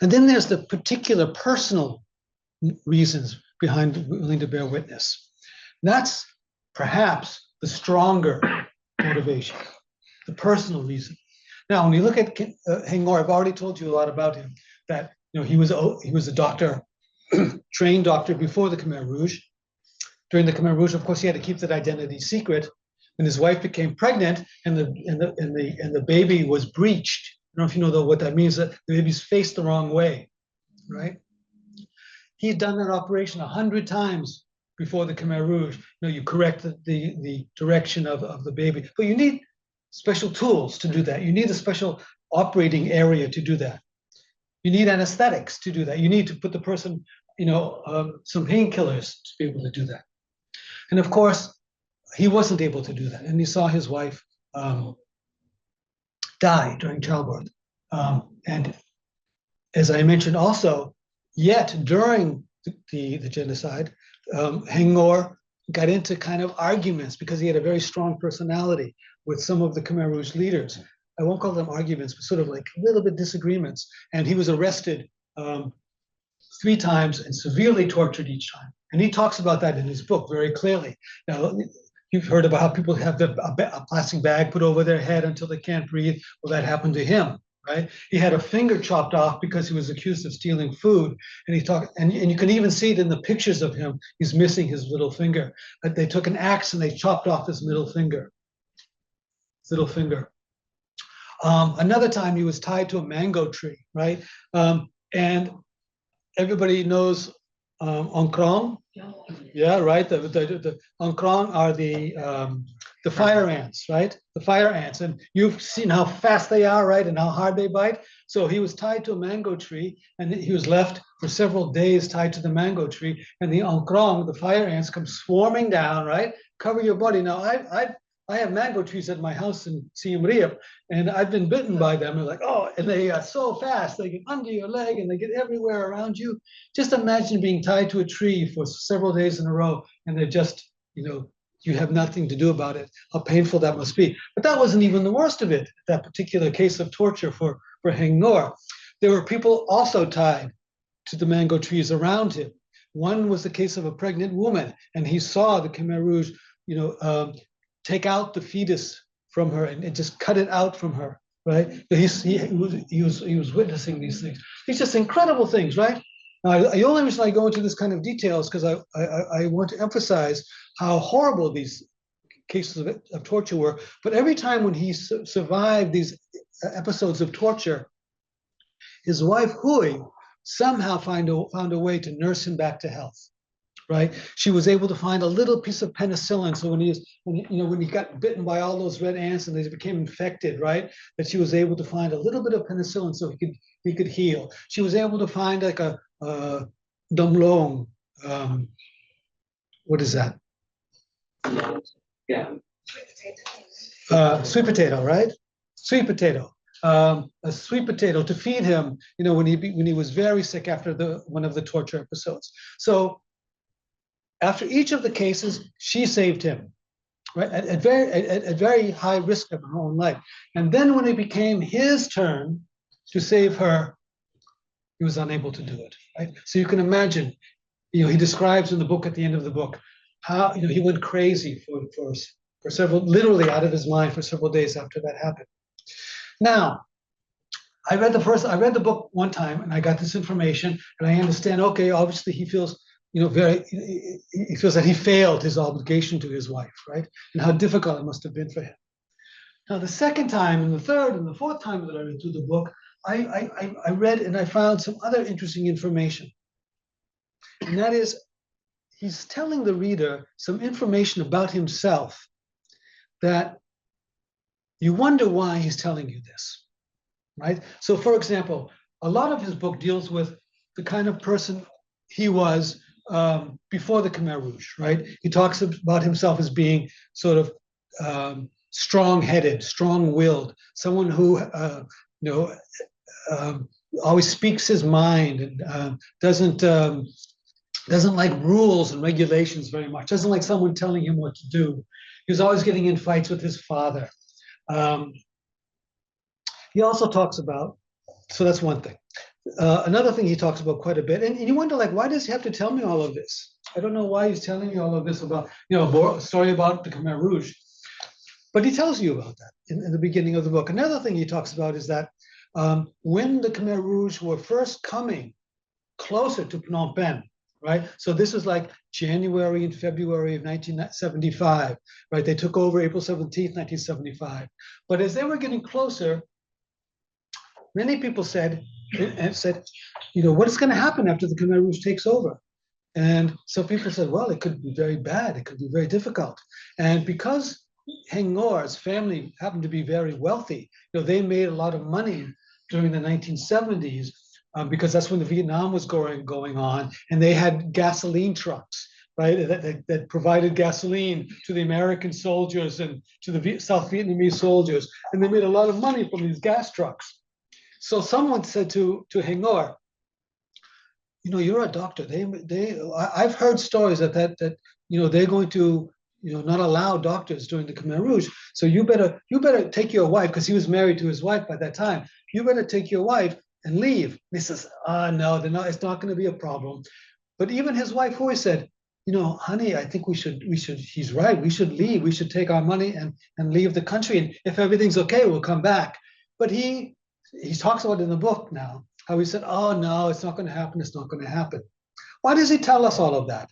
And then there's the particular personal reasons behind willing to bear witness. That's perhaps the stronger motivation, the personal reason. Now, when you look at 𝐸𝐻𝐿, I've already told you a lot about him. That he was a doctor, trained doctor before the Khmer Rouge. During the Khmer Rouge, of course, he had to keep that identity secret. When his wife became pregnant and the baby was breached, I don't know if you know what that means. That the baby's faced the wrong way, right? He had done that operation 100 times before the Khmer Rouge. You correct the direction of the baby, but you need special tools to do that. You need a special operating area to do that. You need anesthetics to do that. You need to put the person, some painkillers to be able to do that. And of course, he wasn't able to do that. And he saw his wife die during childbirth. And as I mentioned also, yet during the genocide, 𝐸𝐻𝐿 got into kind of arguments because he had a very strong personality with some of the Khmer Rouge leaders. I won't call them arguments, but sort of like a little bit disagreements. And he was arrested 3 times and severely tortured each time. And he talks about that in his book very clearly. Now, you've heard about how people have a plastic bag put over their head until they can't breathe. Well, that happened to him, right? He had a finger chopped off because he was accused of stealing food. And and you can even see it in the pictures of him. He's missing his little finger. But they took an axe and they chopped off his middle finger. Another time he was tied to a mango tree, right? And everybody knows 𝐸𝐻𝐿. Yeah, right. The 𝐸𝐻𝐿 are the fire ants, right? The fire ants, and you've seen how fast they are, right, and how hard they bite. So he was tied to a mango tree, and he was left for several days tied to the mango tree. And the 𝐸𝐻𝐿, the fire ants, come swarming down, right? Cover your body. Now, I have mango trees at my house in Siem Reap, and I've been bitten by them. And and they are so fast. They get under your leg and they get everywhere around you. Just imagine being tied to a tree for several days in a row, and they're just, you have nothing to do about it. How painful that must be. But that wasn't even the worst of it, that particular case of torture for 𝐸𝐻𝐿. There were people also tied to the mango trees around him. One was the case of a pregnant woman, and he saw the Khmer Rouge, take out the fetus from her and just cut it out from her, right? But he was witnessing these things. These just incredible things, right? Now, the only reason I go into this kind of detail is because I want to emphasize how horrible these cases of torture were. But every time when he survived these episodes of torture, his wife 𝐸𝐻𝐿 somehow found a way to nurse him back to health. Right? She was able to find a little piece of penicillin. So when he got bitten by all those red ants and they became infected, right? That she was able to find a little bit of penicillin so he could heal. She was able to find like a dom long. What is that? Yeah. Sweet potato, right? Sweet potato. A sweet potato to feed him. When he was very sick after one of the torture episodes. So after each of the cases, she saved him, right? At very high risk of her own life. And then when it became his turn to save her, he was unable to do it, right? So you can imagine, he describes in the book, at the end of the book, how he went crazy for several, literally out of his mind for several days after that happened. Now, I read the book one time, and I got this information, and I understand. Okay, obviously he feels, he feels that he failed his obligation to his wife, right? And how difficult it must have been for him. Now, the second time, and the third, and the fourth time that I read through the book, I read and I found some other interesting information, and that is, he's telling the reader some information about himself that you wonder why he's telling you this, right? So, for example, a lot of his book deals with the kind of person he was before the Khmer Rouge, right? He talks about himself as being sort of strong-headed, strong-willed, someone who always speaks his mind and doesn't like rules and regulations very much. Doesn't like someone telling him what to do. He was always getting in fights with his father. He also talks about, so that's one thing. Another thing he talks about quite a bit, and you wonder, like, why does he have to tell me all of this? I don't know why he's telling me all of this about, a story about the Khmer Rouge. But he tells you about that in the beginning of the book. Another thing he talks about is that when the Khmer Rouge were first coming closer to Phnom Penh, right? So this is like January and February of 1975, right? They took over April 17th, 1975. But as they were getting closer, many people said, what is going to happen after the Khmer Rouge takes over? And so people said, well, it could be very bad. It could be very difficult. And because 𝐸𝐻𝐿's family happened to be very wealthy, they made a lot of money during the 1970s because that's when the Vietnam was going on, and they had gasoline trucks, right, that provided gasoline to the American soldiers and to the South Vietnamese soldiers, and they made a lot of money from these gas trucks. So someone said to 𝐸𝐻𝐿, you're a doctor. I've heard stories that they're going to not allow doctors during the Khmer Rouge. So you better take your wife, because he was married to his wife by that time. You better take your wife and leave. And he says, no, it's not going to be a problem. But even his wife always said, honey, I think we should, he's right. We should leave. We should take our money and leave the country. And if everything's okay, we'll come back. But he talks about it in the book now, how he said, oh no, it's not going to happen. It's not going to happen. Why does he tell us all of that?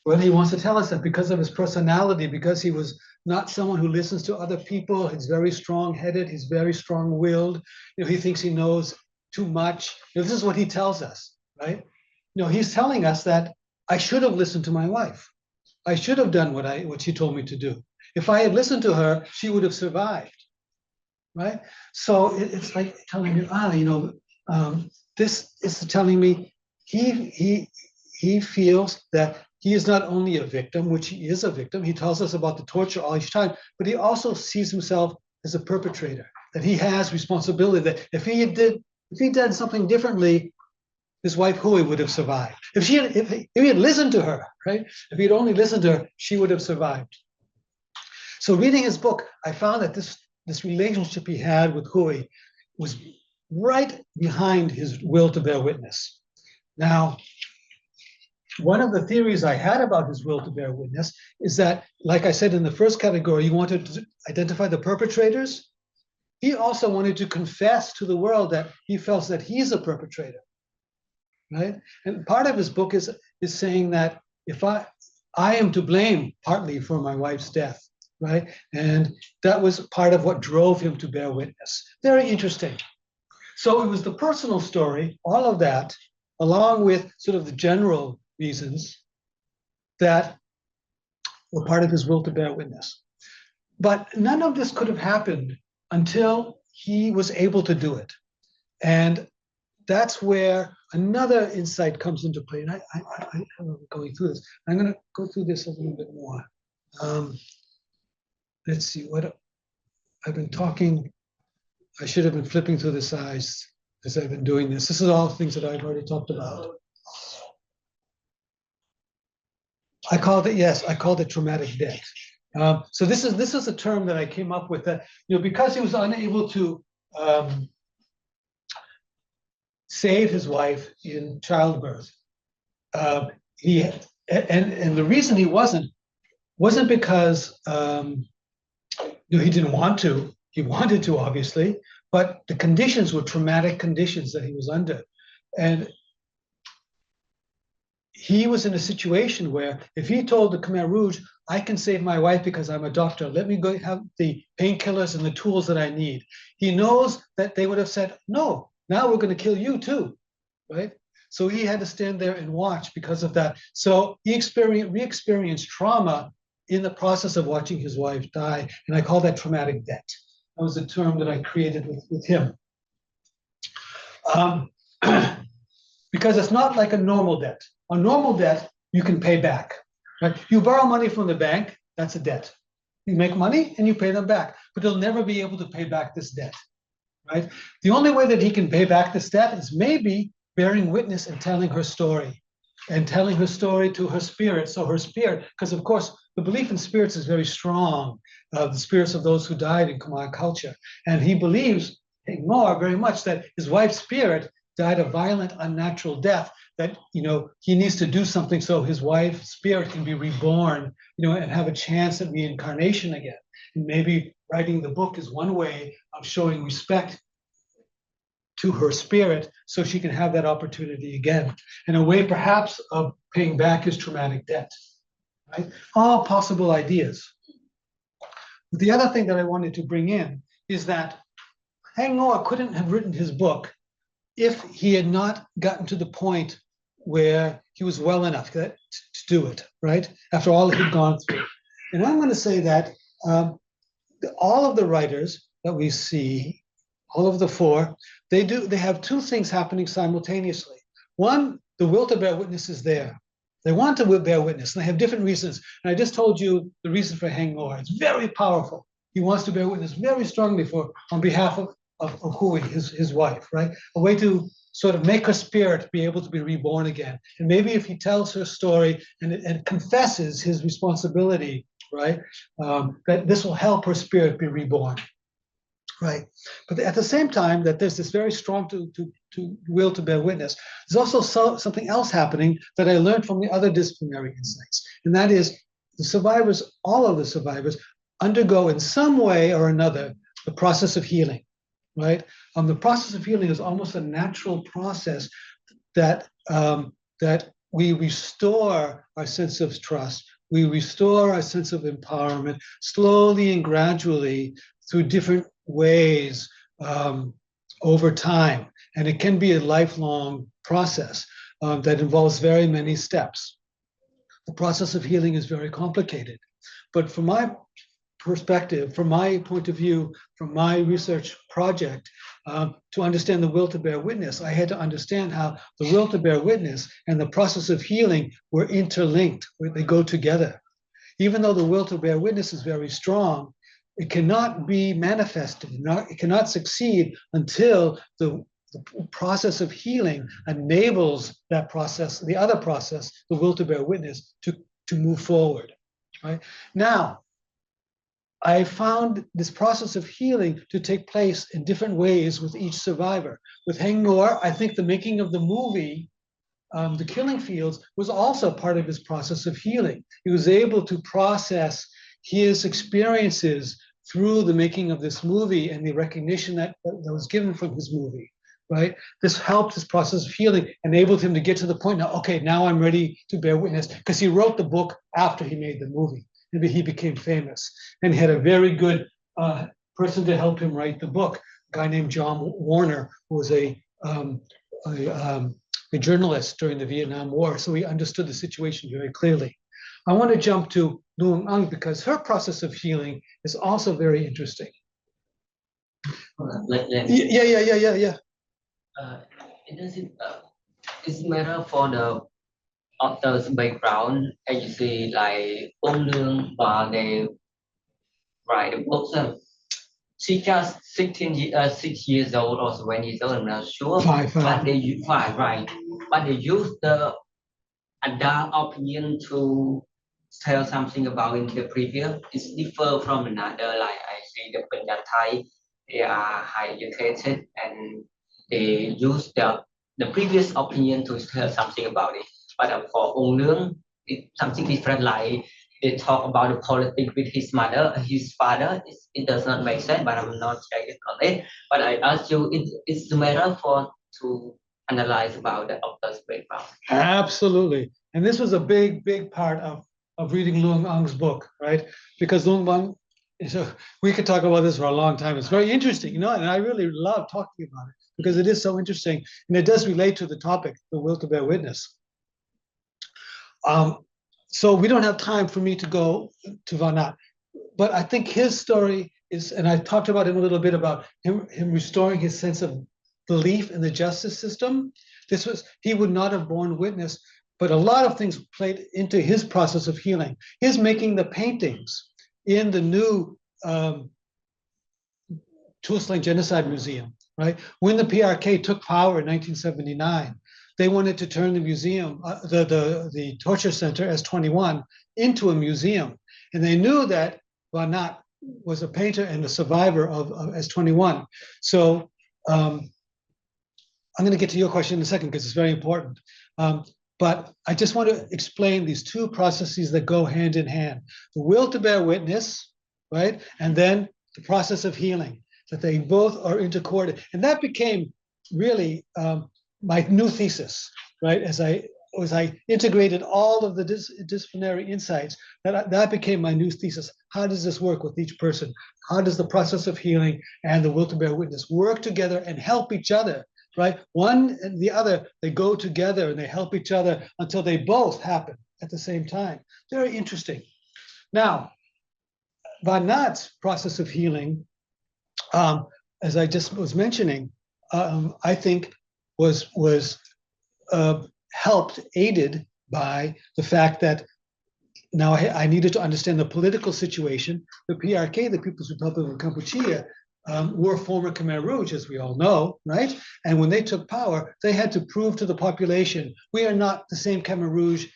Well, he wants to tell us that because of his personality, because he was not someone who listens to other people, he's very strong-headed, he's very strong-willed, he thinks he knows too much. This is what he tells us, right? He's telling us that I should have listened to my wife. I should have done what she told me to do. If I had listened to her, she would have survived, right? So it's like telling me, this is telling me he feels that he is not only a victim, which he is a victim. He tells us about the torture all each time, but he also sees himself as a perpetrator, that he has responsibility, that if he did something differently, his wife Hui would have survived. If he had listened to her, right? If he had only listened to her, she would have survived. So reading his book, I found that this relationship he had with Hui was right behind his will to bear witness. Now, one of the theories I had about his will to bear witness is that, like I said in the first category, he wanted to identify the perpetrators. He also wanted to confess to the world that he felt that he's a perpetrator, right? And part of his book is saying that if I am to blame partly for my wife's death, right? And that was part of what drove him to bear witness. Very interesting. So it was the personal story, all of that, along with sort of the general reasons that were part of his will to bear witness. But none of this could have happened until he was able to do it. And that's where another insight comes into play. And I'm going through this. I'm going to go through this a little bit more. Let's see what I've been talking. I should have been flipping through the slides as I've been doing this. This is all things that I've already talked about. I called it traumatic death. So this is a term that I came up with that, because he was unable to save his wife in childbirth. And the reason he wasn't because he didn't want to. He wanted to, obviously, but the conditions were traumatic conditions that he was under. And he was in a situation where if he told the Khmer Rouge, I can save my wife because I'm a doctor, let me go have the painkillers and the tools that I need, he knows that they would have said, no, now we're going to kill you too, right? So he had to stand there and watch because of that. So he re-experienced trauma in the process of watching his wife die. And I call that traumatic debt. That was a term that I created with him. Because it's not like a normal debt. A normal debt, you can pay back. Right? You borrow money from the bank, that's a debt. You make money and you pay them back, but they'll never be able to pay back this debt. Right? The only way that he can pay back this debt is maybe bearing witness and telling her story. And telling her story to her spirit. So her spirit, because of course, the belief in spirits is very strong, the spirits of those who died in Khmer culture. And he believes, more very much, that his wife's spirit died a violent, unnatural death, that, you know, he needs to do something so his wife's spirit can be reborn, you know, and have a chance at reincarnation again. And maybe writing the book is one way of showing respect to her spirit so she can have that opportunity again, in a way perhaps of paying back his traumatic debt, right? All possible ideas. But the other thing that I wanted to bring in is that 𝐻𝐻𝐿 couldn't have written his book if he had not gotten to the point where he was well enough to do it, right? After all that he'd gone through. And I'm going to say that all of the writers that we see, all of the four, they have two things happening simultaneously. One, the will to bear witness is there. They want to bear witness, and they have different reasons. And I just told you the reason for 𝐻𝐻𝐿. It's very powerful. He wants to bear witness very strongly on behalf of 𝐻𝐻𝐿, his wife, right? A way to sort of make her spirit be able to be reborn again. And maybe if he tells her story and confesses his responsibility, right, that this will help her spirit be reborn, right? But at the same time that there's this very strong will to bear witness, there's also something else happening that I learned from the other disciplinary insights. And that is the survivors, all of the survivors, undergo in some way or another the process of healing. Right? The process of healing is almost a natural process that we restore our sense of trust, we restore our sense of empowerment slowly and gradually through different ways over time. And it can be a lifelong process that involves very many steps. The process of healing is very complicated. But from my perspective, from my point of view, from my research project, to understand the will to bear witness, I had to understand how the will to bear witness and the process of healing were interlinked, where they go together. Even though the will to bear witness is very strong, it cannot be manifested, it cannot succeed until the process of healing enables that process, the other process, the will to bear witness, to move forward. Right? Now, I found this process of healing to take place in different ways with each survivor. With 𝐻𝐻𝐿, I think the making of the movie, The Killing Fields, was also part of his process of healing. He was able to process his experiences through the making of this movie and the recognition that was given from his movie, right? This helped his process of healing, enabled him to get to the point now, okay, now I'm ready to bear witness, because he wrote the book after he made the movie. And he became famous, and he had a very good person to help him write the book, a guy named John Warner, who was a journalist during the Vietnam War, so he understood the situation very clearly. I want to jump to 𝐿 𝐻𝐿 because her process of healing is also very interesting. Yeah. It's matter for the author's background, as you see, like 𝐿 𝐻𝐿, they write the books. She just 6 years old or 7 years old, I'm not sure. Five. But they right. But they use the adult opinion to tell something about in the previous. It's different from another. Like I see the Thai, they are high educated and they use the previous opinion to tell something about it. But for 𝐿 𝐻𝐿, it's something different. Like they talk about the politics with his mother and his father. It does not make sense, but I'm not checking on it. But I ask you, it's the matter for to analyze about the author's background. Absolutely. And this was a big, big part of reading Luong Ang's book, right? Because Luong Ang, so we could talk about this for a long time. It's very interesting, you know, and I really love talking about it because it is so interesting. And it does relate to the topic, the will to bear witness. So we don't have time for me to go to Vanat, but I think his story is, and I talked about him a little bit about him restoring his sense of belief in the justice system. He would not have borne witness, but a lot of things played into his process of healing. His making the paintings in the new 𝐀𝐻𝐿𝐵 Genocide Museum, right? When the PRK took power in 1979, they wanted to turn the museum, the torture center S21 into a museum. And they knew that Vanat was a painter and a survivor of S21. So I'm going to get to your question in a second because it's very important. But I just want to explain these two processes that go hand in hand. The will to bear witness, right? And then the process of healing, that they both are intercorded. And that became really my new thesis, right? As I integrated all of the disciplinary insights, that became my new thesis. How does this work with each person? How does the process of healing and the will to bear witness work together and help each other, right? One and the other, they go together and they help each other until they both happen at the same time. Very interesting. Now, Vanat's process of healing, as I just was mentioning, I think was helped, aided by the fact that now I needed to understand the political situation. The PRK, the People's Republic of Cambodia, were former Khmer Rouge, as we all know, right? And when they took power, they had to prove to the population, we are not the same Khmer Rouge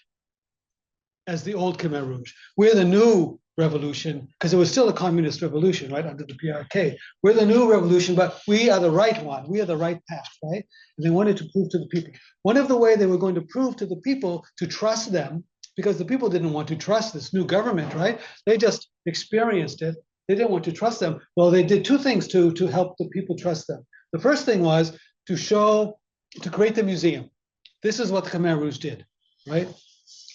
as the old Khmer Rouge. We're the new revolution, because it was still a communist revolution, right, under the PRK. We're the new revolution, but we are the right one. We are the right path, right? And they wanted to prove to the people. One of the ways they were going to prove to the people to trust them, because the people didn't want to trust this new government, right? They just experienced it. They didn't want to trust them. Well, they did two things to help the people trust them. The first thing was to create the museum. This is what the Khmer Rouge did, right?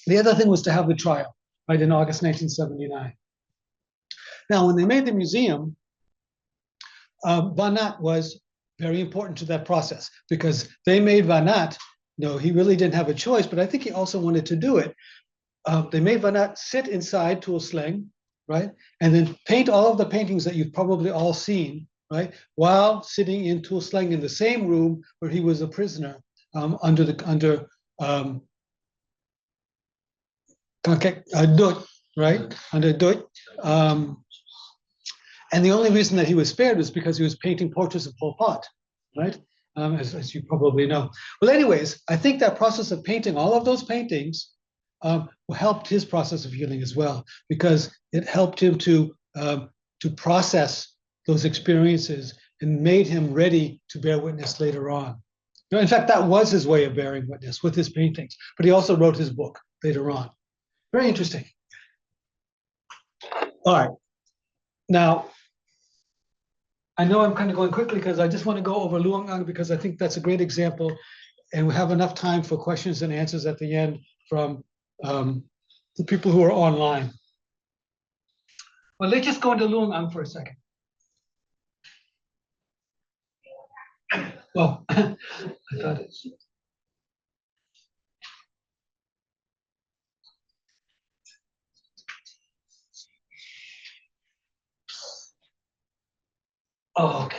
The other thing was to have the trial, right, in August 1979. Now, when they made the museum, Vanat was very important to that process because they made Vanat, no, he really didn't have a choice, but I think he also wanted to do it. They made Vanat sit inside 𝐻𝐿𝐵, right, and then paint all of the paintings that you've probably all seen, right, while sitting in 𝐻𝐿𝐵 in the same room where he was a prisoner under Dut, right, under Dut. And the only reason that he was spared was because he was painting portraits of Pol Pot, right, as you probably know. Well, anyways, I think that process of painting all of those paintings helped his process of healing as well, because it helped him to process those experiences and made him ready to bear witness later on. In fact, that was his way of bearing witness, with his paintings, but he also wrote his book later on. Very interesting. All right. Now, I know I'm kind of going quickly because I just want to go over Luong Ang because I think that's a great example, and we have enough time for questions and answers at the end from the people who are online. Well, let's just go into Luong Ang for a second. Oh, I thought it's... Oh, okay.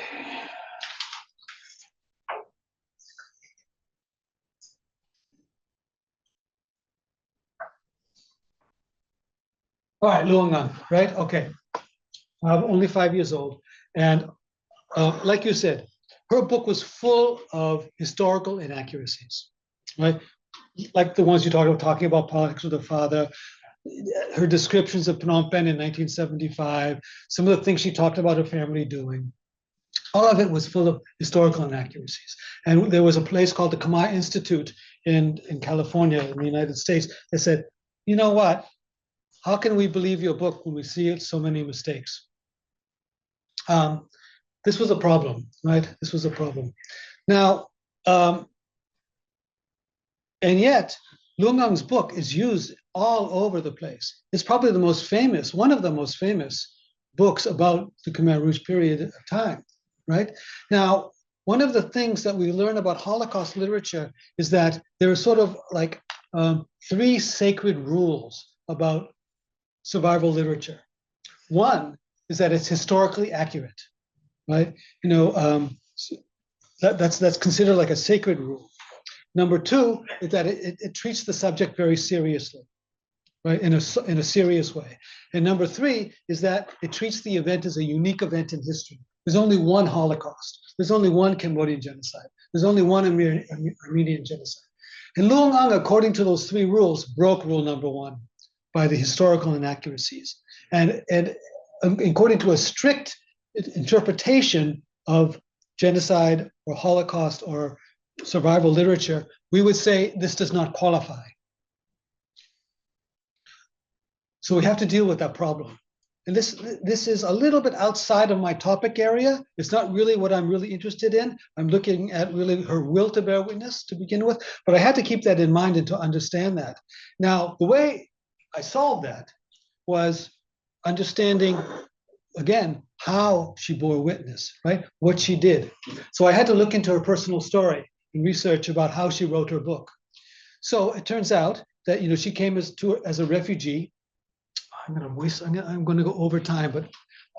All right, Luong Ang, right? Okay. I'm only 5 years old. And like you said, her book was full of historical inaccuracies, right? Like the ones you talking about politics with her father, her descriptions of Phnom Penh in 1975, some of the things she talked about her family doing. All of it was full of historical inaccuracies. And there was a place called the Khmer Institute in California, in the United States, that said, you know what? how can we believe your book when we see so many mistakes? This was a problem, right? This was a problem. Now, and yet, 𝐿ungang's book is used all over the place. It's probably the most famous, one of the most famous books about the Khmer Rouge period of time, right? Now, one of the things that we learn about Holocaust literature is that there are sort of like 3 sacred rules about survival literature. One is that it's historically accurate, right? You know, that's considered like a sacred rule. Number 2 is that it treats the subject very seriously, right? In a serious way. And number 3 is that it treats the event as a unique event in history. There's only one Holocaust. There's only one Cambodian genocide. There's only one Armenian genocide. And 𝐿ungang, according to those 3 rules, broke rule number 1 by the historical inaccuracies. And according to a strict interpretation of genocide or Holocaust or survival literature, we would say this does not qualify. So we have to deal with that problem. And this is a little bit outside of my topic area. It's not really what I'm really interested in. I'm looking at really her will to bear witness to begin with, but I had to keep that in mind and to understand that. Now, the way I solved that was understanding, again, how she bore witness, right? What she did. So I had to look into her personal story and research about how she wrote her book. So it turns out that, you know, she came as a refugee. I'm going to go over time, but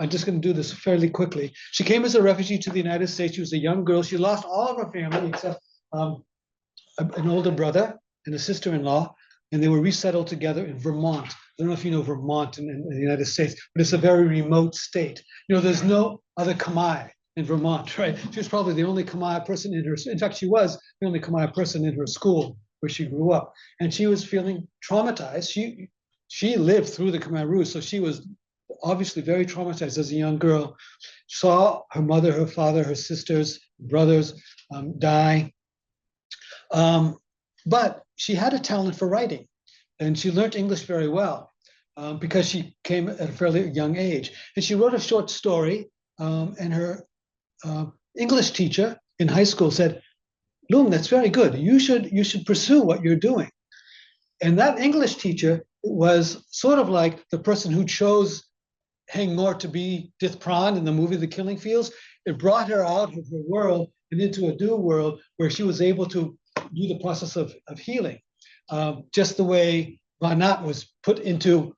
I'm just going to do this fairly quickly. She came as a refugee to the United States. She was a young girl. She lost all of her family except an older brother and a sister-in-law, and they were resettled together in Vermont. I don't know if you know Vermont in the United States, but it's a very remote state. You know, there's no other Khmer in Vermont, right? She was probably the only Khmer person in her, in fact, she was the only Khmer person in her school where she grew up. And she was feeling traumatized. She lived through the Khmer Rouge, so she was obviously very traumatized as a young girl. Saw her mother, her father, her sisters, brothers die. But she had a talent for writing, and she learned English very well because she came at a fairly young age. And she wrote a short story, and her English teacher in high school said, "Lung, that's very good. You should pursue what you're doing." And that English teacher was sort of like the person who chose 𝐻𝐸𝐿 to be Dith Pran in the movie The Killing Fields. It brought her out of her world and into a new world where she was able to do the process of healing, just the way Vanat was put into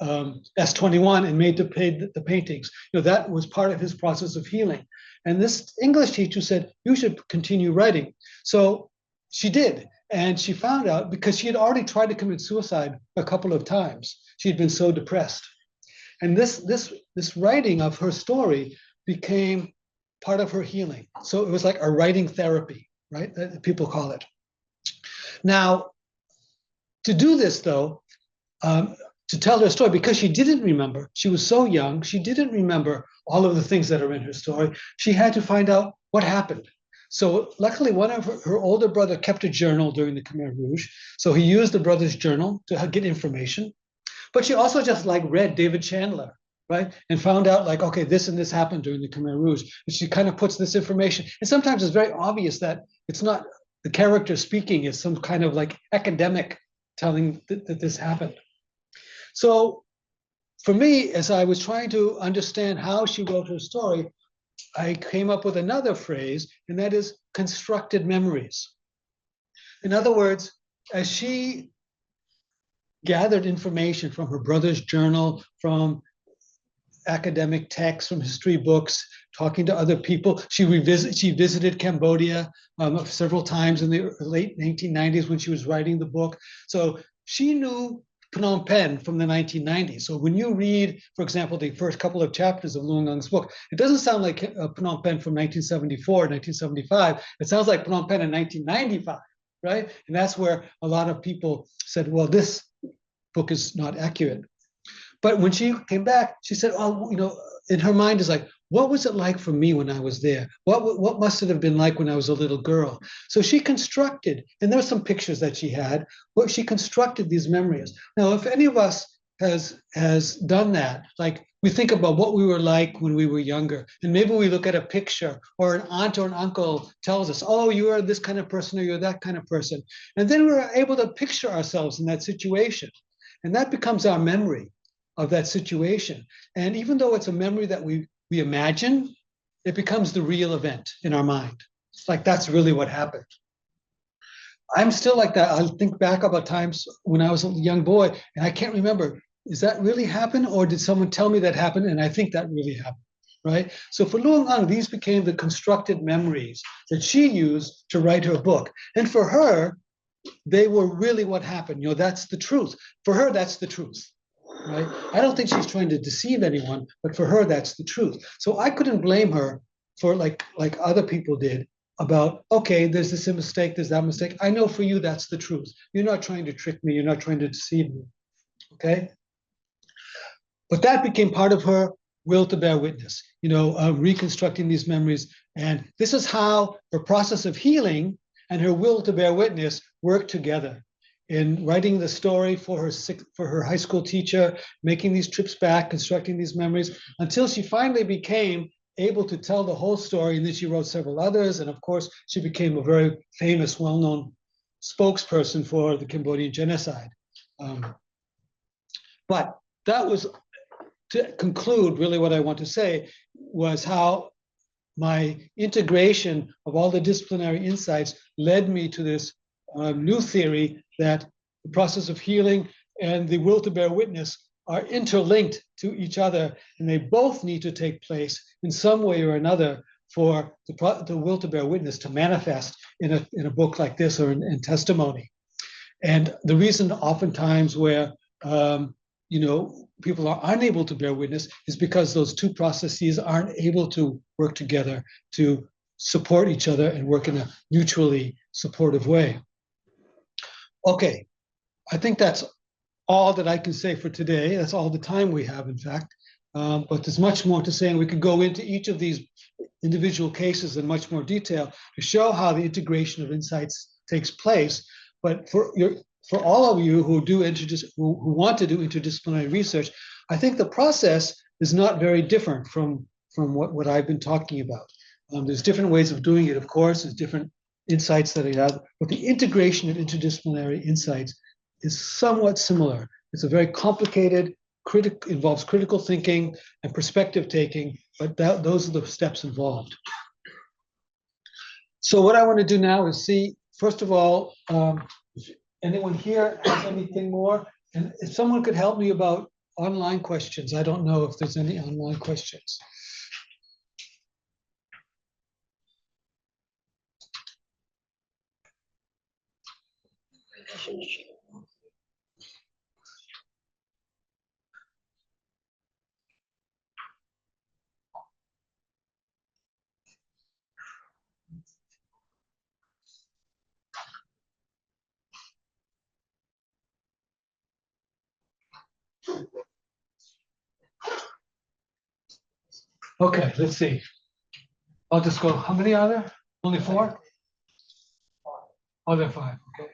S21 and made to paint the paintings. You know, that was part of his process of healing. And this English teacher said, "You should continue writing." So she did. And she found out, because she had already tried to commit suicide a couple of times. She had been so depressed. And this writing of her story became part of her healing. So it was like a writing therapy, right? That people call it. Now, to do this though, to tell her story, because she didn't remember, she was so young, she didn't remember all of the things that are in her story. She had to find out what happened. So luckily, one of her older brother kept a journal during the Khmer Rouge. So he used the brother's journal to get information. But she also just like read David Chandler, right? And found out like, okay, this and this happened during the Khmer Rouge. And she kind of puts this information. And sometimes it's very obvious that it's not the character speaking, it's some kind of like academic telling that this happened. So for me, as I was trying to understand how she wrote her story, I came up with another phrase, and that is constructed memories. In other words, as she gathered information from her brother's journal, from academic texts, from history books, talking to other people, she visited Cambodia several times in the late 1990s when she was writing the book. So she knew Phnom Penh from the 1990s. So when you read, for example, the first couple of chapters of 𝐿ungang's book, it doesn't sound like Phnom Penh from 1974, 1975. It sounds like Phnom Penh in 1995, right? And that's where a lot of people said, well, this book is not accurate. But when she came back, she said, oh, you know, in her mind is like, what was it like for me when I was there? What must it have been like when I was a little girl? So she constructed, and there were some pictures that she had, where she constructed these memories. Now, if any of us has done that. Like we think about what we were like when we were younger, and maybe we look at a picture, or an aunt or an uncle tells us, oh, you are this kind of person, or you're that kind of person. And then we're able to picture ourselves in that situation. And that becomes our memory of that situation. And even though it's a memory that we imagine, it becomes the real event in our mind. It's like, that's really what happened. I'm still like that. I think back about times when I was a young boy and I can't remember, is that really happen, or did someone tell me that happened and I think that really happened, right? So for Luong Ang, these became the constructed memories that she used to write her book. And for her, they were really what happened. You know, that's the truth. For her, that's the truth, right? I don't think she's trying to deceive anyone, but for her, that's the truth. So I couldn't blame her for like other people did about, okay, there's this mistake, there's that mistake. I know for you, that's the truth. You're not trying to trick me. You're not trying to deceive me, okay? But that became part of her will to bear witness, you know, reconstructing these memories. And this is how her process of healing and her will to bear witness work together in writing the story for her high school teacher, making these trips back, constructing these memories, until she finally became able to tell the whole story. And then she wrote several others. And of course, she became a very famous, well-known spokesperson for the Cambodian genocide. But that was, to conclude, really what I want to say was how my integration of all the disciplinary insights led me to this new theory that the process of healing and the will to bear witness are interlinked to each other, and they both need to take place in some way or another for the will to bear witness to manifest in a book like this, or in testimony. And the reason oftentimes where you know, people are unable to bear witness is because those two processes aren't able to work together to support each other and work in a mutually supportive way. Okay, I think that's all that I can say for today. That's all the time we have, in fact. But there's much more to say, and we could go into each of these individual cases in much more detail to show how the integration of insights takes place. But for all of you who want to do interdisciplinary research, I think the process is not very different from what I've been talking about. There's different ways of doing it, of course. There's different insights that I have, but the integration of interdisciplinary insights is somewhat similar. It's a very complicated, involves critical thinking and perspective taking, but those are the steps involved. So what I want to do now is see, first of all, if anyone here has anything more? And if someone could help me about online questions. I don't know if there's any online questions. Okay, let's see. I'll just go. How many are there? Only 4? Oh, there are 5. Okay.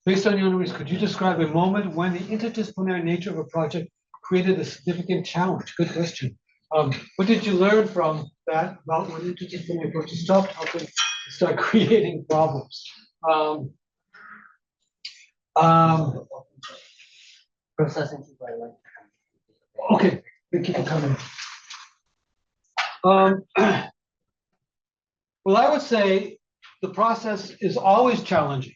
Based on your knowledge, could you describe a moment when the interdisciplinary nature of a project created a significant challenge? Good question. What did you learn from that about when interdisciplinary approaches stopped helping to start creating problems? Okay, thank you for coming. Well, I would say the process is always challenging.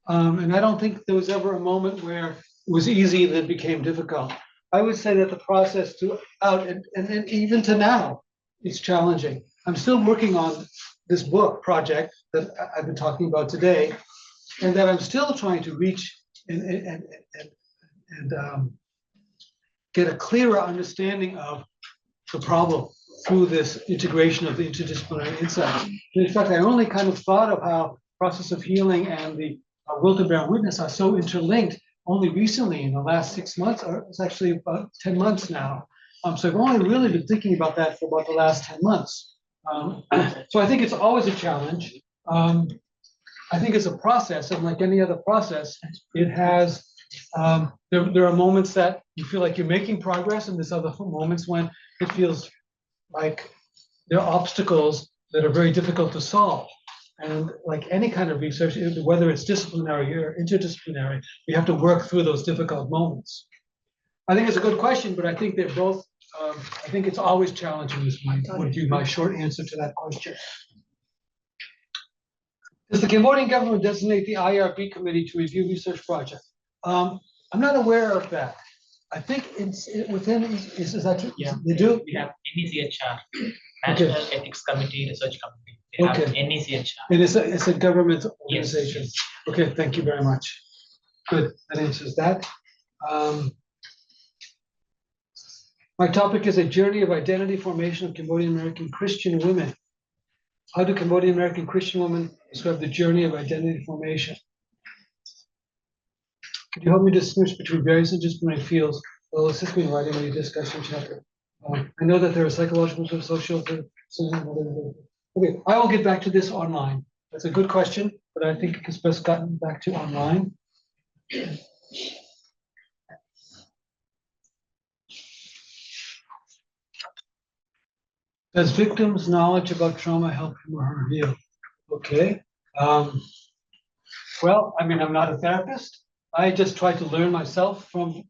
And I don't think there was ever a moment where it was easy that became difficult. I would say that the process throughout, and then even to now, is challenging. I'm still working on this book project that I've been talking about today, and that I'm still trying to reach and get a clearer understanding of the problem through this integration of the interdisciplinary insights. And in fact, I only kind of thought of how process of healing and the will to bear witness are so interlinked only recently in the last 6 months, or it's actually about 10 months now. So I've only really been thinking about that for about the last 10 months. So I think it's always a challenge. I think it's a process, and like any other process, it has, there are moments that you feel like you're making progress, and there's other moments when it feels like there are obstacles that are very difficult to solve. And like any kind of research, whether it's disciplinary or interdisciplinary, we have to work through those difficult moments. I think it's a good question, but I think they're both, I think it's always challenging, would be my short answer to that question. Does the Cambodian government designate the IRB committee to review research projects? I'm not aware of that. I think it's within, is that true? Yeah, they do? We have NECHR, National Ethics Committee, Research Committee. They have NECHR. And it's a government organization. Yes. Okay, thank you very much. Good, that answers that. My topic is a journey of identity formation of Cambodian American Christian women. How do Cambodian American Christian women describe the journey of identity formation? Could you help me distinguish between various interdisciplinary fields? Well, assist me in writing a discussion chapter. I know that there are psychological, social. Okay, I will get back to this online. That's a good question, but I think it's best gotten back to online. Does victims' knowledge about trauma help him or her heal? Okay. Well, I mean, I'm not a therapist. I just try to learn myself from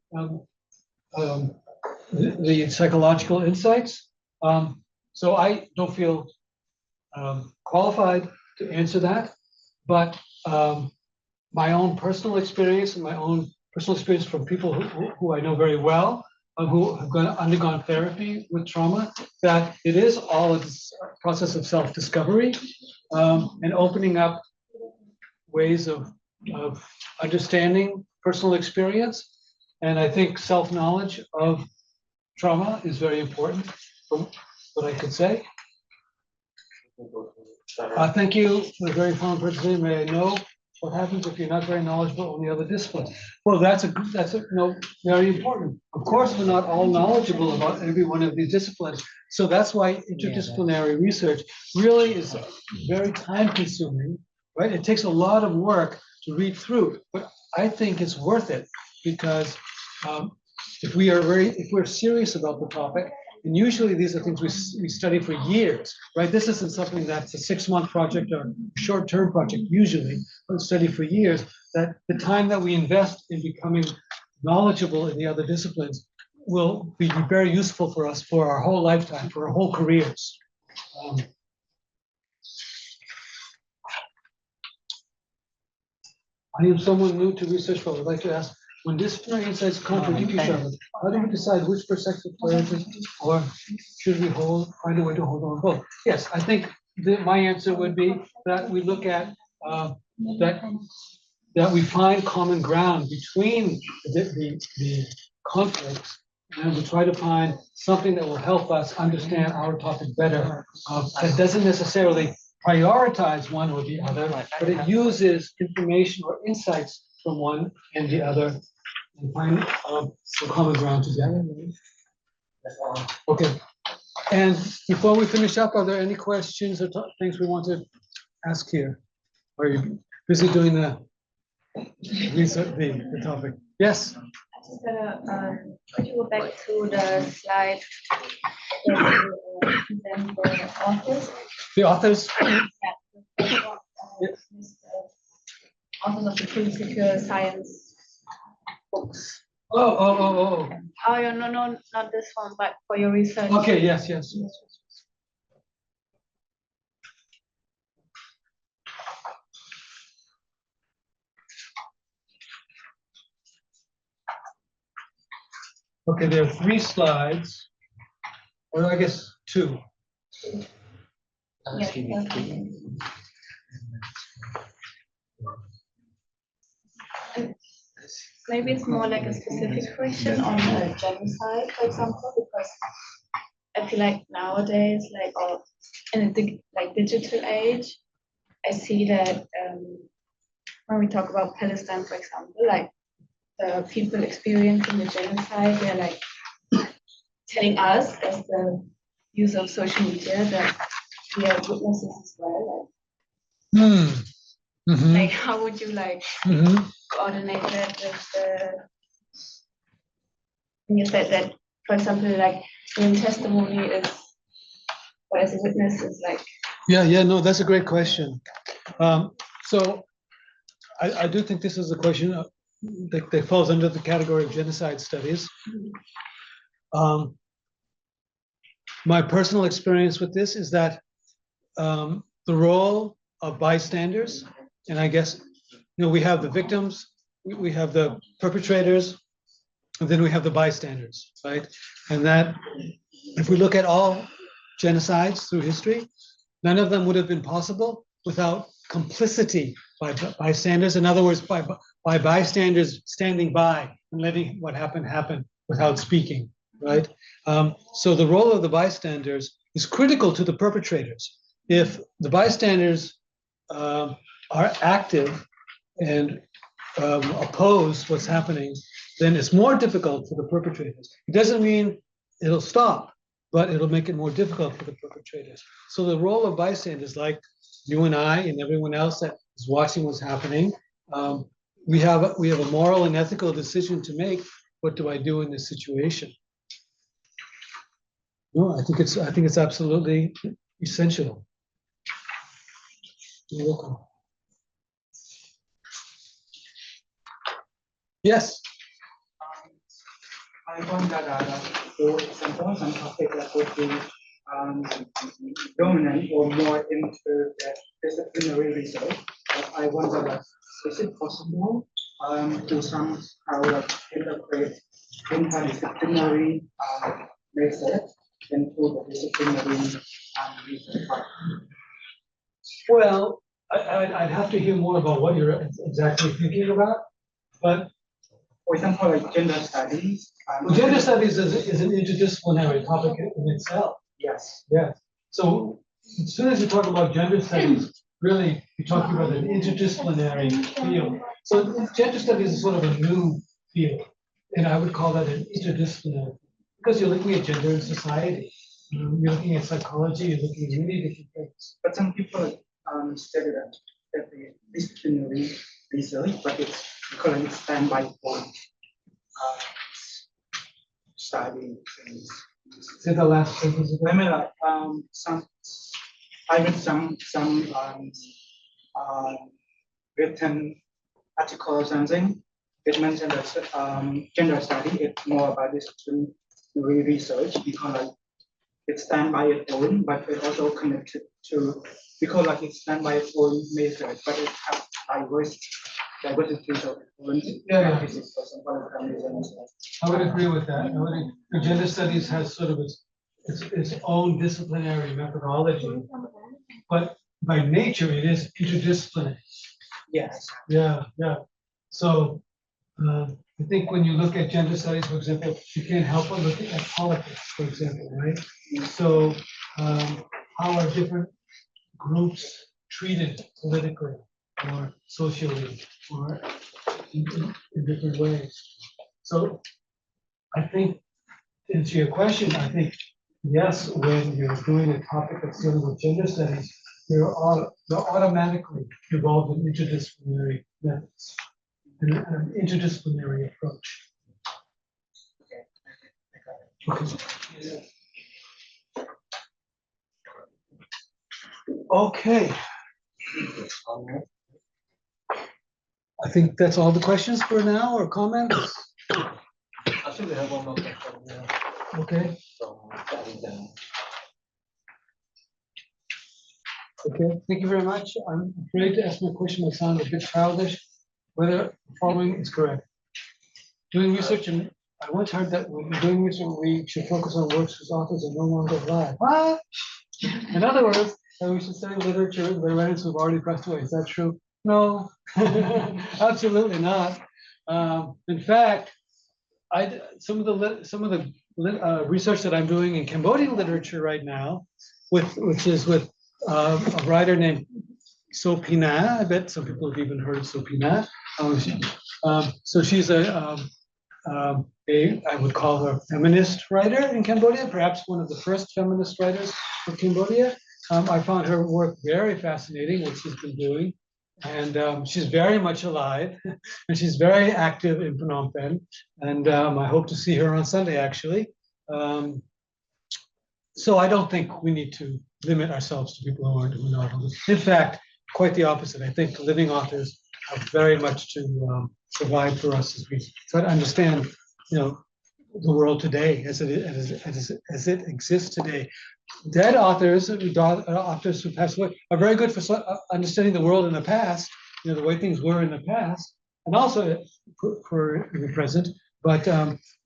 the psychological insights. So I don't feel qualified to answer that, but my own personal experience and my own personal experience from people who I know very well, who have undergone therapy with trauma, that it is all a process of self-discovery and opening up ways of understanding personal experience. And I think self-knowledge of trauma is very important, from what I could say. Thank you for the very fine presentation. May I know what happens if you're not very knowledgeable on the other disciplines? Well, that's very important. Of course, we're not all knowledgeable about every one of these disciplines. So that's why interdisciplinary research really is very time-consuming, right? It takes a lot of work to read through, but I think it's worth it because if we're serious about the topic, and usually these are things we study for years, right? This isn't something that's a 6-month project or short-term project, usually, but study for years, that the time that we invest in becoming knowledgeable in the other disciplines will be very useful for us for our whole lifetime, for our whole careers. I am someone new to research, but I would like to ask, when disciplinary insights contradict each other, how do we decide which perspective priorities, or should we find a way to hold on both? Yes, I think my answer would be that we look at that we find common ground between the conflicts, and we try to find something that will help us understand our topic better. It doesn't necessarily prioritize one or the other, but it uses information or insights from one and the other and find some common ground together. Okay. And before we finish up, are there any questions or things we want to ask here? Or are you busy doing the research, the topic? Yes. I just could you go back to the slide that you present the authors? The authors? Yeah. Authors of the political science books. Oh. Oh, yeah, no, not this one, but for your research. Okay, yes. Okay, there are 3 slides, or I guess 2. Yeah, okay. Maybe it's more like a specific question on genocide, for example, because I feel like nowadays, like in the digital age, I see that when we talk about Palestine, for example, like the people experiencing the genocide, they're like telling us as the user of social media that we are witnesses as well. Mhm. Like, how would you like Mhm. coordinate that with the? You said that, for example, like when testimony is, or as a witness is like. Yeah, no, that's a great question. So I do think this is a question that falls under the category of genocide studies. My personal experience with this is that the role of bystanders, and I guess, we have the victims, we have the perpetrators, and then we have the bystanders, right? And that if we look at all genocides through history, none of them would have been possible without complicity by bystanders. In other words, by bystanders standing by and letting what happened happen without speaking, right? So the role of the bystanders is critical to the perpetrators. If the bystanders are active and oppose what's happening, then it's more difficult for the perpetrators. It doesn't mean it'll stop, but it'll make it more difficult for the perpetrators. So the role of bystanders, like you and I and everyone else that is watching what's happening, we have a moral and ethical decision to make. What do I do in this situation? No, I think it's absolutely essential. You're welcome. Yes. I found that, for example, some topics that would be dominant or more into the disciplinary research. But I wonder, is it possible to somehow integrate interdisciplinary methods into the disciplinary research? Well, I'd have to hear more about what you're exactly thinking about, but for example, like gender studies. Well, gender studies is an interdisciplinary topic in itself. Yes. Yes. So as soon as you talk about gender studies, really you're talking about an interdisciplinary field. So gender studies is sort of a new field, and I would call that an interdisciplinary because you're looking at gender in society. You're looking at psychology. You're looking at many different things. But some people stated that the disciplinary research, but it's currently standby for studying things. Say the last sentence again. I mean, like I read some written article or something. It mentioned that gender study is more about disciplinary research because like it stands by its own, but it also connected to because like it stands by its own method, but it has diversity of practices for some other reasons. I would agree with that. Gender studies has sort of its own disciplinary methodology, but by nature it is interdisciplinary. Yes. Yeah. So I think when you look at gender studies, for example, you can't help but look at politics, for example, right? So how are different groups treated politically or socially or in different ways? So I think, to answer your question, I think, yes, when you're doing a topic that's dealing with gender studies, you're automatically involved in interdisciplinary methods, an interdisciplinary approach. Okay. I think that's all the questions for now, or comments? Actually, we have one more question here Okay. from Cambodian. Okay, thank you very much. I'm afraid to ask my question will sound a bit childish, whether the following is correct. Doing research, and I once heard that when we're doing research, we should focus on works whose authors are no longer alive. What? In other words, that we should study literature by writers who've already passed away. Is that true? No, absolutely not. In fact, some of the research that I'm doing in Cambodian literature right now, which is with a writer named 𝐸𝐸𝐿 𝐸𝐸𝐿. I bet some people have even heard of 𝐸𝐸𝐸𝐿 𝐸𝐸𝐿. So she's I would call her a feminist writer in Cambodia, perhaps one of the first feminist writers of Cambodia. I found her work very fascinating, what she's been doing. and she's very much alive, and she's very active in Phnom Penh, and I hope to see her on Sunday, actually. So I don't think we need to limit ourselves to people who are doing authors. In fact, quite the opposite. I think living authors have very much to provide for us as we try to understand, the world today as it exists today. Dead authors, authors who passed away, are very good for understanding the world in the past, the way things were in the past, and also for in the present. But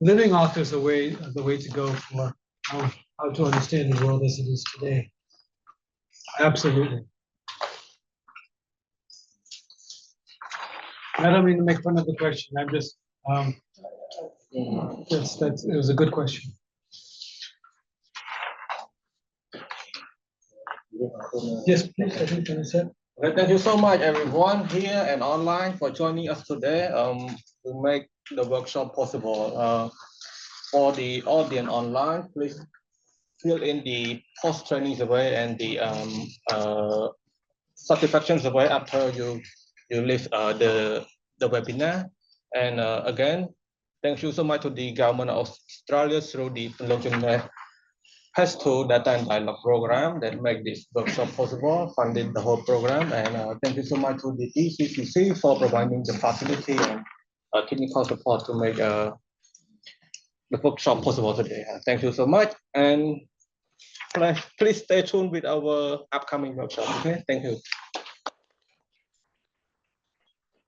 living authors are the way to go for how to understand the world as it is today. Absolutely. I don't mean to make fun of the question. I'm just, it was a good question. Yes, please. I think that's it. Okay, thank you so much, everyone here and online, for joining us today to make the workshop possible. For the audience online, please fill in the post-training survey and the satisfaction survey after you leave the webinar. And again, thank you so much to the government of Australia through the Pass-Through Data and Dialogue program that make this workshop possible, funded the whole program. And thank you so much to the DCCC for providing the facility and technical support to make the workshop possible today. Thank you so much. And please stay tuned with our upcoming workshop. Okay, thank you.